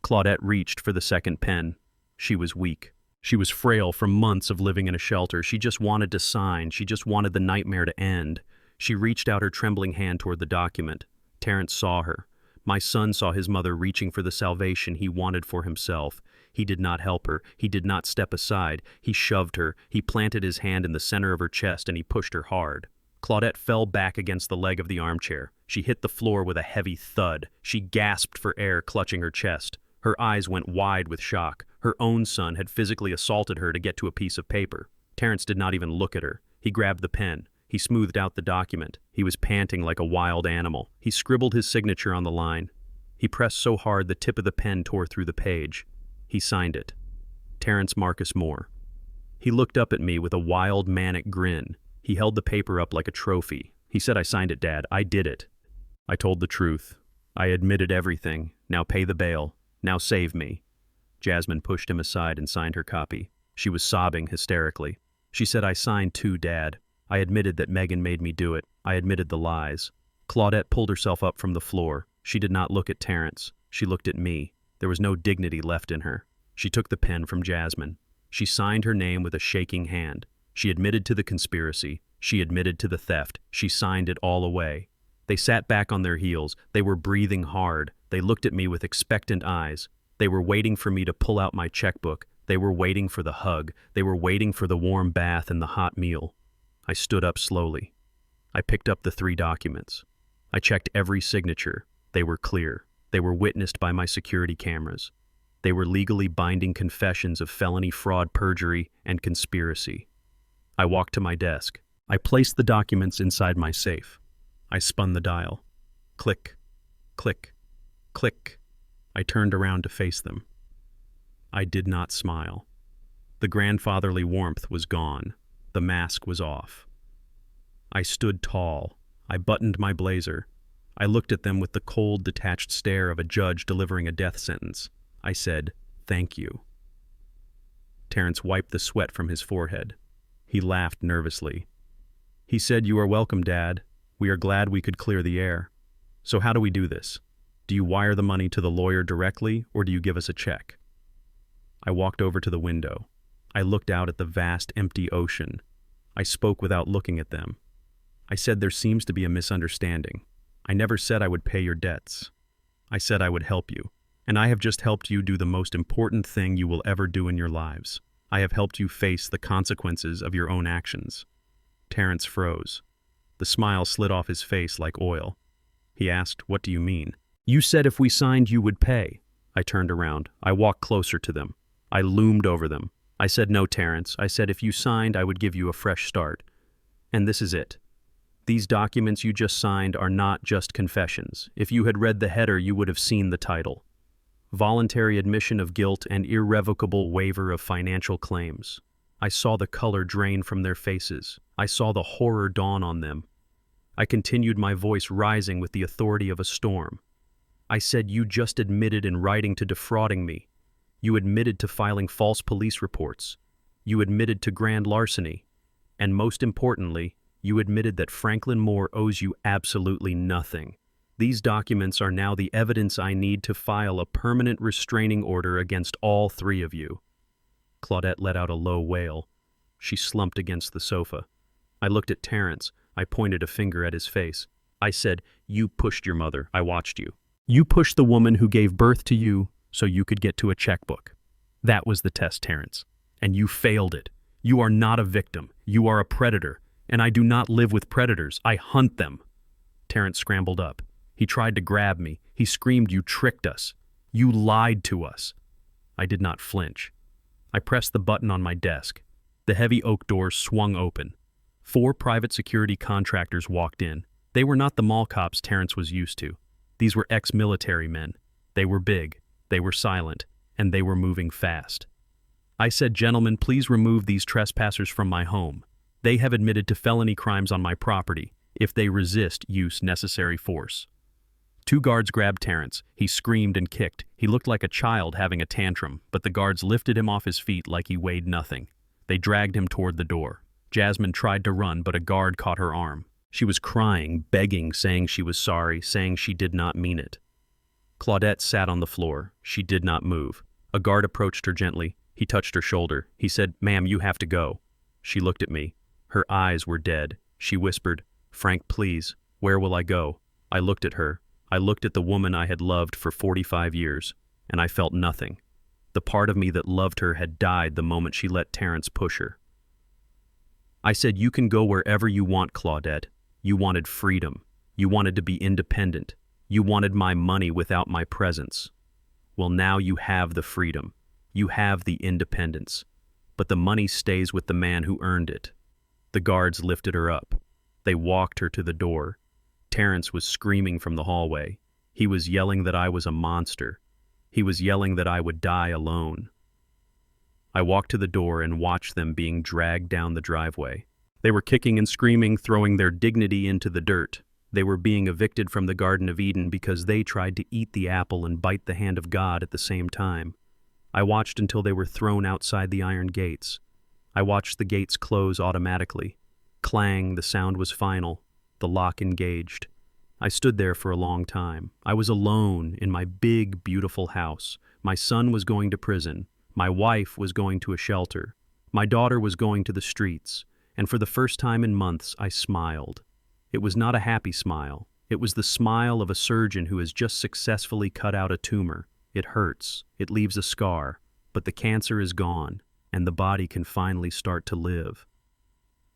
Claudette reached for the second pen. She was weak. She was frail from months of living in a shelter. She just wanted to sign. She just wanted the nightmare to end. She reached out her trembling hand toward the document. Terrence saw her. My son saw his mother reaching for the salvation he wanted for himself. He did not help her. He did not step aside. He shoved her. He planted his hand in the center of her chest and he pushed her hard. Claudette fell back against the leg of the armchair. She hit the floor with a heavy thud. She gasped for air, clutching her chest. Her eyes went wide with shock. Her own son had physically assaulted her to get to a piece of paper. Terrence did not even look at her. He grabbed the pen. He smoothed out the document. He was panting like a wild animal. He scribbled his signature on the line. He pressed so hard the tip of the pen tore through the page. He signed it. Terrence Marcus Moore. He looked up at me with a wild, manic grin. He held the paper up like a trophy. He said, "I signed it, Dad. I did it." I told the truth. I admitted everything. Now pay the bail. Now save me. Jasmine pushed him aside and signed her copy. She was sobbing hysterically. She said, "I signed too, Dad. I admitted that Megan made me do it. I admitted the lies." Claudette pulled herself up from the floor. She did not look at Terrence. She looked at me. There was no dignity left in her. She took the pen from Jasmine. She signed her name with a shaking hand. She admitted to the conspiracy. She admitted to the theft. She signed it all away. They sat back on their heels. They were breathing hard. They looked at me with expectant eyes. They were waiting for me to pull out my checkbook. They were waiting for the hug. They were waiting for the warm bath and the hot meal. I stood up slowly. I picked up the 3 documents. I checked every signature. They were clear. They were witnessed by my security cameras. They were legally binding confessions of felony fraud, perjury, and conspiracy. I walked to my desk. I placed the documents inside my safe. I spun the dial. Click, click, click. I turned around to face them. I did not smile. The grandfatherly warmth was gone. The mask was off. I stood tall. I buttoned my blazer. I looked at them with the cold, detached stare of a judge delivering a death sentence. I said, "Thank you." Terrence wiped the sweat from his forehead. He laughed nervously. He said, "You are welcome, Dad. We are glad we could clear the air. So how do we do this? Do you wire the money to the lawyer directly, or do you give us a check?" I walked over to the window. I looked out at the vast, empty ocean. I spoke without looking at them. I said, "There seems to be a misunderstanding. I never said I would pay your debts. I said I would help you. And I have just helped you do the most important thing you will ever do in your lives. I have helped you face the consequences of your own actions." Terrence froze. The smile slid off his face like oil. He asked, "What do you mean?" "You said if we signed you would pay." I turned around. I walked closer to them. I loomed over them. I said, "No, Terrence." I said, "If you signed, I would give you a fresh start. And this is it. These documents you just signed are not just confessions. If you had read the header, you would have seen the title. Voluntary admission of guilt and irrevocable waiver of financial claims." I saw the color drain from their faces. I saw the horror dawn on them. I continued, my voice rising with the authority of a storm. I said, "You just admitted in writing to defrauding me. You admitted to filing false police reports. You admitted to grand larceny. And most importantly, you admitted that Franklin Moore owes you absolutely nothing. These documents are now the evidence I need to file a permanent restraining order against all three of you." Claudette let out a low wail. She slumped against the sofa. I looked at Terrence. I pointed a finger at his face. I said, "You pushed your mother. I watched you. You pushed the woman who gave birth to you so you could get to a checkbook. That was the test, Terrence. And you failed it. You are not a victim. You are a predator. And I do not live with predators. I hunt them." Terrence scrambled up. He tried to grab me. He screamed, "You tricked us. You lied to us." I did not flinch. I pressed the button on my desk. The heavy oak doors swung open. 4 private security contractors walked in. They were not the mall cops Terrence was used to. These were ex-military men. They were big, they were silent, and they were moving fast. I said, "Gentlemen, please remove these trespassers from my home. They have admitted to felony crimes on my property. If they resist, use necessary force." 2 guards grabbed Terrence. He screamed and kicked. He looked like a child having a tantrum, but the guards lifted him off his feet like he weighed nothing. They dragged him toward the door. Jasmine tried to run, but a guard caught her arm. She was crying, begging, saying she was sorry, saying she did not mean it. Claudette sat on the floor. She did not move. A guard approached her gently. He touched her shoulder. He said, "Ma'am, you have to go." She looked at me. Her eyes were dead. She whispered, "Frank, please, where will I go?" I looked at her. I looked at the woman I had loved for 45 years, and I felt nothing. The part of me that loved her had died the moment she let Terrence push her. I said, "You can go wherever you want, Claudette. You wanted freedom. You wanted to be independent. You wanted my money without my presence. Well, now you have the freedom. You have the independence. But the money stays with the man who earned it." The guards lifted her up. They walked her to the door. Terrence was screaming from the hallway. He was yelling that I was a monster. He was yelling that I would die alone. I walked to the door and watched them being dragged down the driveway. They were kicking and screaming, throwing their dignity into the dirt. They were being evicted from the Garden of Eden because they tried to eat the apple and bite the hand of God at the same time. I watched until they were thrown outside the iron gates. I watched the gates close automatically. Clang, the sound was final. The lock engaged. I stood there for a long time. I was alone in my big, beautiful house. My son was going to prison. My wife was going to a shelter. My daughter was going to the streets. And for the first time in months, I smiled. It was not a happy smile. It was the smile of a surgeon who has just successfully cut out a tumor. It hurts. It leaves a scar. But the cancer is gone, and the body can finally start to live.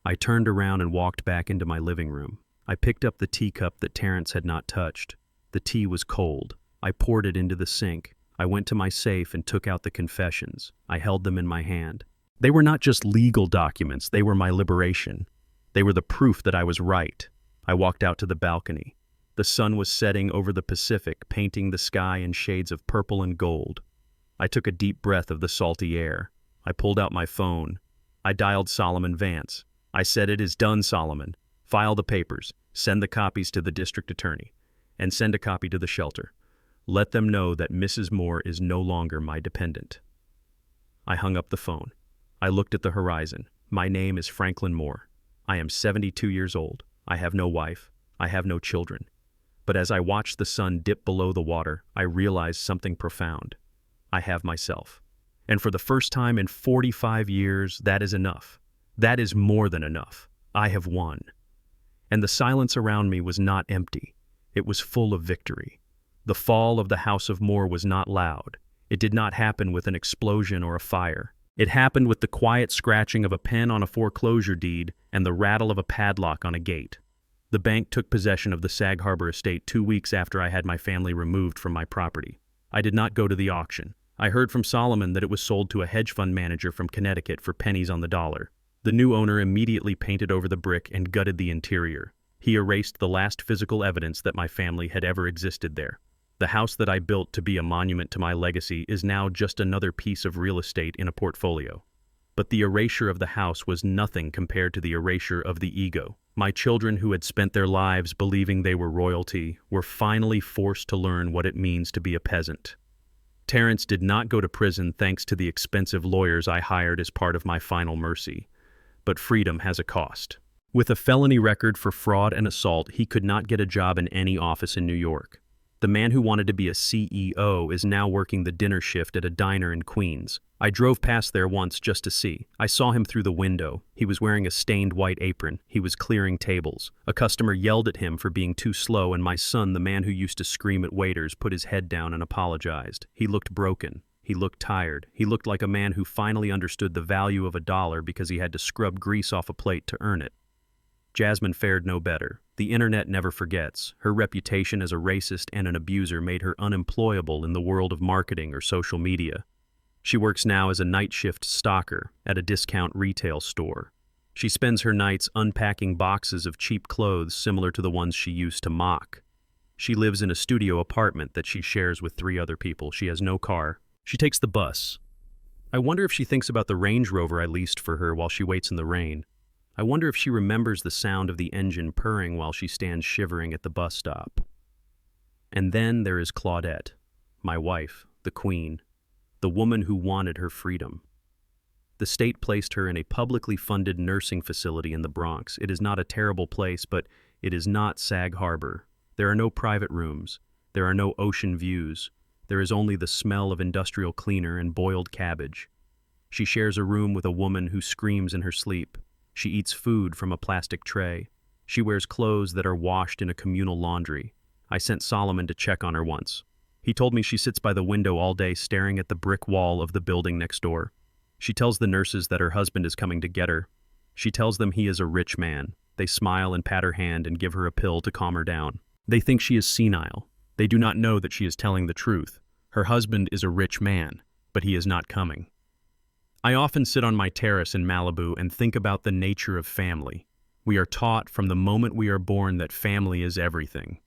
I turned around and walked back into my living room. I picked up the teacup that Terrence had not touched. The tea was cold. I poured it into the sink. I went to my safe and took out the confessions. I held them in my hand. They were not just legal documents, they were my liberation. They were the proof that I was right. I walked out to the balcony. The sun was setting over the Pacific, painting the sky in shades of purple and gold. I took a deep breath of the salty air. I pulled out my phone. I dialed Solomon Vance. I said, "It is done, Solomon. File the papers. Send the copies to the district attorney. And send a copy to the shelter. Let them know that Mrs. Moore is no longer my dependent." I hung up the phone. I looked at the horizon. My name is Franklin Moore. I am 72 years old. I have no wife. I have no children. But as I watched the sun dip below the water, I realized something profound. I have myself. And for the first time in 45 years, that is enough. That is more than enough. I have won. And the silence around me was not empty. It was full of victory. The fall of the House of Moore was not loud. It did not happen with an explosion or a fire. It happened with the quiet scratching of a pen on a foreclosure deed and the rattle of a padlock on a gate. The bank took possession of the Sag Harbor estate 2 weeks after I had my family removed from my property. I did not go to the auction. I heard from Solomon that it was sold to a hedge fund manager from Connecticut for pennies on the dollar. The new owner immediately painted over the brick and gutted the interior. He erased the last physical evidence that my family had ever existed there. The house that I built to be a monument to my legacy is now just another piece of real estate in a portfolio. But the erasure of the house was nothing compared to the erasure of the ego. My children, who had spent their lives believing they were royalty, were finally forced to learn what it means to be a peasant. Terrence did not go to prison thanks to the expensive lawyers I hired as part of my final mercy. But freedom has a cost. With a felony record for fraud and assault, he could not get a job in any office in New York. The man who wanted to be a CEO is now working the dinner shift at a diner in Queens. I drove past there once just to see. I saw him through the window. He was wearing a stained white apron. He was clearing tables. A customer yelled at him for being too slow, and my son, the man who used to scream at waiters, put his head down and apologized. He looked broken. He looked tired. He looked like a man who finally understood the value of $1 because he had to scrub grease off a plate to earn it. Jasmine fared no better. The internet never forgets. Her reputation as a racist and an abuser made her unemployable in the world of marketing or social media. She works now as a night shift stalker at a discount retail store. She spends her nights unpacking boxes of cheap clothes similar to the ones she used to mock. She lives in a studio apartment that she shares with 3 other people. She has no car. She takes the bus. I wonder if she thinks about the Range Rover I leased for her while she waits in the rain. I wonder if she remembers the sound of the engine purring while she stands shivering at the bus stop. And then there is Claudette, my wife, the queen, the woman who wanted her freedom. The state placed her in a publicly funded nursing facility in the Bronx. It is not a terrible place, but it is not Sag Harbor. There are no private rooms. There are no ocean views. There is only the smell of industrial cleaner and boiled cabbage. She shares a room with a woman who screams in her sleep. She eats food from a plastic tray. She wears clothes that are washed in a communal laundry. I sent Solomon to check on her once. He told me she sits by the window all day staring at the brick wall of the building next door. She tells the nurses that her husband is coming to get her. She tells them he is a rich man. They smile and pat her hand and give her a pill to calm her down. They think she is senile. They do not know that she is telling the truth. Her husband is a rich man, but he is not coming. I often sit on my terrace in Malibu and think about the nature of family. We are taught from the moment we are born that family is everything.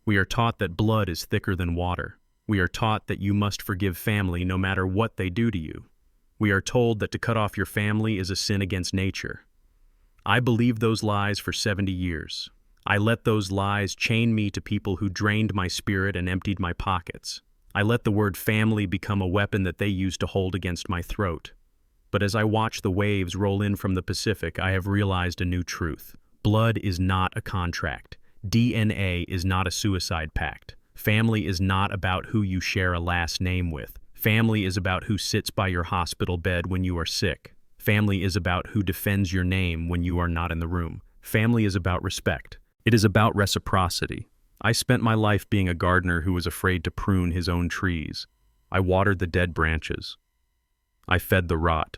We are taught that blood is thicker than water. We are taught that you must forgive family no matter what they do to you. We are told that to cut off your family is a sin against nature. I believed those lies for 70 years. I let those lies chain me to people who drained my spirit and emptied my pockets. I let the word family become a weapon that they used to hold against my throat. But as I watch the waves roll in from the Pacific, I have realized a new truth. Blood is not a contract. DNA is not a suicide pact. Family is not about who you share a last name with. Family is about who sits by your hospital bed when you are sick. Family is about who defends your name when you are not in the room. Family is about respect. It is about reciprocity. I spent my life being a gardener who was afraid to prune his own trees. I watered the dead branches. I fed the rot.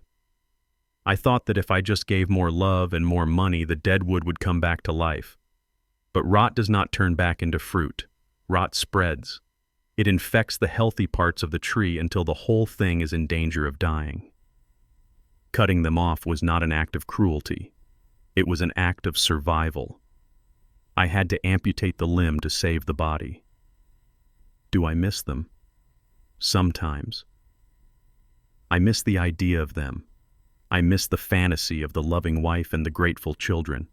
I thought that if I just gave more love and more money, the dead wood would come back to life. But rot does not turn back into fruit. Rot spreads. It infects the healthy parts of the tree until the whole thing is in danger of dying. Cutting them off was not an act of cruelty. It was an act of survival. I had to amputate the limb to save the body. Do I miss them? Sometimes. I miss the idea of them. I miss the fantasy of the loving wife and the grateful children.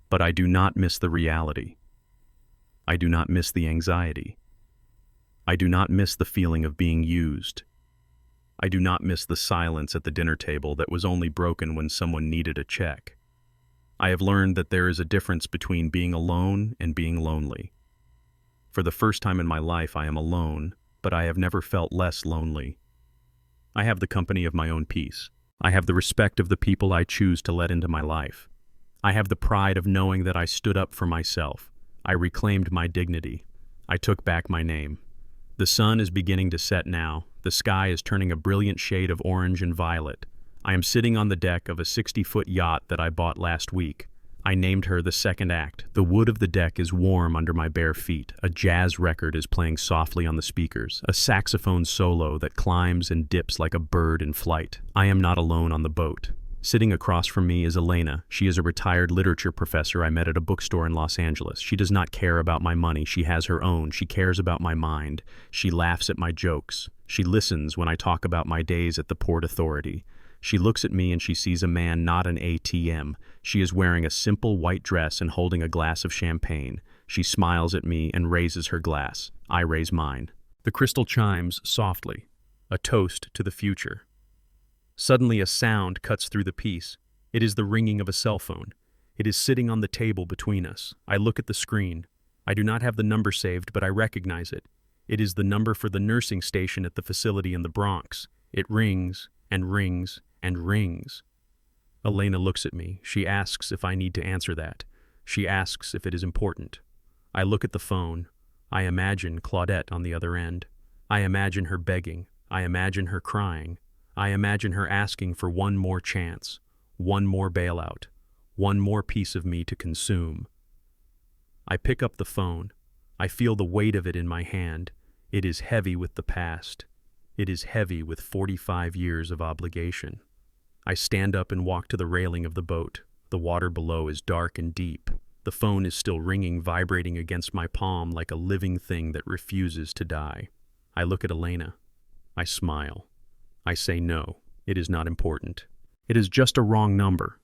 But I do not miss the reality. I do not miss the anxiety. I do not miss the feeling of being used. I do not miss the silence at the dinner table that was only broken when someone needed a check. I have learned that there is a difference between being alone and being lonely. For the first time in my life, I am alone, but I have never felt less lonely. I have the company of my own peace. I have the respect of the people I choose to let into my life. I have the pride of knowing that I stood up for myself. I reclaimed my dignity. I took back my name. The sun is beginning to set now. The sky is turning a brilliant shade of orange and violet. I am sitting on the deck of a 60-foot yacht that I bought last week. I named her the second act. The wood of the deck is warm under my bare feet. A jazz record is playing softly on the speakers, a saxophone solo that climbs and dips like a bird in flight. I am not alone on the boat. Sitting across from me is Elena. She is a retired literature professor I met at a bookstore in Los Angeles. She does not care about my money. She has her own. She cares about my mind. She laughs at my jokes. She listens when I talk about my days at the Port Authority. She looks at me and she sees a man, not an ATM. She is wearing a simple white dress and holding a glass of champagne. She smiles at me and raises her glass. I raise mine. The crystal chimes softly, a toast to the future. Suddenly a sound cuts through the peace. It is the ringing of a cell phone. It is sitting on the table between us. I look at the screen. I do not have the number saved, but I recognize it. It is the number for the nursing station at the facility in the Bronx. It rings and rings and rings. Elena looks at me. She asks if I need to answer that. She asks if it is important. I look at the phone. I imagine Claudette on the other end. I imagine her begging. I imagine her crying. I imagine her asking for one more chance, one more bailout, one more piece of me to consume. I pick up the phone. I feel the weight of it in my hand. It is heavy with the past. It is heavy with 45 years of obligation. I stand up and walk to the railing of the boat. The water below is dark and deep. The phone is still ringing, vibrating against my palm like a living thing that refuses to die. I look at Elena. I smile. I say no, it is not important. It is just a wrong number.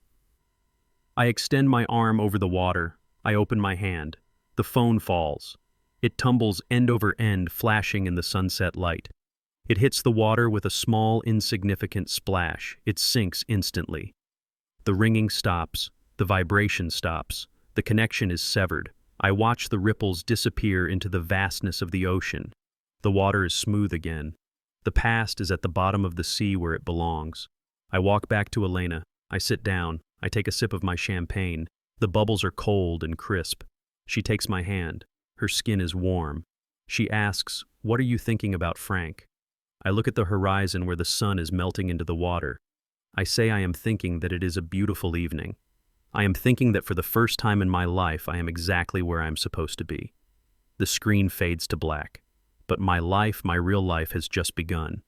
I extend my arm over the water. I open my hand. The phone falls. It tumbles end over end, flashing in the sunset light. It hits the water with a small, insignificant splash. It sinks instantly. The ringing stops. The vibration stops. The connection is severed. I watch the ripples disappear into the vastness of the ocean. The water is smooth again. The past is at the bottom of the sea where it belongs. I walk back to Elena. I sit down. I take a sip of my champagne. The bubbles are cold and crisp. She takes my hand. Her skin is warm. She asks, "What are you thinking about, Frank?" I look at the horizon where the sun is melting into the water. I say I am thinking that it is a beautiful evening. I am thinking that for the first time in my life I am exactly where I am supposed to be. The screen fades to black. But my life, my real life, has just begun.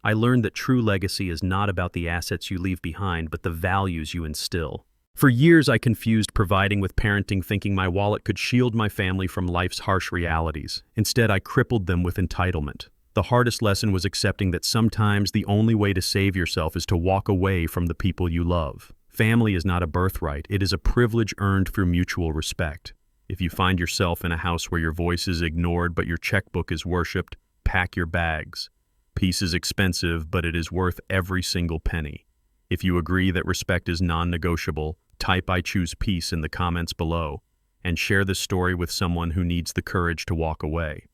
I learned that true legacy is not about the assets you leave behind, but the values you instill. For years, I confused providing with parenting, thinking my wallet could shield my family from life's harsh realities. Instead, I crippled them with entitlement. The hardest lesson was accepting that sometimes the only way to save yourself is to walk away from the people you love. Family is not a birthright. It is a privilege earned through mutual respect. If you find yourself in a house where your voice is ignored but your checkbook is worshipped, pack your bags. Peace is expensive, but it is worth every single penny. If you agree that respect is non-negotiable, type "I choose peace" in the comments below, and share this story with someone who needs the courage to walk away.